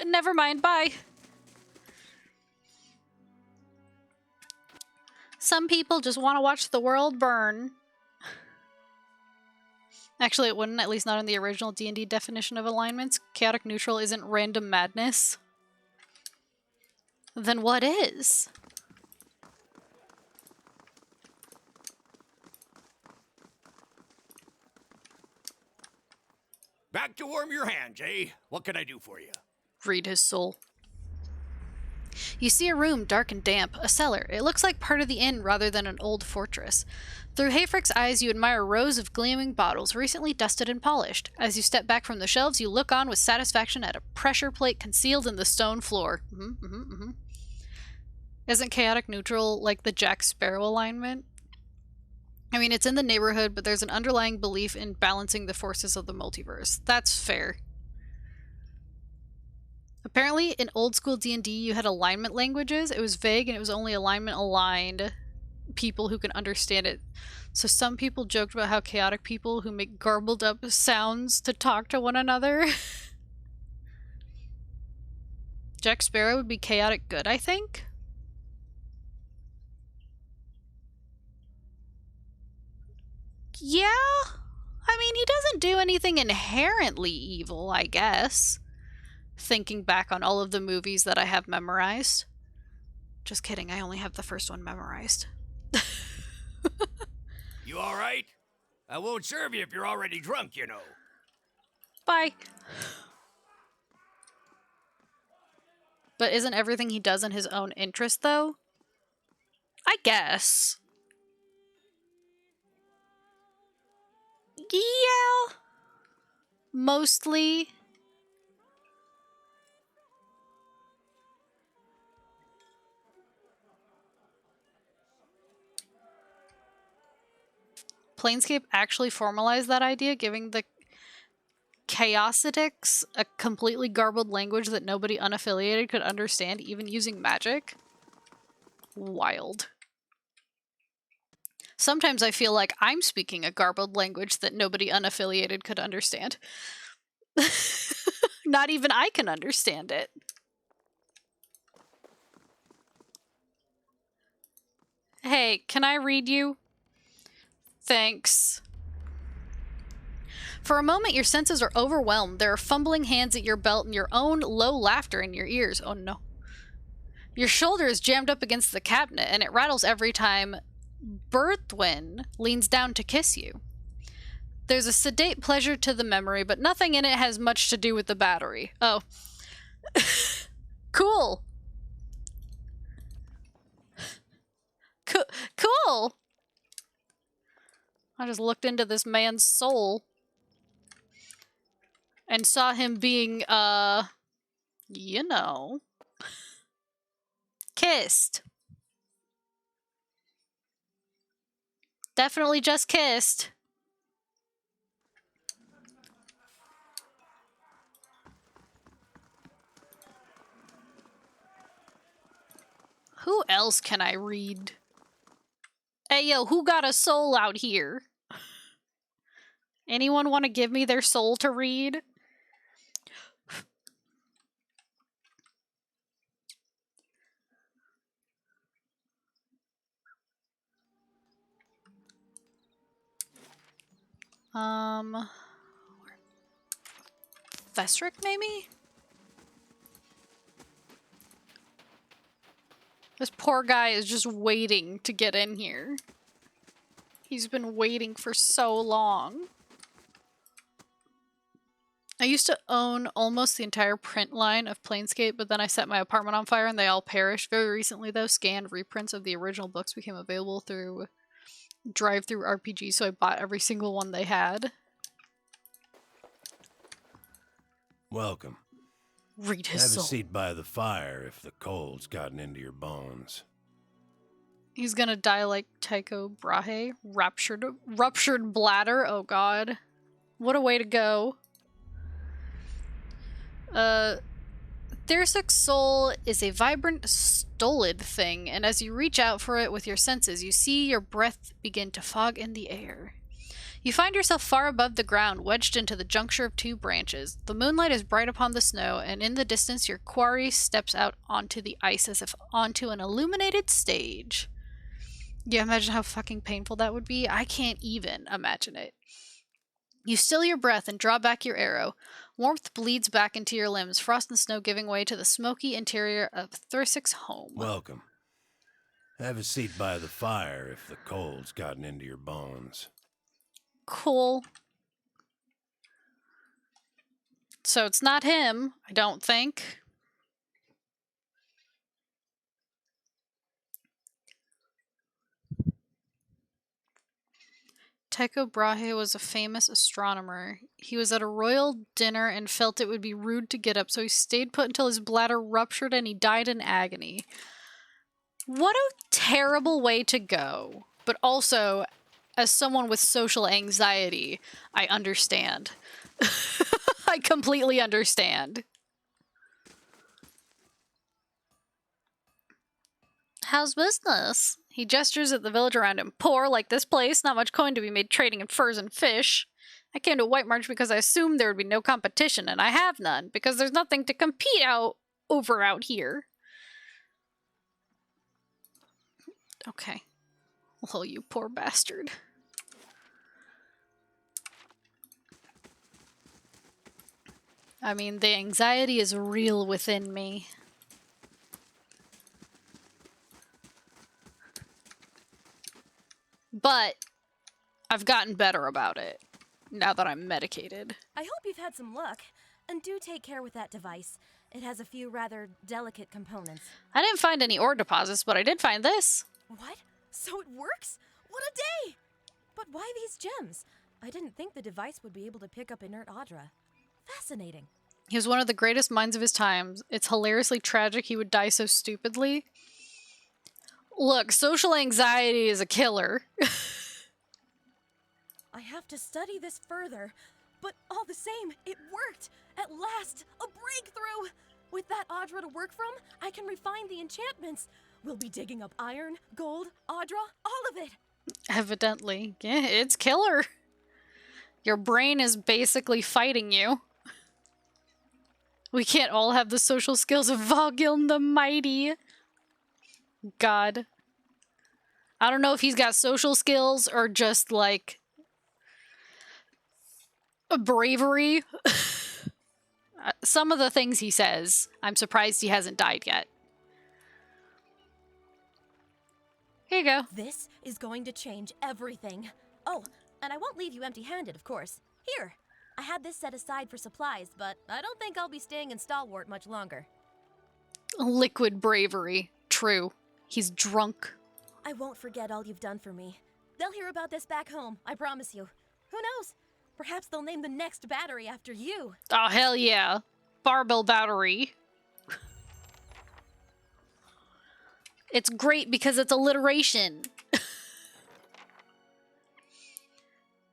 never mind, bye. Some people just want to watch the world burn. Actually, it wouldn't, at least not in the original D&D definition of alignments. Chaotic neutral isn't random madness. Then what is? Back to warm your hands, eh? What can I do for you? Read his soul. You see a room dark and damp, a cellar. It looks like part of the inn rather than an old fortress. Through Hayfrick's eyes, you admire rows of gleaming bottles, recently dusted and polished. As you step back from the shelves, you look on with satisfaction at a pressure plate concealed in the stone floor. Isn't chaotic neutral like the Jack Sparrow alignment? I mean, it's in the neighborhood, but there's an underlying belief in balancing the forces of the multiverse. That's fair. Apparently, in old school D&D, you had alignment languages. It was vague, and it was only alignment aligned people who can understand it. So some people joked about how chaotic people who make garbled up sounds to talk to one another. Jack Sparrow would be chaotic good, I think. Yeah? I mean, he doesn't do anything inherently evil, I guess. Thinking back on all of the movies that I have memorized. Just kidding, I only have the first one memorized. You alright? I won't serve you if you're already drunk, you know. Bye. But isn't everything he does in his own interest, though? I guess. Yeah. Mostly. Planescape actually formalized that idea, giving the Chaositics a completely garbled language that nobody unaffiliated could understand, even using magic. Wild. Sometimes I feel like I'm speaking a garbled language that nobody unaffiliated could understand. Not even I can understand it. Hey, can I read you? Thanks. For a moment, your senses are overwhelmed. There are fumbling hands at your belt and your own low laughter in your ears. Oh no. Your shoulder is jammed up against the cabinet, and it rattles every time Berthwin leans down to kiss you. There's a sedate pleasure to the memory, but nothing in it has much to do with the battery. Oh. Cool. Cool. I just looked into this man's soul and saw him being, you know, kissed. Definitely just kissed. Who else can I read? Hey, yo, who got a soul out here? Anyone want to give me their soul to read? Thesric, maybe? This poor guy is just waiting to get in here. He's been waiting for so long. I used to own almost the entire print line of Planescape, but then I set my apartment on fire and they all perished. Very recently, though, scanned reprints of the original books became available through Drive-Thru RPG, so I bought every single one they had. Welcome. Read his Have soul. a seat by the fire if the cold's gotten into your bones. He's gonna die like Tycho Brahe. Ruptured bladder. Oh god. What a way to go. Thersic's soul is a vibrant, stolid thing, and as you reach out for it with your senses, you see your breath begin to fog in the air. You find yourself far above the ground, wedged into the juncture of two branches. The moonlight is bright upon the snow, and in the distance your quarry steps out onto the ice as if onto an illuminated stage. Yeah, imagine how fucking painful that would be. I can't even imagine it. You still your breath and draw back your arrow. Warmth bleeds back into your limbs, frost and snow giving way to the smoky interior of Thursic's home. Welcome. Have a seat by the fire if the cold's gotten into your bones. Cool. So it's not him, I don't think. Tycho Brahe was a famous astronomer. He was at a royal dinner and felt it would be rude to get up, so he stayed put until his bladder ruptured and he died in agony. What a terrible way to go. But also, as someone with social anxiety, I understand. I completely understand. How's business? He gestures at the village around him. Poor, like this place, not much coin to be made trading in furs and fish. I came to White March because I assumed there would be no competition, and I have none, because there's nothing to compete over out here. Okay. Oh, you poor bastard. I mean, the anxiety is real within me. But I've gotten better about it now that I'm medicated. I hope you've had some luck. And do take care with that device. It has a few rather delicate components. I didn't find any ore deposits, but I did find this. What? So it works? What a day! But why these gems? I didn't think the device would be able to pick up inert Audra. Fascinating. He was one of the greatest minds of his times. It's hilariously tragic he would die so stupidly. Look, social anxiety is a killer. I have to study this further. But all the same, it worked! At last, a breakthrough! With that Audra to work from, I can refine the enchantments. We'll be digging up iron, gold, Audra, all of it. Evidently. Yeah, it's killer. Your brain is basically fighting you. We can't all have the social skills of Vogiln the Mighty. God. I don't know if he's got social skills or just, like, a bravery. Some of the things he says, I'm surprised he hasn't died yet. Here you go. This is going to change everything. Oh, and I won't leave you empty-handed, of course. Here, I had this set aside for supplies, but I don't think I'll be staying in Stalwart much longer. Liquid bravery. True. He's drunk. I won't forget all you've done for me. They'll hear about this back home, I promise you. Who knows? Perhaps they'll name the next battery after you. Oh, hell yeah. Barbell Battery. It's great because it's alliteration.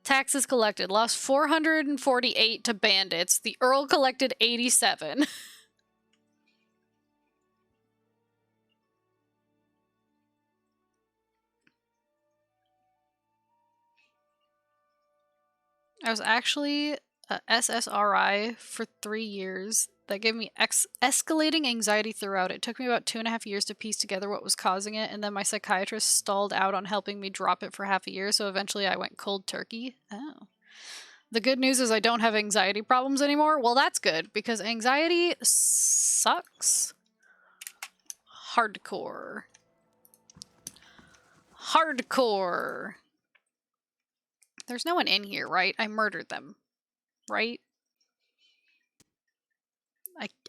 Taxes collected. Lost 448 to bandits. The Earl collected 87. I was actually a SSRI for 3 years. That gave me escalating anxiety throughout. It took me about 2.5 years to piece together what was causing it, and then my psychiatrist stalled out on helping me drop it for half a year, so eventually I went cold turkey. Oh. The good news is I don't have anxiety problems anymore. Well, that's good, because anxiety sucks. Hardcore. Hardcore. There's no one in here, right? I murdered them, right?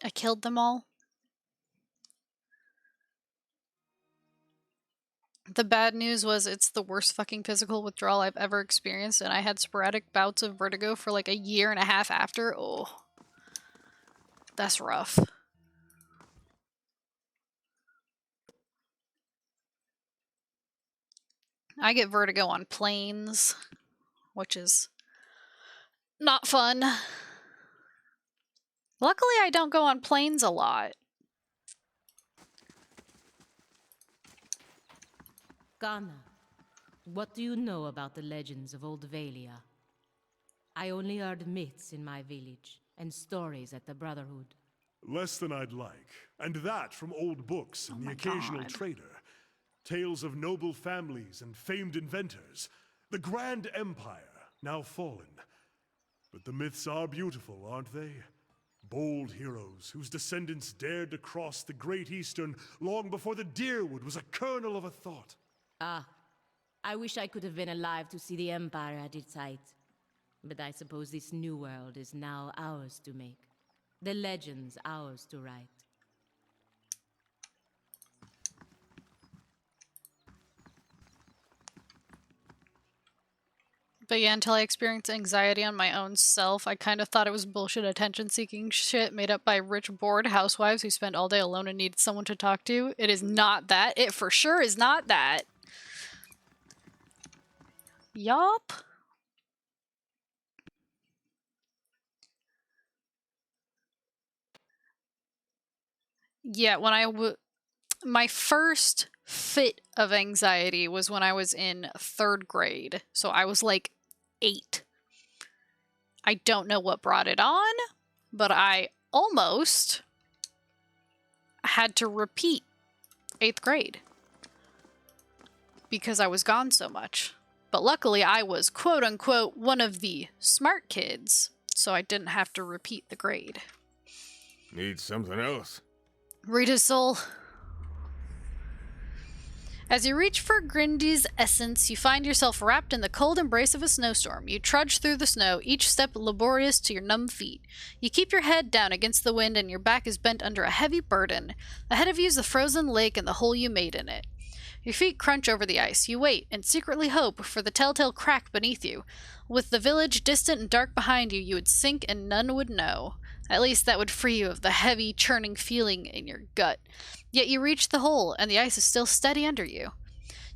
I killed them all. The bad news was it's the worst fucking physical withdrawal I've ever experienced, and I had sporadic bouts of vertigo for like 1.5 years after. Oh, that's rough. I get vertigo on planes, which is not fun. Luckily, I don't go on planes a lot. Ghana, what do you know about the legends of Old Valia? I only heard myths in my village and stories at the Brotherhood. Less than I'd like, and that from old books and the occasional trader. Tales of noble families and famed inventors. The Grand Empire, now fallen. But the myths are beautiful, aren't they? Bold heroes whose descendants dared to cross the Great Eastern long before the Deerwood was a kernel of a thought. Ah, I wish I could have been alive to see the Empire at its height. But I suppose this new world is now ours to make. The legends ours to write. But yeah, until I experienced anxiety on my own self, I kind of thought it was bullshit attention-seeking shit made up by rich, bored housewives who spend all day alone and needed someone to talk to. It is not that. It for sure is not that. Yup. Yeah, when my first fit of anxiety was when I was in 3rd grade. So I was like 8. I don't know what brought it on, but I almost had to repeat 8th grade because I was gone so much. But luckily I was quote unquote one of the smart kids, so I didn't have to repeat the grade. Need something else. Read his soul. As you reach for Grindy's essence, you find yourself wrapped in the cold embrace of a snowstorm. You trudge through the snow, each step laborious to your numb feet. You keep your head down against the wind and your back is bent under a heavy burden. Ahead of you is the frozen lake and the hole you made in it. Your feet crunch over the ice. You wait and secretly hope for the telltale crack beneath you. With the village distant and dark behind you, you would sink and none would know. At least that would free you of the heavy, churning feeling in your gut. Yet you reach the hole, and the ice is still steady under you.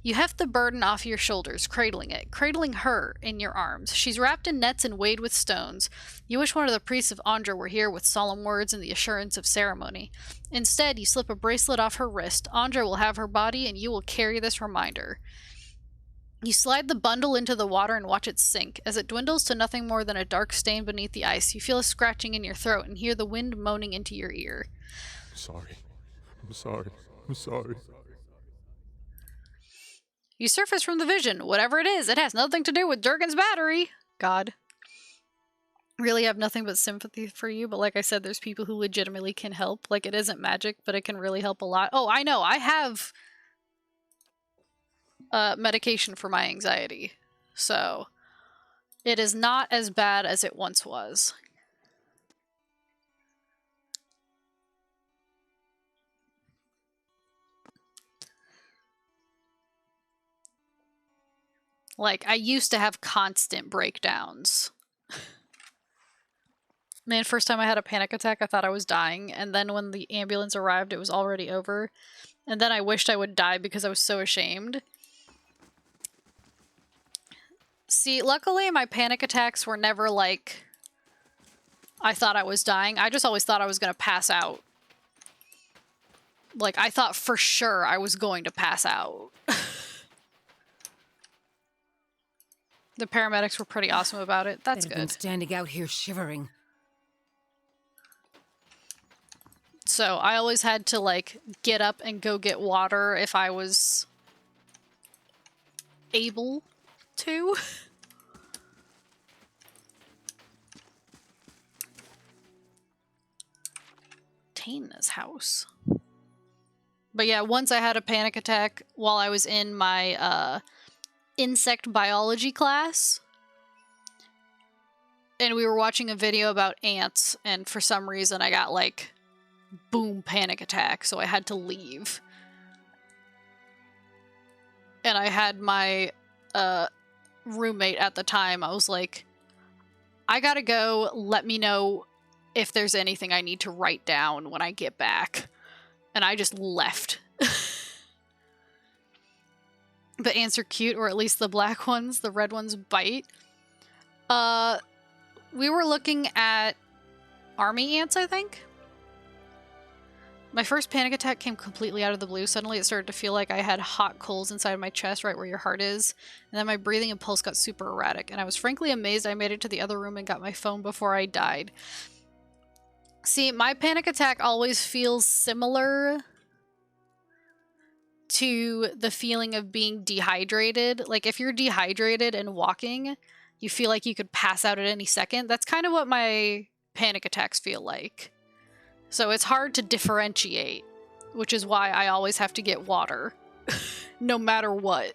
You heft the burden off your shoulders, cradling it, cradling her in your arms. She's wrapped in nets and weighed with stones. You wish one of the priests of Andra were here with solemn words and the assurance of ceremony. Instead, you slip a bracelet off her wrist. Andra will have her body, and you will carry this reminder. You slide the bundle into the water and watch it sink. As it dwindles to nothing more than a dark stain beneath the ice, you feel a scratching in your throat and hear the wind moaning into your ear. Sorry. I'm sorry. I'm sorry. You surface from the vision. Whatever it is, it has nothing to do with Durgan's battery. God. Really have nothing but sympathy for you, but like I said, there's people who legitimately can help. Like, it isn't magic, but it can really help a lot. Oh, I know. I have medication for my anxiety. So, it is not as bad as it once was. Like, I used to have constant breakdowns. Man, first time I had a panic attack, I thought I was dying. And then when the ambulance arrived, it was already over. And then I wished I would die because I was so ashamed. See, luckily my panic attacks were never like, I thought I was dying. I just always thought I was going to pass out. Like, I thought for sure I was going to pass out. The paramedics were pretty awesome about it. That's They've been good. standing out here shivering. So I always had to, like, get up and go get water if I was able to. Tana's house. But yeah, once I had a panic attack while I was in my, insect biology class, and we were watching a video about ants, and for some reason I got like boom panic attack, so I had to leave. And I had my roommate at the time. I was like, I gotta go, let me know if there's anything I need to write down when I get back. And I just left. The ants are cute, or at least the black ones. The red ones bite. We were looking at army ants, I think. My first panic attack came completely out of the blue. Suddenly it started to feel like I had hot coals inside my chest, right where your heart is. And then my breathing and pulse got super erratic. And I was frankly amazed I made it to the other room and got my phone before I died. See, my panic attack always feels similar to the feeling of being dehydrated. Like, if you're dehydrated and walking, you feel like you could pass out at any second. That's kind of what my panic attacks feel like. So it's hard to differentiate, which is why I always have to get water, no matter what.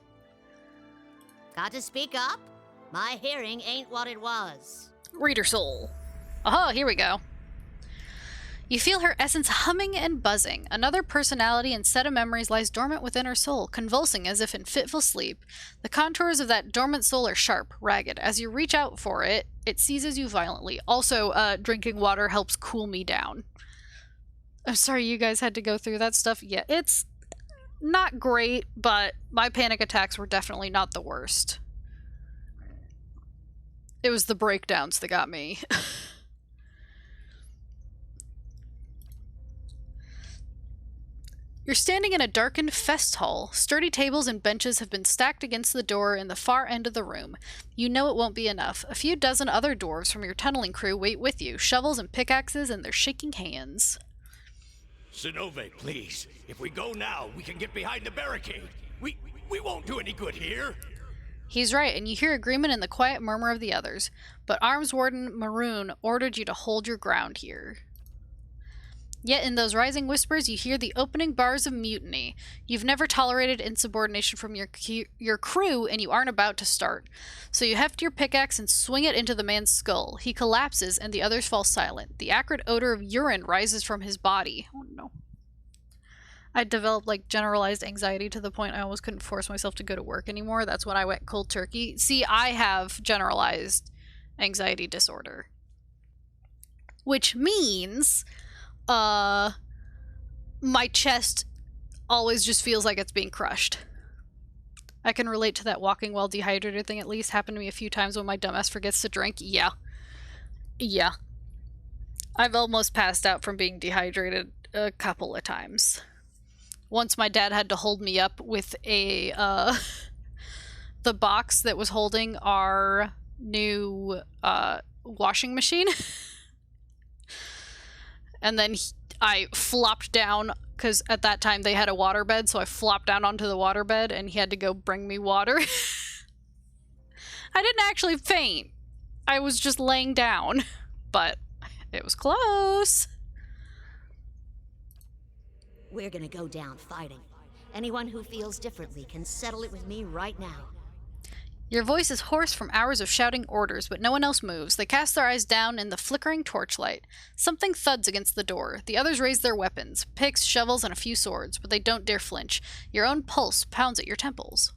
Got to speak up? My hearing ain't what it was. Reader soul. Aha, here we go. You feel her essence humming and buzzing. Another personality and set of memories lies dormant within her soul, convulsing as if in fitful sleep. The contours of that dormant soul are sharp, ragged. As you reach out for it, it seizes you violently. Also, drinking water helps cool me down. I'm sorry you guys had to go through that stuff. Yeah, it's not great, but my panic attacks were definitely not the worst. It was the breakdowns that got me. You're standing in a darkened fest hall. Sturdy tables and benches have been stacked against the door in the far end of the room. You know it won't be enough. A few dozen other dwarves from your tunneling crew wait with you, shovels and pickaxes in their shaking hands. Zenove, please. If we go now, we can get behind the barricade. We won't do any good here. He's right, and you hear agreement in the quiet murmur of the others. But Arms Warden Maroon ordered you to hold your ground here. Yet in those rising whispers, you hear the opening bars of mutiny. You've never tolerated insubordination from your crew, and you aren't about to start. So you heft your pickaxe and swing it into the man's skull. He collapses, and the others fall silent. The acrid odor of urine rises from his body. Oh no. I developed like generalized anxiety to the point I almost couldn't force myself to go to work anymore. That's when I went cold turkey. See, I have generalized anxiety disorder. Which means my chest always just feels like it's being crushed. I can relate to that walking while dehydrated thing at least. Happened to me a few times when my dumbass forgets to drink. Yeah. Yeah. I've almost passed out from being dehydrated a couple of times. Once my dad had to hold me up with a, the box that was holding our new, washing machine. And then I flopped down, because at that time they had a waterbed, so I flopped down onto the waterbed, and he had to go bring me water. I didn't actually faint. I was just laying down. But it was close. We're gonna go down fighting. Anyone who feels differently can settle it with me right now. Your voice is hoarse from hours of shouting orders, but no one else moves. They cast their eyes down in the flickering torchlight. Something thuds against the door. The others raise their weapons, picks, shovels, and a few swords, but they don't dare flinch. Your own pulse pounds at your temples.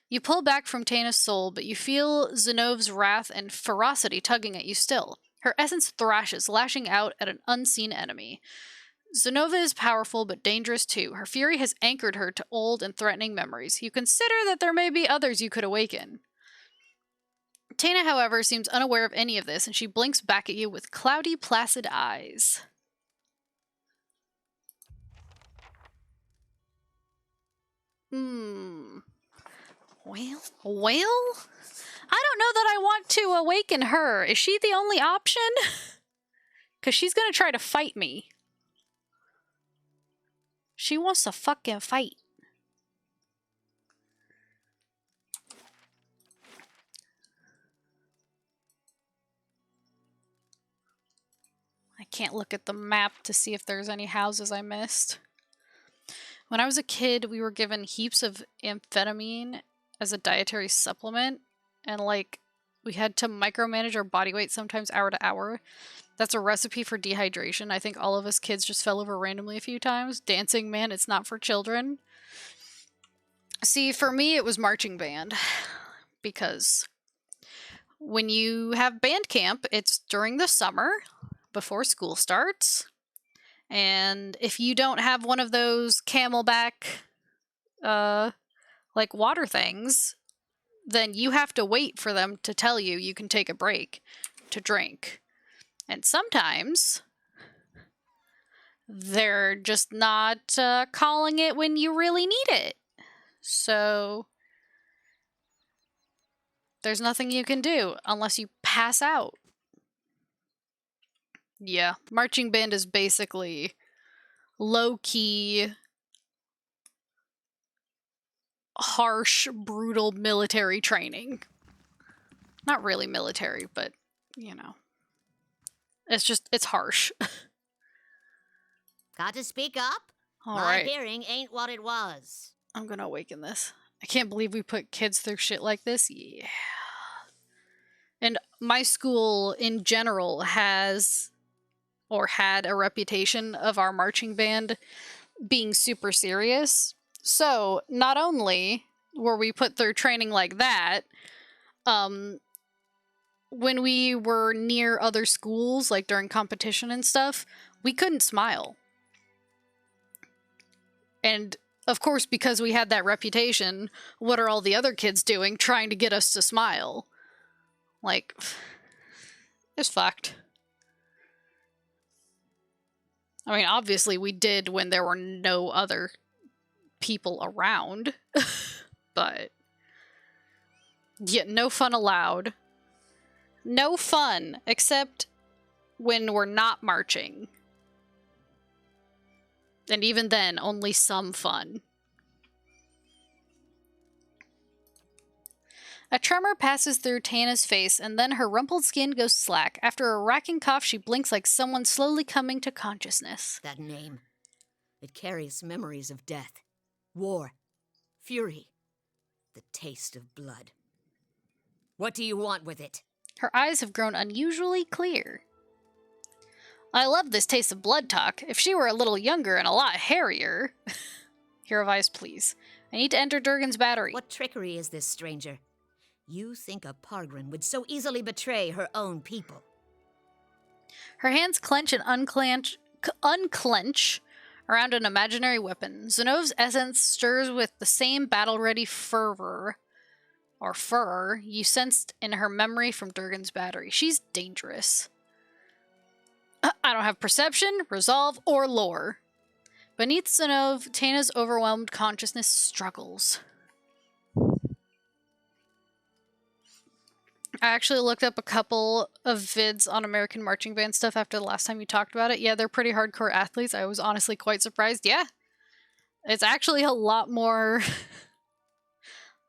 You pull back from Taina's soul, but you feel Zenove's wrath and ferocity tugging at you still. Her essence thrashes, lashing out at an unseen enemy. Zenova is powerful, but dangerous too. Her fury has anchored her to old and threatening memories. You consider that there may be others you could awaken. Taina, however, seems unaware of any of this, and she blinks back at you with cloudy, placid eyes. Well? I don't know that I want to awaken her. Is she the only option? Because she's going to try to fight me. She wants to fucking fight. I can't look at the map to see if there's any houses I missed. When I was a kid, we were given heaps of amphetamine as a dietary supplement, and like we had to micromanage our body weight sometimes hour to hour. That's a recipe for dehydration. I think all of us kids just fell over randomly a few times. Dancing Man, it's not for children. See, for me, it was marching band. Because when you have band camp, it's during the summer, before school starts. And if you don't have one of those Camelback, like water things, then you have to wait for them to tell you you can take a break to drink. And sometimes they're just not calling it when you really need it. So there's nothing you can do unless you pass out. Yeah, marching band is basically low-key, harsh, brutal military training. Not really military, but, you know. It's harsh. Got to speak up? All My right. hearing ain't what it was. I'm gonna awaken this. I can't believe we put kids through shit like this. Yeah. And my school, in general, has or had a reputation of our marching band being super serious. So not only were we put through training like that, when we were near other schools, like during competition and stuff, we couldn't smile. And of course, because we had that reputation, what are all the other kids doing trying to get us to smile? Like, it's fucked. I mean, obviously we did when there were no other people around, but yeah, no fun allowed. No fun, except when we're not marching. And even then, only some fun. A tremor passes through Tana's face, and then her rumpled skin goes slack. After a racking cough, she blinks like someone slowly coming to consciousness. That name. It carries memories of death, war, fury, the taste of blood. What do you want with it? Her eyes have grown unusually clear. I love this taste of blood talk. If she were a little younger and a lot hairier... Hero of Eyes, please. I need to enter Durgan's battery. What trickery is this, stranger? You think a Pargrin would so easily betray her own people? Her hands clench and unclench around an imaginary weapon. Zenov's essence stirs with the same battle-ready fervor, or furor, you sensed in her memory from Durgan's battery. She's dangerous. I don't have perception, resolve, or lore. Beneath Zenov, Tana's overwhelmed consciousness struggles. I actually looked up a couple of vids on American marching band stuff after the last time you talked about it. Yeah, they're pretty hardcore athletes. I was honestly quite surprised. Yeah. It's actually a lot more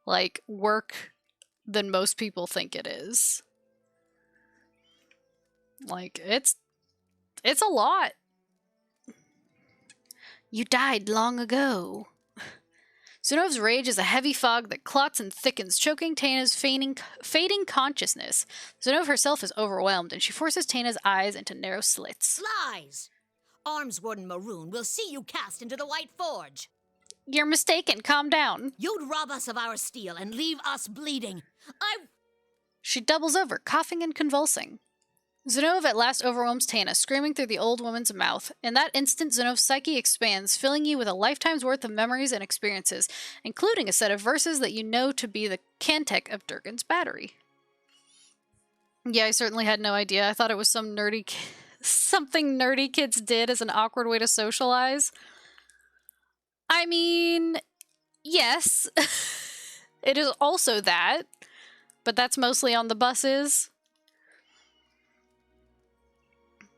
like work than most people think it is. Like, it's a lot. You died long ago. Zenov's rage is a heavy fog that clots and thickens, choking Tana's fading consciousness. Zenov herself is overwhelmed, and she forces Tana's eyes into narrow slits. Lies! Arms Warden Maroon will see you cast into the White Forge. You're mistaken. Calm down. You'd rob us of our steel and leave us bleeding. She doubles over, coughing and convulsing. Zenov at last overwhelms Tana, screaming through the old woman's mouth. In that instant, Zenov's psyche expands, filling you with a lifetime's worth of memories and experiences, including a set of verses that you know to be the Cantek of Durgan's battery. Yeah, I certainly had no idea. I thought it was some something nerdy kids did as an awkward way to socialize. I mean, yes, it is also that, but that's mostly on the buses.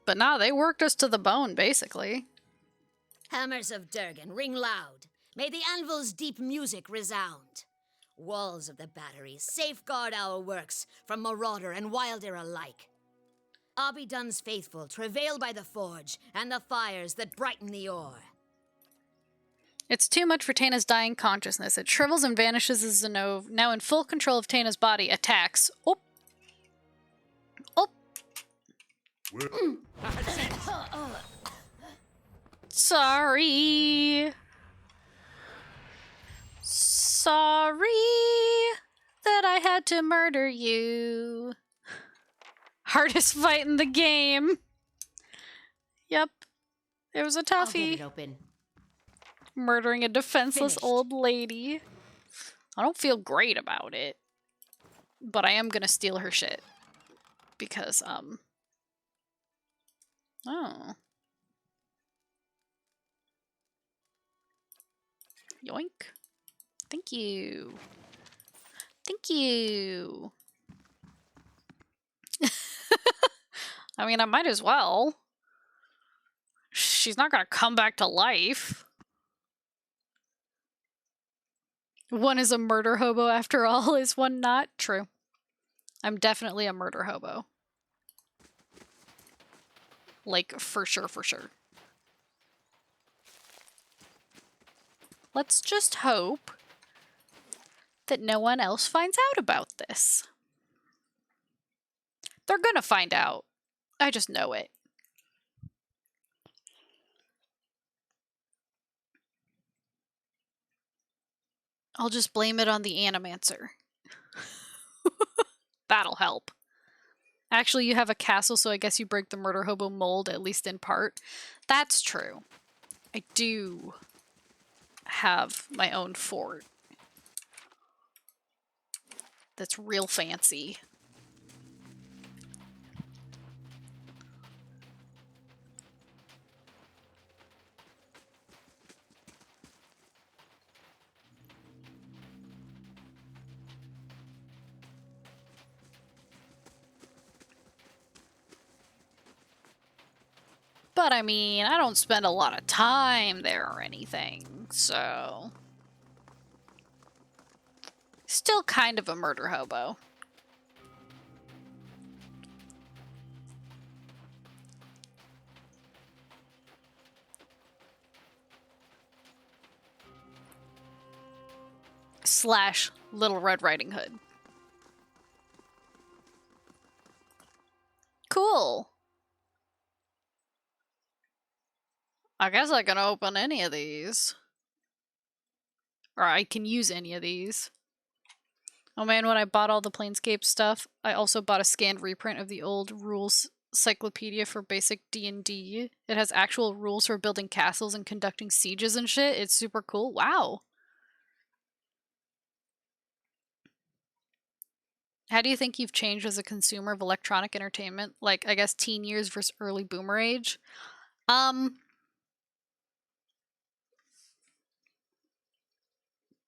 But nah, they worked us to the bone, basically. Hammers of Durgan, ring loud. May the anvil's deep music resound. Walls of the batteries, safeguard our works from marauder and wilder alike. Abidun's faithful travail by the forge and the fires that brighten the ore. It's too much for Tana's dying consciousness. It shrivels and vanishes as Zenov, now in full control of Tana's body, attacks. Oh! Oh! Sorry. Sorry that I had to murder you. Hardest fight in the game. Yep. It was a toughie. I'll get it open. Murdering a defenseless Finished. old lady. I don't feel great about it. But I am gonna steal her shit. Because, Oh. Yoink. Thank you. Thank you. I mean, I might as well. She's not gonna come back to life. One is a murder hobo after all, is one not? True. I'm definitely a murder hobo. Like, for sure, for sure. Let's just hope that no one else finds out about this. They're gonna find out. I just know it. I'll just blame it on the Animancer. That'll help. Actually, you have a castle, so I guess you break the murder hobo mold, at least in part. That's true. I do have my own fort. That's real fancy. But I mean, I don't spend a lot of time there or anything, so... Still kind of a murder hobo. Slash Little Red Riding Hood. Cool. I guess I can open any of these. Or I can use any of these. Oh man, when I bought all the Planescape stuff, I also bought a scanned reprint of the old rules cyclopedia for basic D&D. It has actual rules for building castles and conducting sieges and shit. It's super cool. Wow. How do you think you've changed as a consumer of electronic entertainment? Like, I guess teen years versus early boomer age?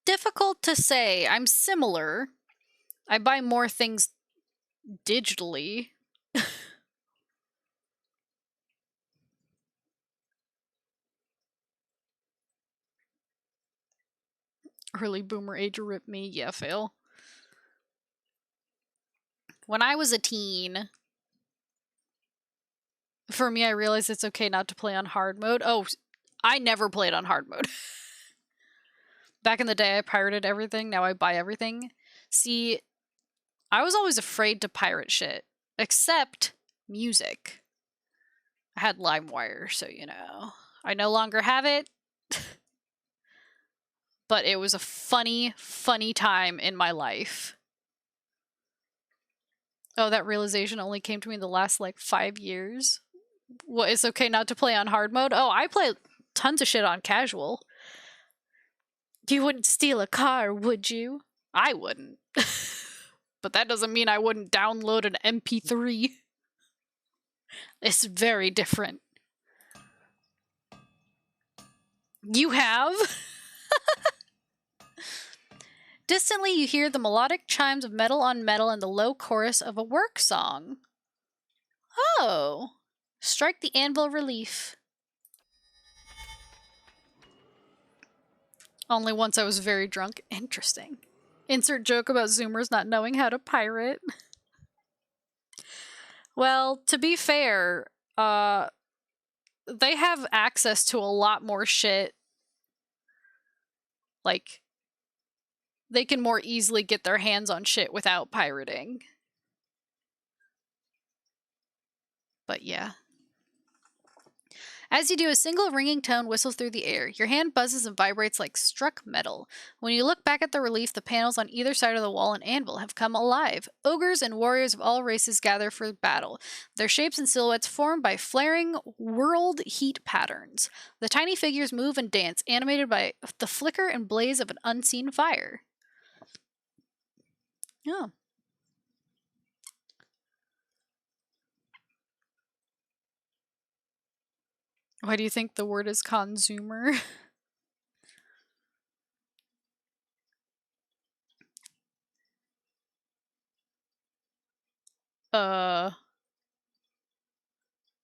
Difficult to say. I'm similar. I buy more things digitally. Early boomer age rip me. Yeah, fail. When I was a teen, for me, I realized it's okay not to play on hard mode. Oh, I never played on hard mode. Back in the day, I pirated everything. Now I buy everything. See, I was always afraid to pirate shit. Except music. I had LimeWire, so you know. I no longer have it. But it was a funny, funny time in my life. Oh, that realization only came to me in the last, like, 5 years. What, it's okay not to play on hard mode? Oh, I play tons of shit on casual. You wouldn't steal a car, would you? I wouldn't. But that doesn't mean I wouldn't download an MP3. It's very different. You have? Distantly, you hear the melodic chimes of metal on metal and the low chorus of a work song. Oh. Strike the anvil relief. Only once I was very drunk. Interesting. Insert joke about Zoomers not knowing how to pirate. Well, to be fair, they have access to a lot more shit. Like, they can more easily get their hands on shit without pirating. But yeah. As you do, a single ringing tone whistles through the air. Your hand buzzes and vibrates like struck metal. When you look back at the relief, the panels on either side of the wall and anvil have come alive. Ogres and warriors of all races gather for battle, their shapes and silhouettes formed by flaring world heat patterns. The tiny figures move and dance, animated by the flicker and blaze of an unseen fire. Yeah. Why do you think the word is consumer?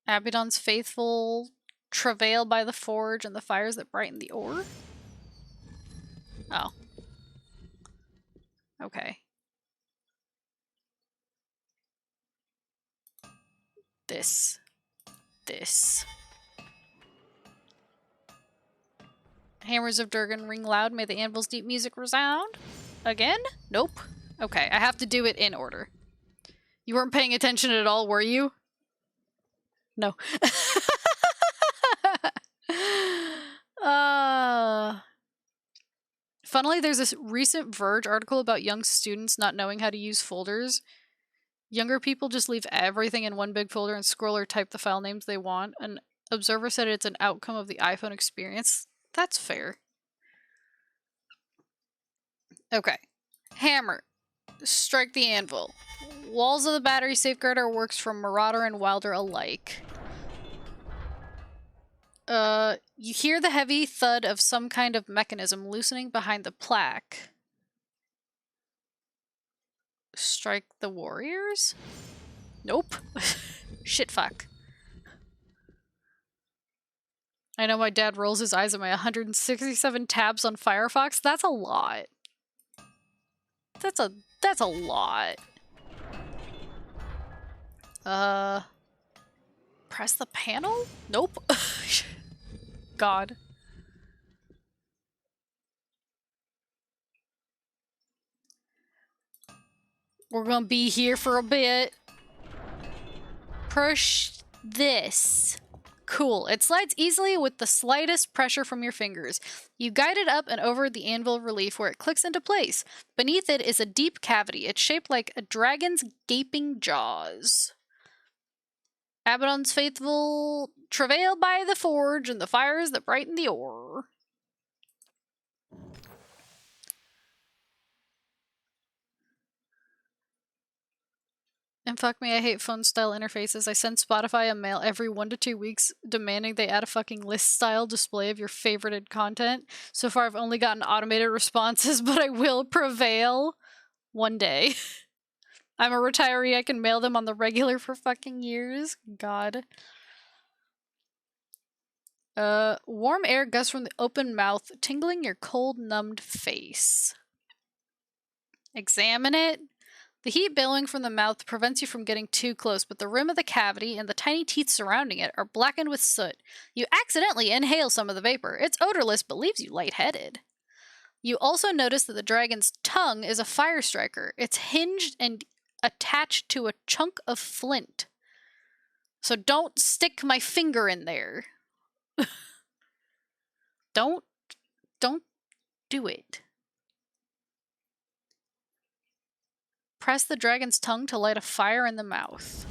Abaddon's faithful travail by the forge and the fires that brighten the ore? Oh. Okay. This. Hammers of Durgan ring loud, may the anvil's deep music resound. Again? Nope. Okay, I have to do it in order. You weren't paying attention at all, were you? No. Funnily, there's this recent Verge article about young students not knowing how to use folders. Younger people just leave everything in one big folder and scroll or type the file names they want. An observer said it's an outcome of the iPhone experience. That's fair. Okay. Hammer. Strike the anvil. Walls of the battery safeguard our works from Marauder and Wilder alike. You hear the heavy thud of some kind of mechanism loosening behind the plaque. Strike the warriors? Nope. Shit fuck. I know my dad rolls his eyes at my 167 tabs on Firefox. That's a lot. That's a lot. Press the panel? Nope. God. We're gonna be here for a bit. Push this. Cool. It slides easily with the slightest pressure from your fingers. You guide it up and over the anvil relief where it clicks into place. Beneath it is a deep cavity. It's shaped like a dragon's gaping jaws. Abaddon's faithful travail by the forge and the fires that brighten the ore. And fuck me, I hate phone-style interfaces. I send Spotify a mail every 1 to 2 weeks demanding they add a fucking list-style display of your favorited content. So far, I've only gotten automated responses, but I will prevail one day. I'm a retiree. I can mail them on the regular for fucking years. God. Warm air gusts from the open mouth, tingling your cold, numbed face. Examine it. The heat billowing from the mouth prevents you from getting too close, but the rim of the cavity and the tiny teeth surrounding it are blackened with soot. You accidentally inhale some of the vapor. It's odorless, but leaves you lightheaded. You also notice that the dragon's tongue is a fire striker. It's hinged and attached to a chunk of flint. So don't stick my finger in there. Don't do it. Press the dragon's tongue to light a fire in the mouth.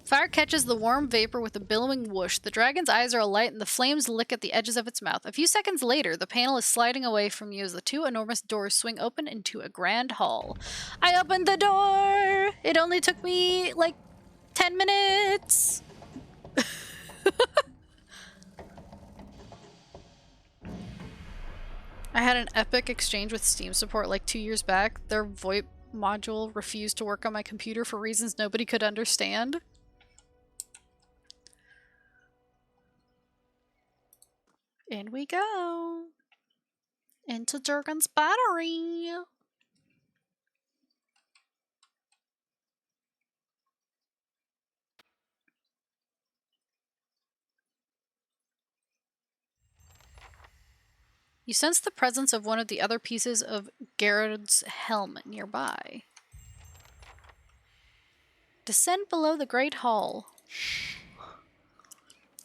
Fire catches the warm vapor with a billowing whoosh. The dragon's eyes are alight and the flames lick at the edges of its mouth. A few seconds later, the panel is sliding away from you as the two enormous doors swing open into a grand hall. I opened the door! It only took me, like, 10 minutes! I had an epic exchange with Steam support like 2 years back. Their VoIP module refused to work on my computer for reasons nobody could understand. In we go. Into Durgan's battery. You sense the presence of one of the other pieces of Garrod's helm nearby. Descend below the Great Hall.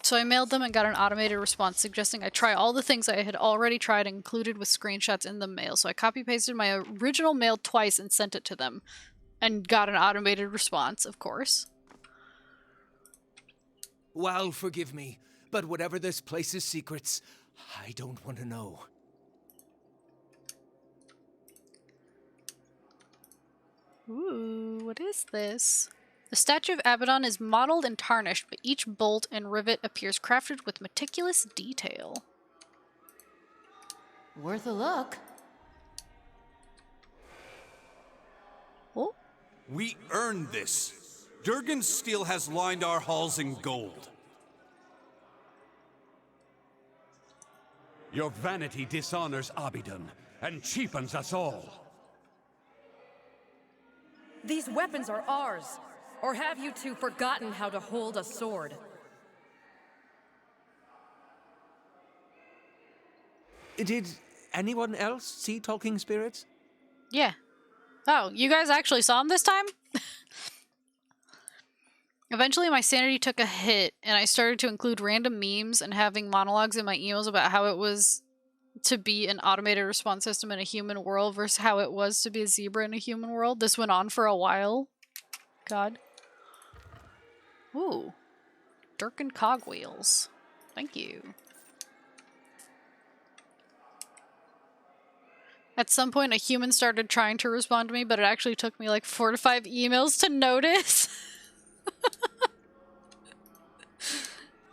So I mailed them and got an automated response suggesting I try all the things I had already tried and included with screenshots in the mail. So I copy-pasted my original mail twice and sent it to them. And got an automated response, of course. Well, forgive me, but whatever this place's secrets, I don't want to know. Ooh, what is this? The statue of Abaddon is modeled and tarnished, but each bolt and rivet appears crafted with meticulous detail. Worth a look. Oh? We earned this. Durgan's steel has lined our halls in gold. Your vanity dishonors Abaddon and cheapens us all. These weapons are ours. Or have you two forgotten how to hold a sword? Did anyone else see talking spirits? Yeah. Oh, you guys actually saw him this time? Eventually my sanity took a hit, and I started to include random memes and having monologues in my emails about how it was to be an automated response system in a human world versus how it was to be a zebra in a human world. This went on for a while. God. Ooh. Durkin cogwheels. Thank you. At some point, a human started trying to respond to me, but it actually took me like 4 to 5 emails to notice.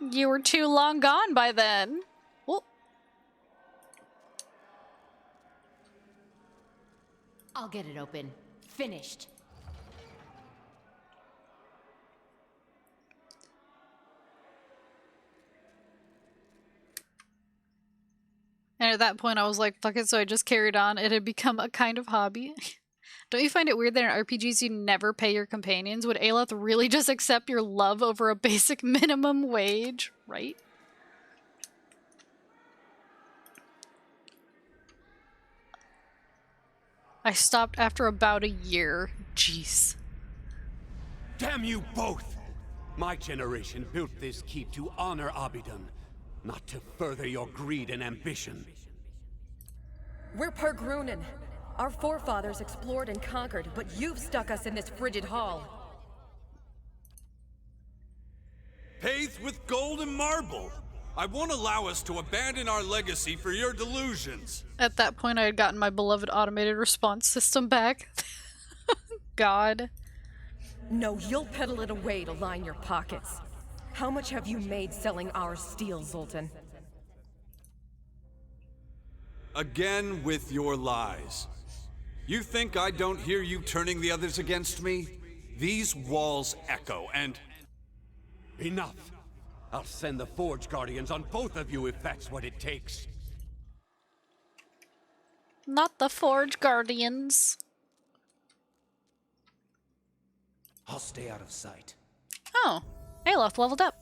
You were too long gone by then. Well, I'll get it open. Finished. and at that point I was like, fuck it, so I just carried on. It had become a kind of hobby. Don't you find it weird that in RPGs you never pay your companions? Would Aloth really just accept your love over a basic minimum wage, right? I stopped after about a year. Jeez. Damn you both! My generation built this keep to honor Abidan, not to further your greed and ambition. We're Pergrunin. Our forefathers explored and conquered, but you've stuck us in this frigid hall. Paved with gold and marble. I won't allow us to abandon our legacy for your delusions. At that point I had gotten my beloved automated response system back. God. No, you'll peddle it away to line your pockets. How much have you made selling our steel, Zoltan? Again with your lies. You think I don't hear you turning the others against me? These walls echo, and... Enough! I'll send the Forge Guardians on both of you if that's what it takes. Not the Forge Guardians. I'll stay out of sight. Oh, Aloth leveled up.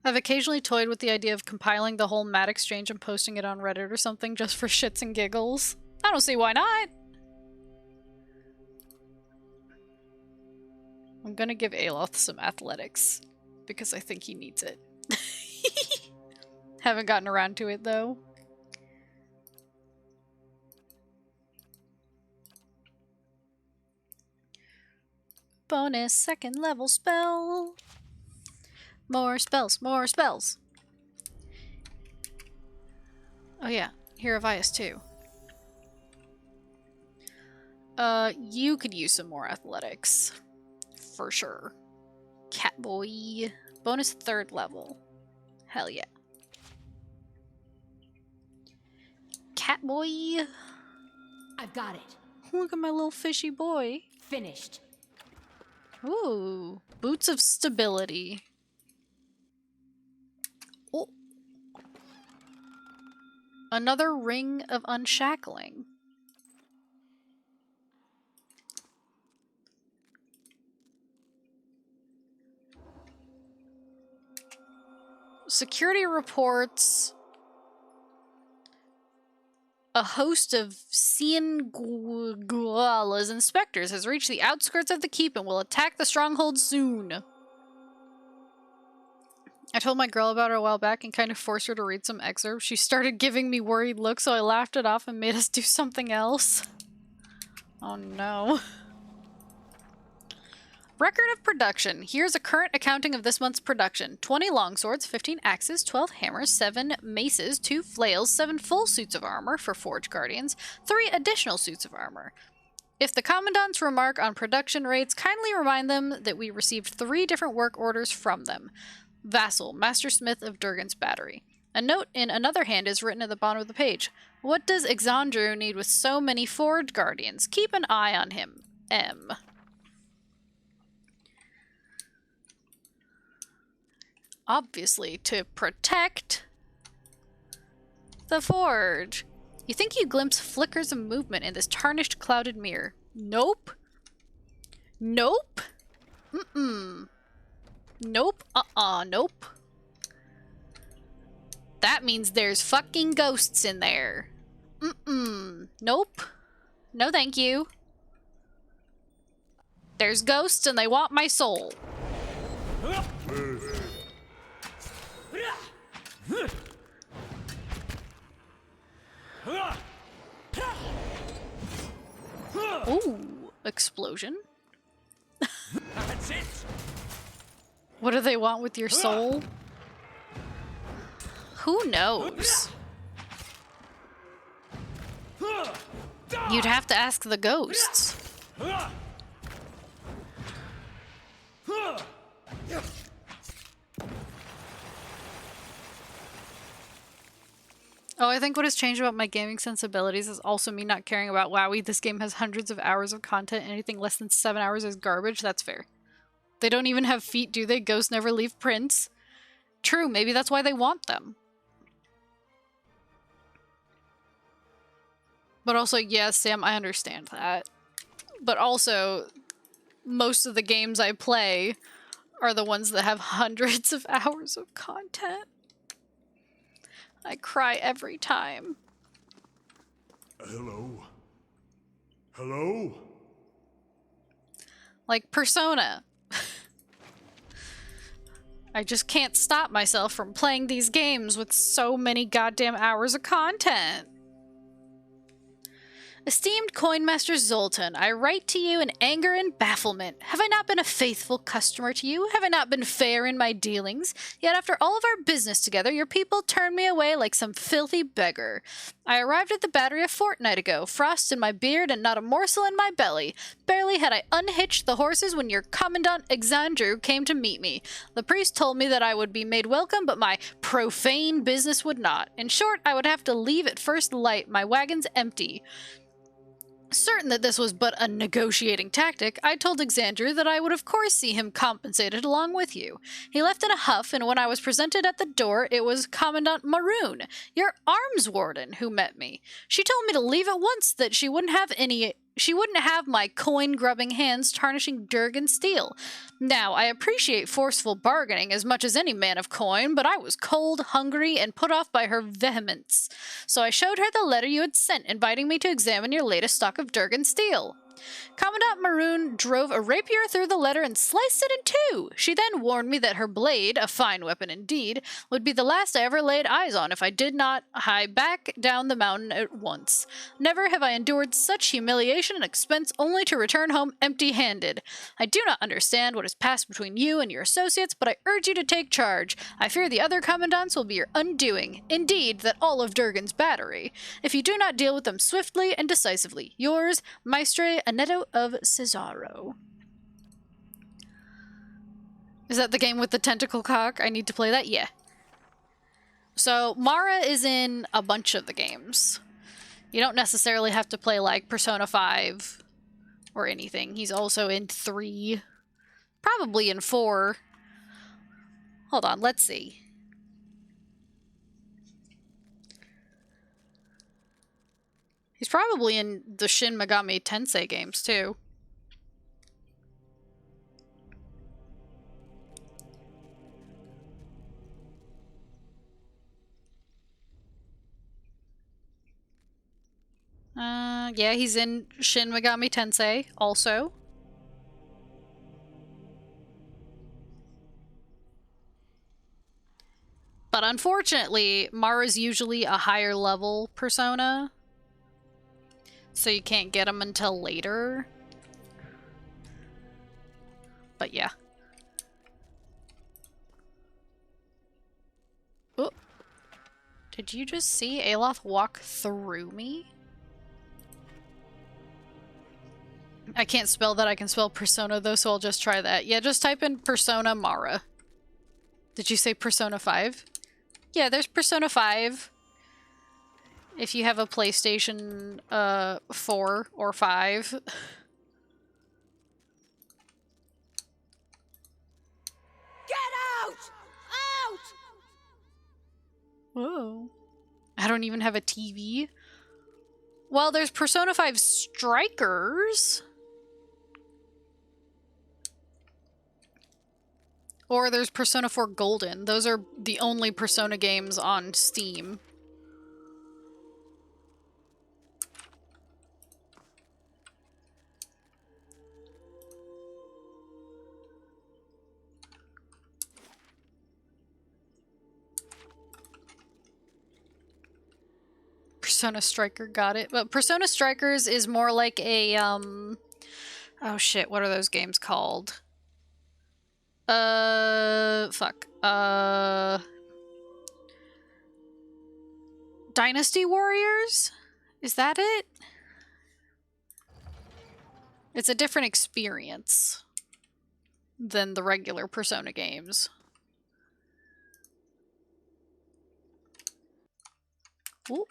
I've occasionally toyed with the idea of compiling the whole Mat exchange and posting it on Reddit or something just for shits and giggles. I don't see why not. I'm gonna give Aloth some athletics because I think he needs it. Haven't gotten around to it though. Bonus 2nd level spell. More spells, more spells. Oh yeah, Hero of Ias too. You could use some more athletics. For sure. Catboy. Bonus 3rd level. Hell yeah. Catboy. I've got it. Look at my little fishy boy. Finished. Ooh. Boots of Stability. Oh. Another Ring of Unshackling. Security reports a host of Cienguala's inspectors has reached the outskirts of the keep and will attack the stronghold soon. I told my girl about it a while back and kind of forced her to read some excerpts. She started giving me worried looks, so I laughed it off and made us do something else. Oh no. Record of production. Here's a current accounting of this month's production. 20 longswords, 15 axes, 12 hammers, 7 maces, 2 flails, 7 full suits of armor for Forge Guardians, 3 additional suits of armor. If the Commandants remark on production rates, kindly remind them that we received 3 different work orders from them. Vassal, Master Smith of Durgan's Battery. A note in another hand is written at the bottom of the page. What does Exandru need with so many Forge Guardians? Keep an eye on him. M. Obviously, to protect the forge. You think you glimpse flickers of movement in this tarnished, clouded mirror. Nope. Nope. Mm-mm. Nope. Nope. That means there's fucking ghosts in there. Mm-mm. Nope. No thank you. There's ghosts and they want my soul. explosion. That's it! What do they want with your soul? Who knows? You'd have to ask the ghosts. Oh, I think what has changed about my gaming sensibilities is also me not caring about WoWie. This game has hundreds of hours of content, and anything less than 7 hours is garbage. That's fair. They don't even have feet, do they? Ghosts never leave prints. True, maybe that's why they want them. But also, yes, Sam, I understand that. But also, most of the games I play are the ones that have hundreds of hours of content. I cry every time. Hello? Hello? Like Persona. I just can't stop myself from playing these games with so many goddamn hours of content. Esteemed Coinmaster Zoltan, I write to you in anger and bafflement. Have I not been a faithful customer to you? Have I not been fair in my dealings? Yet after all of our business together, your people turned me away like some filthy beggar. I arrived at the battery a fortnight ago, frost in my beard and not a morsel in my belly. Barely had I unhitched the horses when your Commandant Exandru came to meet me. The priest told me that I would be made welcome, but my profane business would not. In short, I would have to leave at first light, my wagons empty. Certain that this was but a negotiating tactic, I told Exandru that I would of course see him compensated along with you. He left in a huff, and when I was presented at the door, it was Commandant Maroon, your arms warden, who met me. She told me to leave at once, that she wouldn't have my coin-grubbing hands tarnishing Durgan steel. Now, I appreciate forceful bargaining as much as any man of coin, but I was cold, hungry, and put off by her vehemence. So I showed her the letter you had sent, inviting me to examine your latest stock of Durgan steel. Commandant Maroon drove a rapier through the letter and sliced it in two. She then warned me that her blade, a fine weapon indeed, would be the last I ever laid eyes on if I did not hie back down the mountain at once. Never have I endured such humiliation and expense only to return home empty-handed. I do not understand what has passed between you and your associates, but I urge you to take charge. I fear the other commandants will be your undoing. Indeed, that all of Durgan's battery. If you do not deal with them swiftly and decisively. Yours, Maestre Annetto of Cesaro. Is that the game with the tentacle cock? I need to play that? Yeah. So, Mara is in a bunch of the games. You don't necessarily have to play, like, Persona 5 or anything. He's also in 3. Probably in 4. Hold on, let's see. He's probably in the Shin Megami Tensei games, too. Yeah, he's in Shin Megami Tensei, also. But unfortunately, Mara's usually a higher level persona. So you can't get them until later. But yeah. Oh. Did you just see Aloth walk through me? I can't spell that. I can spell Persona though, so I'll just try that. Yeah, just type in Persona Mara. Did you say Persona 5? Yeah, there's Persona 5. If you have a PlayStation 4 or 5. Get out! Out! Whoa. I don't even have a TV. Well, there's Persona 5 Strikers. Or there's Persona 4 Golden. Those are the only Persona games on Steam. Persona Striker, got it. But Persona Strikers is more like a, Oh shit, what are those games called? Fuck. Dynasty Warriors? Is that it? It's a different experience than the regular Persona games. Ooh.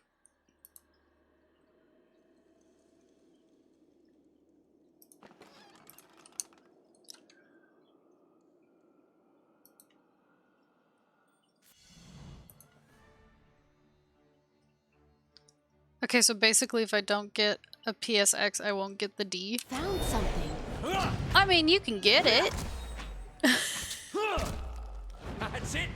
Okay, so basically if I don't get a PSX, I won't get the D. Found something. I mean, you can get it. That's it.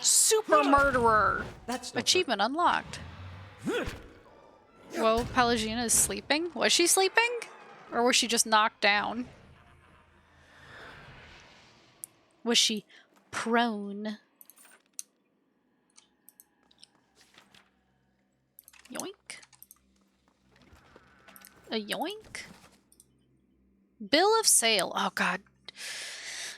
Super Murderer! That's achievement unlocked. Whoa, Pelagina is sleeping? Was she sleeping? Or was she just knocked down? Was she prone? Yoink. A yoink? Bill of sale. Oh god.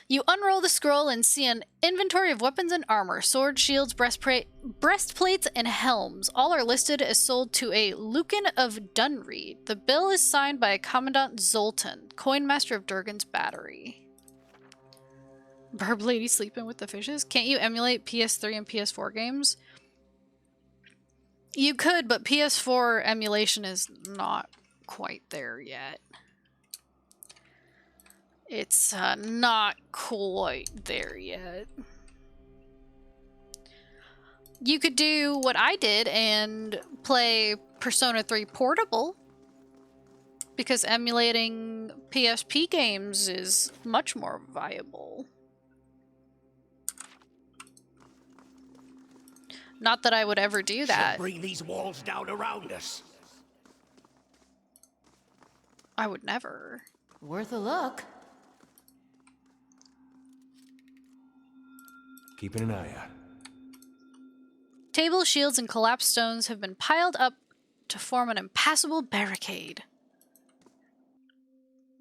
You unroll the scroll and see an inventory of weapons and armor, swords, shields, breastplates, and helms. All are listed as sold to a Lucan of Dunreed. The bill is signed by Commandant Zoltan, Coinmaster of Durgan's Battery. Burb Lady sleeping with the fishes? Can't you emulate PS3 and PS4 games? You could, but PS4 emulation is not quite there yet. It's not quite there yet. You could do what I did and play Persona 3 Portable, because emulating PSP games is much more viable. Not that I would ever do that. Bring these walls down around us. I would never. Worth a look. Keeping an eye out. Table, shields, and collapsed stones have been piled up to form an impassable barricade.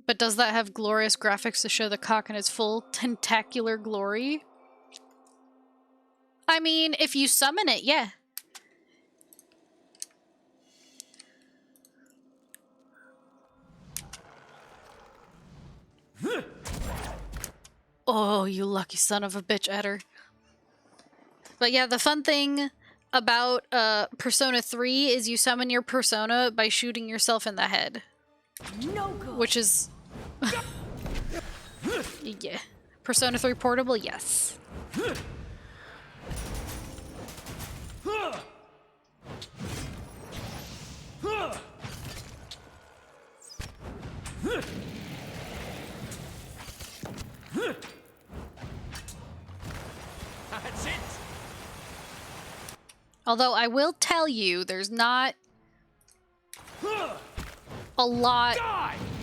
But does that have glorious graphics to show the cock in its full tentacular glory? I mean, if you summon it, yeah. Oh, you lucky son of a bitch, Eder. But yeah, the fun thing about Persona 3 is you summon your persona by shooting yourself in the head. No good. Which is... yeah. Persona 3 Portable, yes. That's it. Although I will tell you, there's not a lot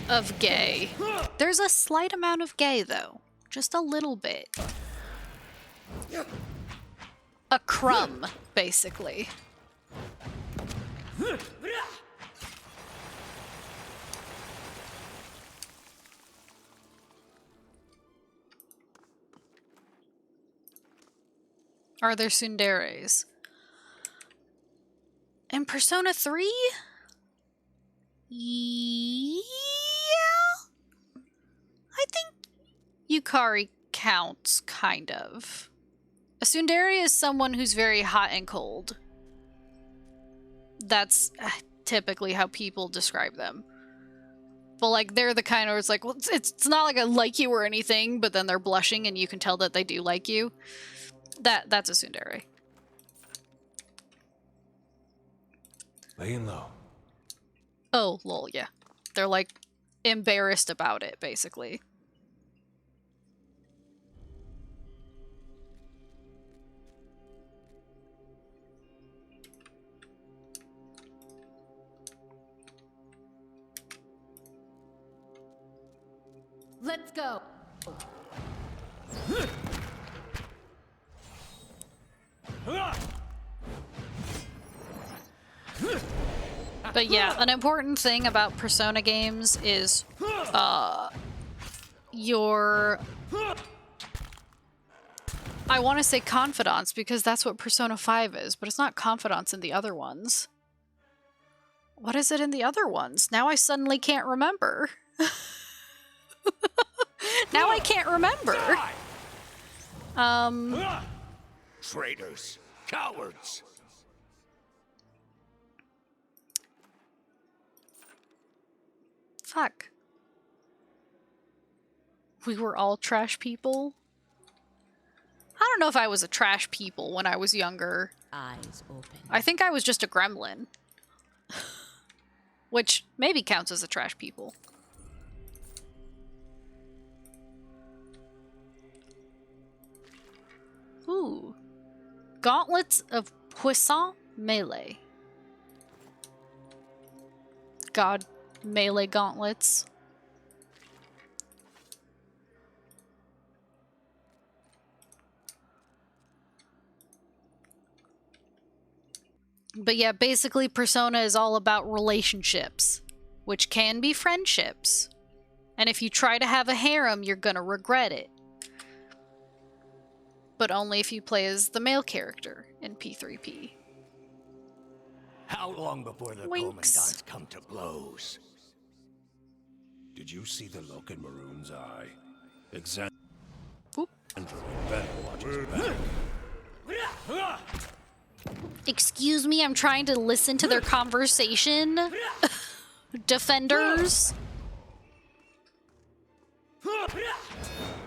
of gay. There's a slight amount of gay, though. Just a little bit. A crumb, basically. Are there tsunderes? In Persona 3? Yeah? I think Yukari counts, kind of. A tsundere is someone who's very hot and cold. That's typically how people describe them. But, like, they're the kind where it's like, well, it's not like I like you or anything, but then they're blushing and you can tell that they do like you. That's a tsundere. Laying low. Oh, lol, yeah. They're, like, embarrassed about it, basically. Let's go. But yeah, an important thing about Persona games is your... I want to say confidants because that's what Persona 5 is, but it's not confidants in the other ones. What is it in the other ones? Now I suddenly can't remember. Now I can't remember. Traitors, cowards. Fuck. We were all trash people? I don't know if I was a trash people when I was younger. Eyes open. I think I was just a gremlin. Which maybe counts as a trash people. Ooh. Gauntlets of Puissant Melee. God, melee gauntlets. But yeah, basically Persona is all about relationships, which can be friendships. And if you try to have a harem, you're gonna regret it. But only if you play as the male character in P3P. How long before the commandants come to blows? Did you see the look in Maroon's eye? Examine. Better watch his back. Excuse me, I'm trying to listen to their conversation. Defenders.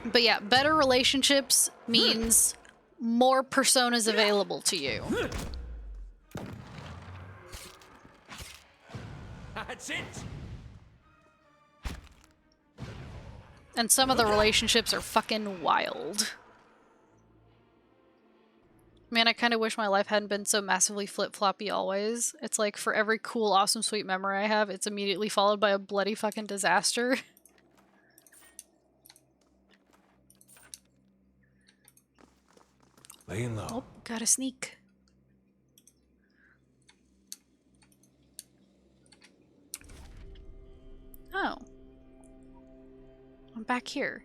But yeah, better relationships means more personas available to you. That's it. And some of the relationships are fucking wild. Man, I kind of wish my life hadn't been so massively flip-floppy always. It's like for every cool, awesome, sweet memory I have, it's immediately followed by a bloody fucking disaster. Laying low. Oh, gotta sneak. Oh. I'm back here.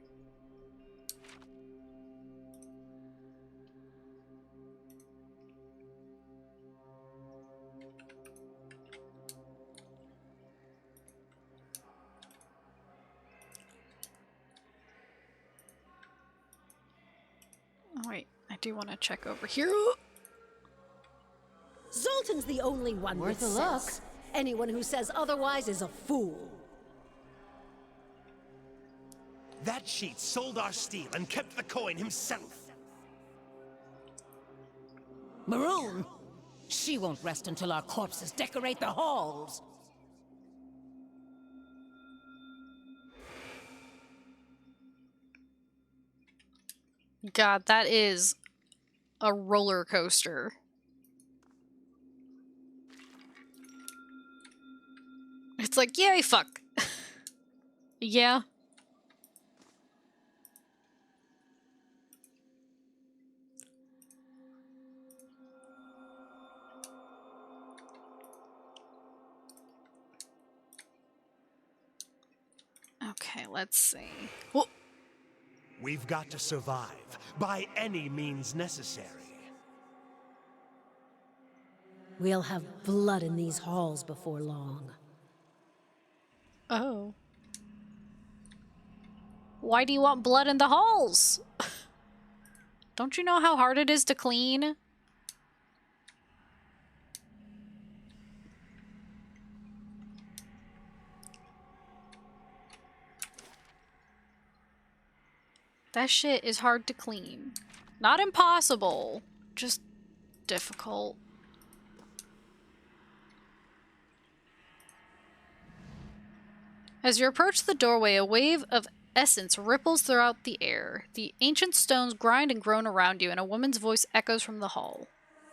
Oh, wait. I do want to check over here. Zoltan's the only one Worth with a look. sense. Anyone who says otherwise is a fool. That sheet sold our steel and kept the coin himself. Maroon! She won't rest until our corpses decorate the halls. God, that is a roller coaster. It's like, yay, fuck. Yeah. Okay, let's see. Well, We've got to survive by any means necessary. We'll have blood in these halls before long. oh. Why do you want blood in the halls? Don't you know how hard it is to clean? That shit is hard to clean. Not impossible, just difficult. As you approach the doorway, a wave of essence ripples throughout the air. The ancient stones grind and groan around you, and a woman's voice echoes from the hall.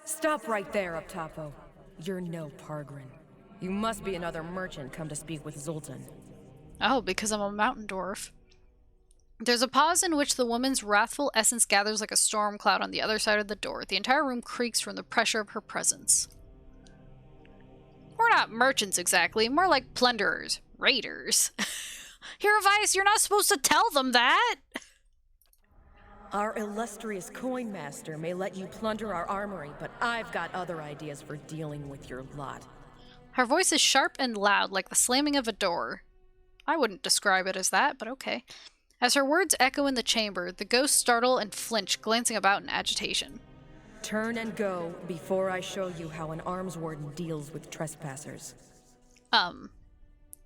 Stop right there, Uptapo. You're no Pargrin. You must be another merchant come to speak with Zoltan. Oh, because I'm a mountain dwarf. There's a pause in which the woman's wrathful essence gathers like a storm cloud on the other side of the door. The entire room creaks from the pressure of her presence. not merchants exactly, more like plunderers, raiders. Hierovias, you're not supposed to tell them that! Our illustrious coin master may let you plunder our armory, but I've got other ideas for dealing with your lot. Her voice is sharp and loud, like the slamming of a door. I wouldn't describe it as that, but okay. As her words echo in the chamber, the ghosts startle and flinch, glancing about in agitation. Turn and go before I show you how an arms warden deals with trespassers.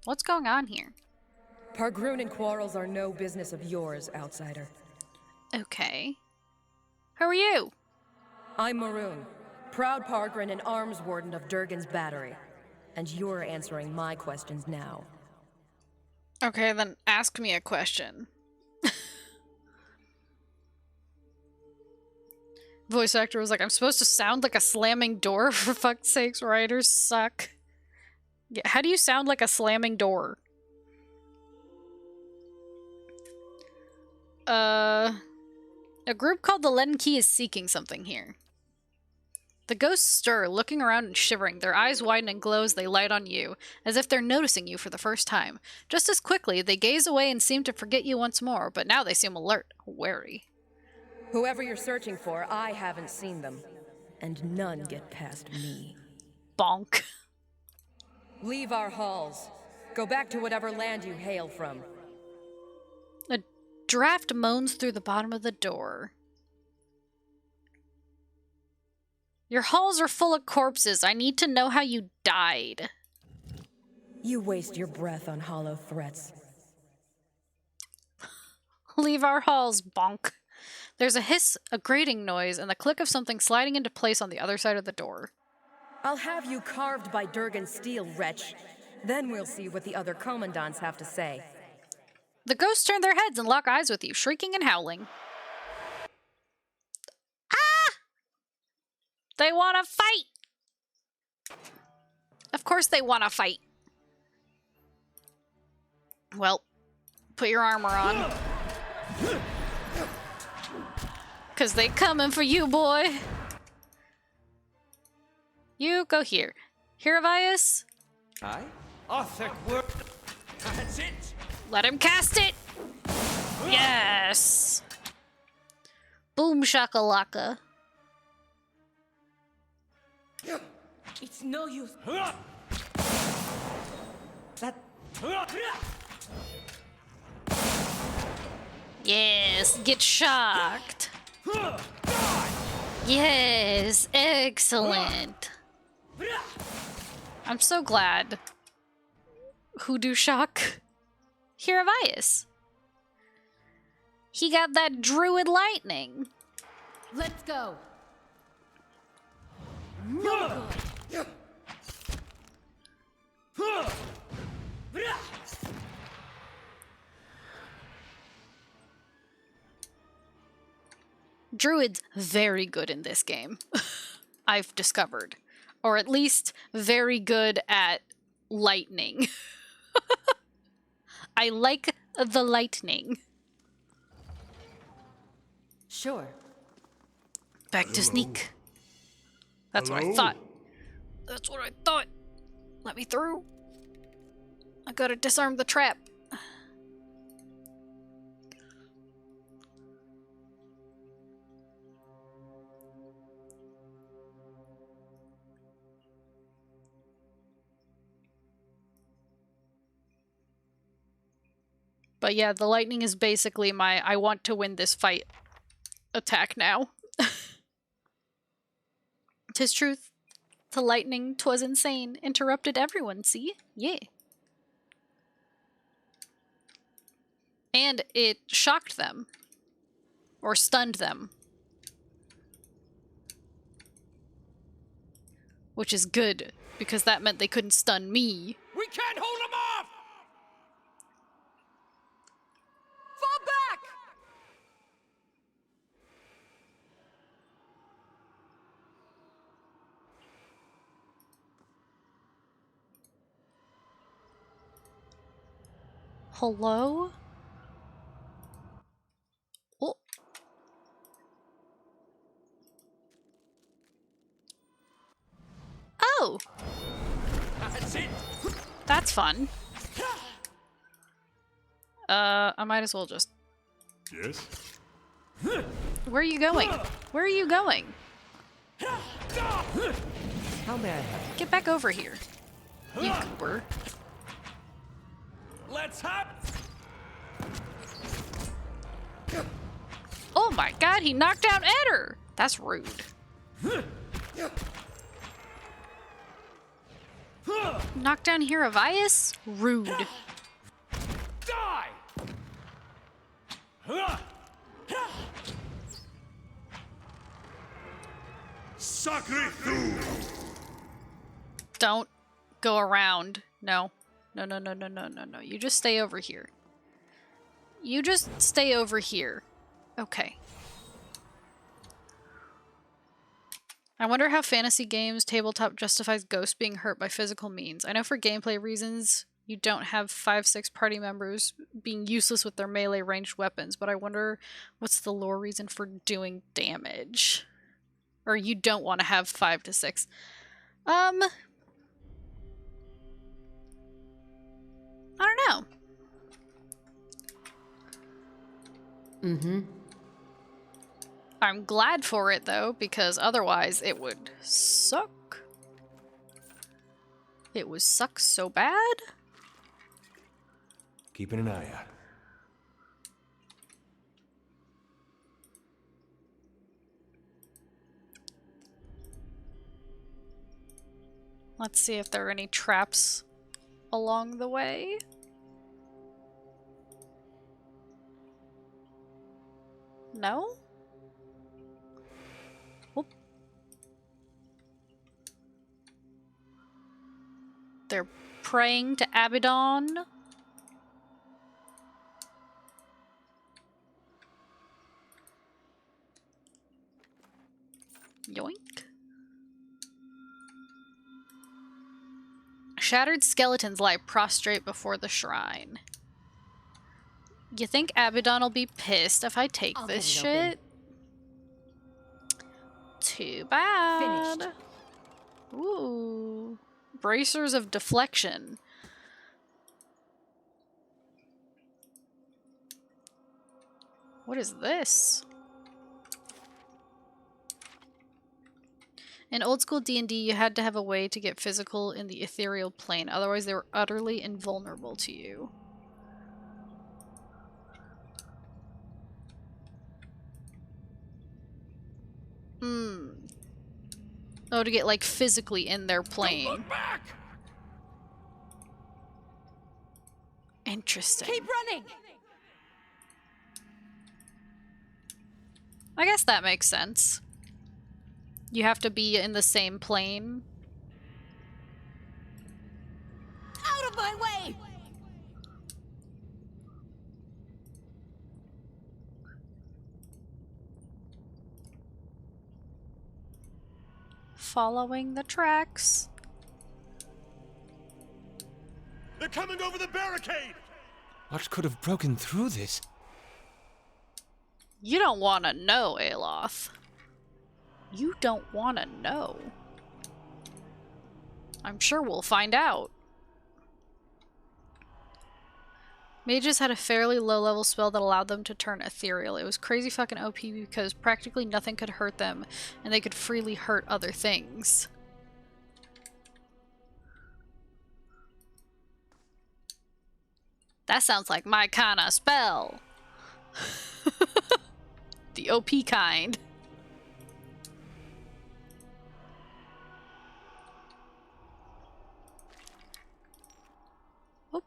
What's going on here? Pargrunan quarrels are no business of yours, outsider. Okay. Who are you? I'm Maroon, proud Pargrin and arms warden of Durgan's Battery. And you're answering my questions now. Okay, then ask me a question. Voice actor was like, I'm supposed to sound like a slamming door? For fuck's sakes, writers suck. Yeah, how do you sound like a slamming door? A group called the Leaden Key is seeking something here. The ghosts stir, looking around and shivering, their eyes widen and glow as they light on you, as if they're noticing you for the first time. Just as quickly, they gaze away and seem to forget you once more, but now they seem alert, wary. Whoever you're searching for, I haven't seen them. And none get past me. Bonk. Leave our halls. Go back to whatever land you hail from. A draft moans through the bottom of the door. Your halls are full of corpses. I need to know how you died. You waste your breath on hollow threats. Leave our halls, bonk. There's a hiss, a grating noise, and the click of something sliding into place on the other side of the door. I'll have you carved by Durgan's steel, wretch. Then we'll see what the other commandants have to say. The ghosts turn their heads and lock eyes with you, shrieking and howling. Ah! They want to fight! Of course they want to fight. Well, put your armor on. Because they coming for you, boy. You go here. Hierovias? Aye? That's it! Let him cast it! Yes! Boom shakalaka. It's no use. That. Yes, get shocked. Yes, excellent. I'm so glad. Hoodoo shock. Hierovias. He got that druid lightning. Let's go. No good. Druid's very good in this game. I've discovered. Or at least very good at lightning. I like the lightning. Sure. Back to sneak. That's what I thought. That's what I thought. Let me through. I gotta disarm the trap. But yeah, the lightning is basically my I want to win this fight attack now. 'Tis truth. The lightning, 'twas insane, interrupted everyone, see? Yeah. And it shocked them. Or stunned them. Which is good, because that meant they couldn't stun me. We can't hold him off! Fall back! Hello? Oh. Oh! That's fun. I might as well just... Yes? Where are you going? Where are you going? How may I help? Get back over here. You goober. Let's hop! Oh my god, he knocked down Eder! That's rude. Knock down Hiravias? Rude. Die! Sacre Thu! Don't go around. No. No, no, no, no, no, no, no. You just stay over here. You just stay over here. Okay. I wonder how fantasy games tabletop justifies ghosts being hurt by physical means. I know for gameplay reasons you don't have 5-6 party members being useless with their melee ranged weapons, but I wonder what's the lore reason for doing damage? Or you don't want to have 5 to 6. I don't know. Mm-hmm. I'm glad for it, though, because otherwise it would suck. It would suck so bad. Keeping an eye out. Let's see if there are any traps along the way. No? Whoop. They're praying to Abaddon. Yoink. Shattered skeletons lie prostrate before the shrine. You think Abaddon will be pissed if I take this shit? Too bad. Finished. Ooh. Bracers of deflection. What is this? In old school D&D, you had to have a way to get physical in the ethereal plane, otherwise they were utterly invulnerable to you. Oh, to get, like, physically in their plane. Don't look back! Interesting. Keep running! I guess that makes sense. You have to be in the same plane. Out of my way! Following the tracks. They're coming over the barricade! What could have broken through this? You don't want to know, Aloth. You don't want to know. I'm sure we'll find out. Mages had a fairly low-level spell that allowed them to turn ethereal. It was crazy fucking OP because practically nothing could hurt them, and they could freely hurt other things. That sounds like my kind of spell. The OP kind. Oop.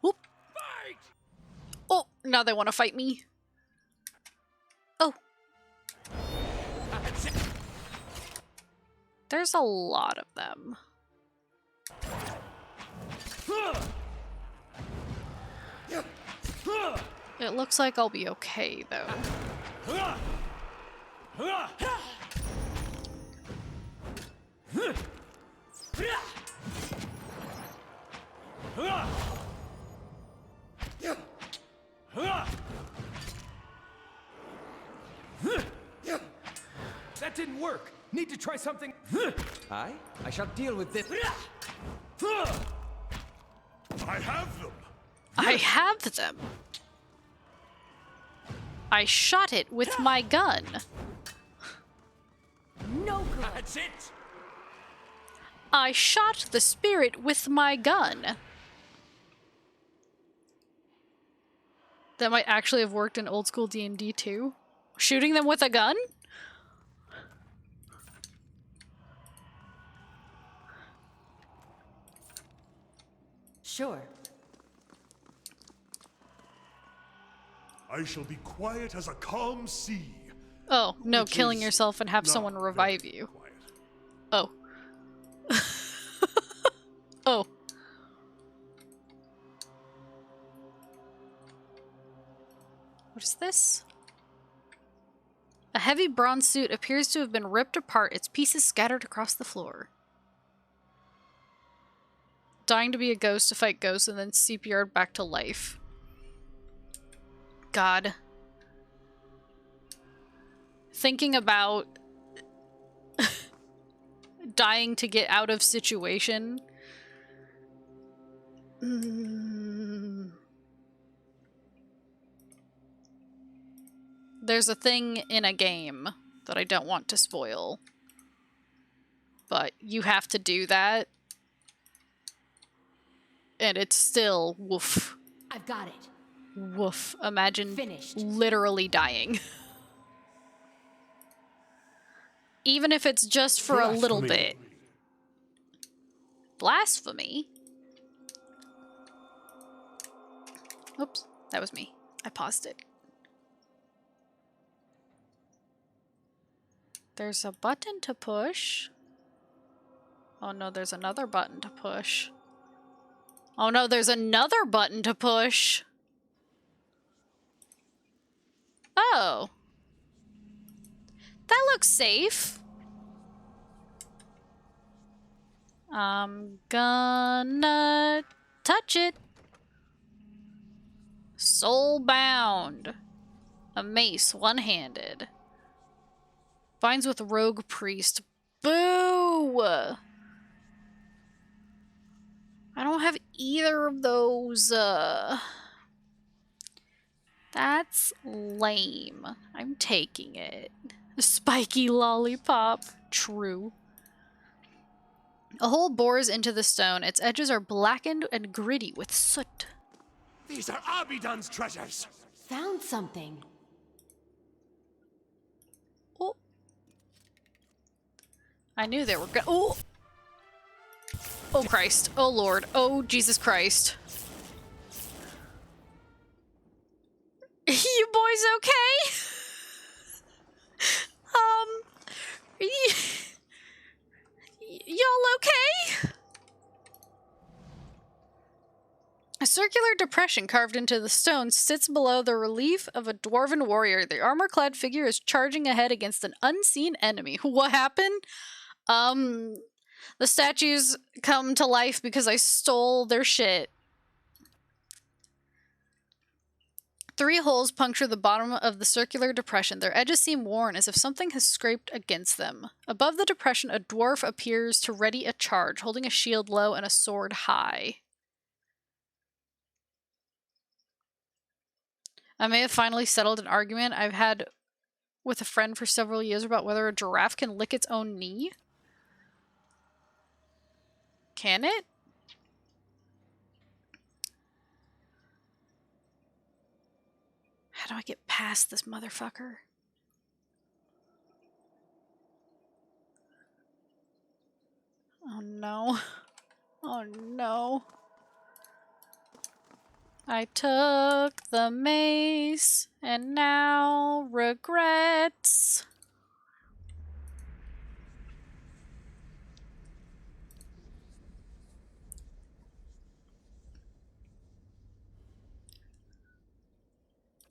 Oop. Fight! Oh, now they want to fight me. Oh. There's a lot of them. It looks like I'll be okay, though. That didn't work. Need to try something. Aye, I shall deal with this. I have them. I have them. I shot it with my gun. No good. That's it. I shot the spirit with my gun. That might actually have worked in old school D&D too. Shooting them with a gun? Sure. I shall be quiet as a calm sea. Oh, no, Which killing is yourself and have not someone very revive you. quiet. Oh. Oh. What is this? A heavy bronze suit appears to have been ripped apart, its pieces scattered across the floor. Dying to be a ghost to fight ghosts and then CPR'd back to life. God. Thinking about dying to get out of situation. There's a thing in a game that I don't want to spoil. But you have to do that. And it's still woof. I've got it. Woof. Imagine Finished. literally dying. Even if it's just for a little bit. Blasphemy? Oops, that was me. I paused it. There's a button to push. Oh no, there's another button to push. Oh no, there's another button to push. Oh. That looks safe. I'm gonna touch it. Soulbound. A mace, one-handed. Binds with rogue priest. Boo! I don't have either of those. That's lame. I'm taking it. A spiky lollipop. True. A hole bores into the stone. Its edges are blackened and gritty with soot. These are Abidan's treasures. Found something. Oh. I knew they were good. Oh! Oh Christ. Oh Lord. Oh Jesus Christ. You boys okay? Y'all okay? A circular depression carved into the stone sits below the relief of a dwarven warrior. The armor-clad figure is charging ahead against an unseen enemy. What happened? The statues come to life because I stole their shit. 3 holes puncture the bottom of the circular depression. Their edges seem worn, as if something has scraped against them. Above the depression, a dwarf appears to ready a charge, holding a shield low and a sword high. I may have finally settled an argument I've had with a friend for several years about whether a giraffe can lick its own knee. Can it? How do I get past this motherfucker? Oh no. Oh no. I took the mace and now regrets.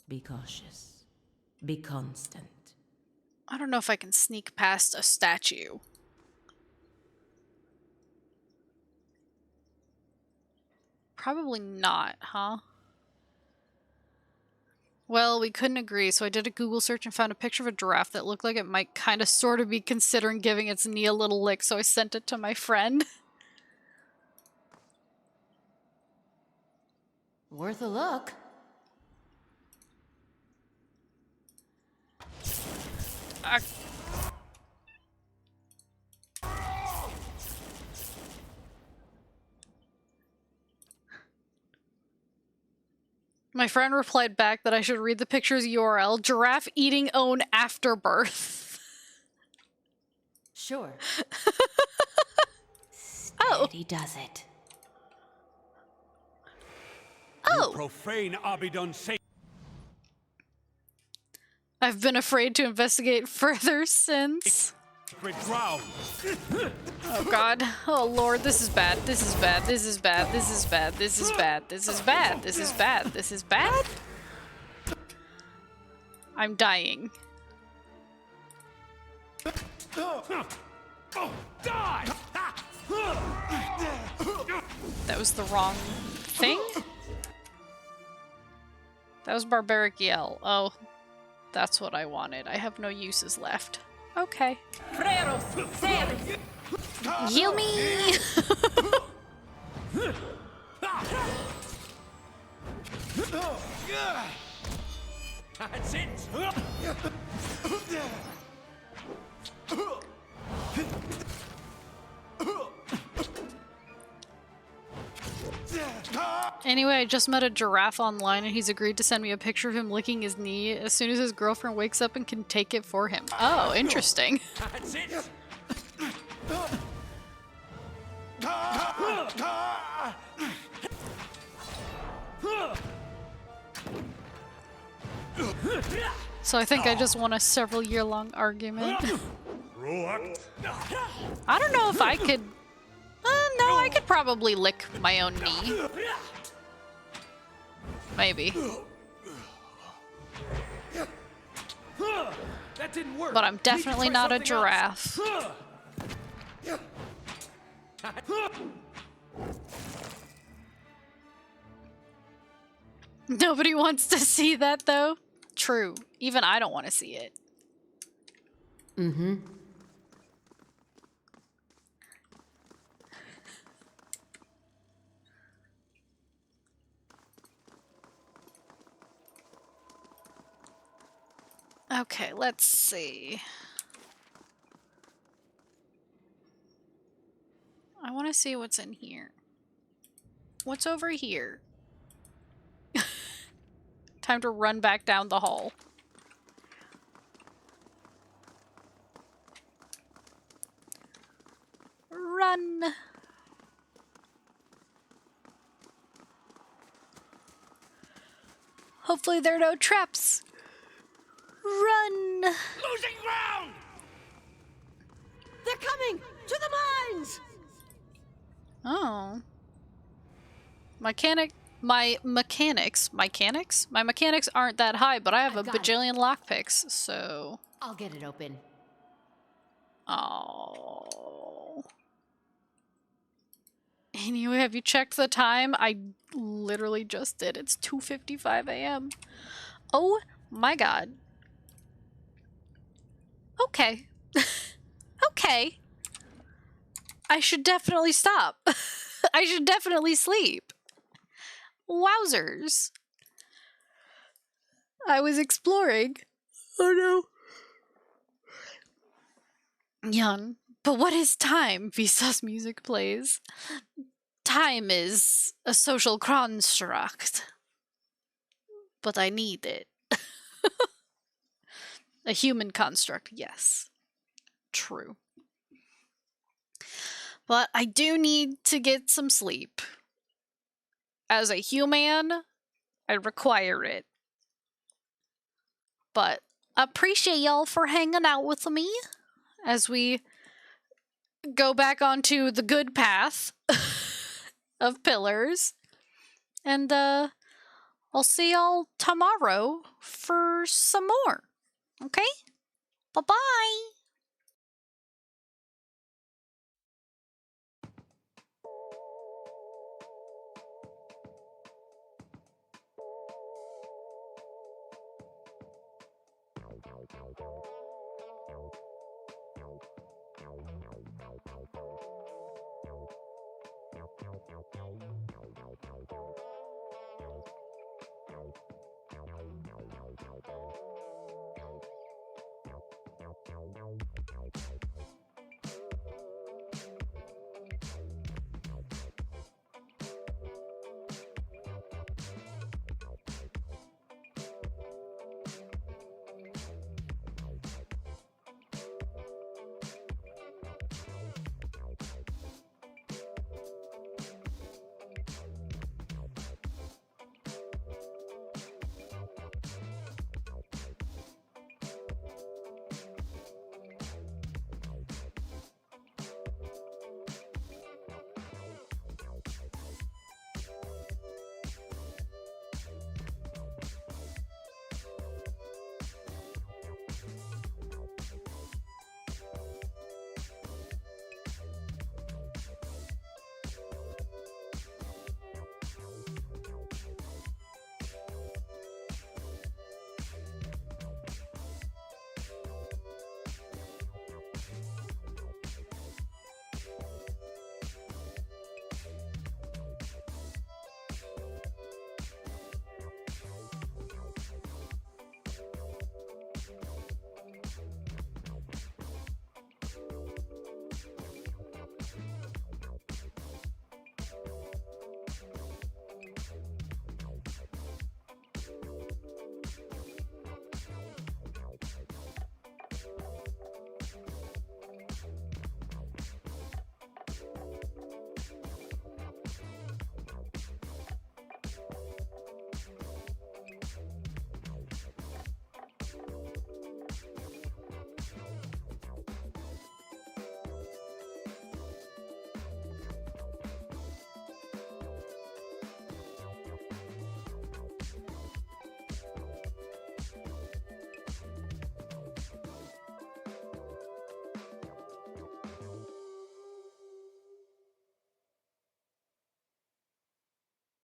Be cautious. Be constant. I don't know if I can sneak past a statue. Probably not, huh? Well, we couldn't agree, so I did a Google search and found a picture of a giraffe that looked like it might kind of sort of be considering giving its knee a little lick, so I sent it to my friend. Worth a look. My friend replied back that I should read the picture's URL, giraffe eating own after birth. Sure. Oh. He does it. Oh. You profane Abidon say. I've been afraid to investigate further since. Ground. Oh god. Oh lord, this is bad. This is bad. This is bad. This is bad. This is bad. This is bad. This is bad. This is bad. I'm dying. Die! That was the wrong thing? That was Barbaric Yell. Oh, that's what I wanted. I have no uses left. Okay. Heal me! That's it! Anyway, I just met a giraffe online and he's agreed to send me a picture of him licking his knee as soon as his girlfriend wakes up and can take it for him. Oh, interesting. That's it! So I think I just won a several year-long argument. I don't know if I could... no, I could probably lick my own knee. Maybe. That didn't work. But I'm definitely not a giraffe. Nobody wants to see that, though. True. Even I don't want to see it. Mm-hmm. Okay, let's see. I want to see what's in here. What's over here? Time to run back down the hall. Run! Hopefully there are no traps. Run! Losing ground! They're coming! To the mines! Oh. My mechanics aren't that high, but I have a bajillion lockpicks, so... I'll get it open. Oh. Anyway, have you checked the time? I literally just did. It's 2:55 a.m. Oh my god. Okay. Okay. I should definitely stop. I should definitely sleep. Wowzers. I was exploring. Oh no. Young. But what is time? Visa's music plays. Time is a social construct. But I need it. A human construct, yes. True. But I do need to get some sleep. As a human, I require it. But appreciate y'all for hanging out with me as we go back onto the good path of pillars. And I'll see y'all tomorrow for some more. Okay? Bye-bye!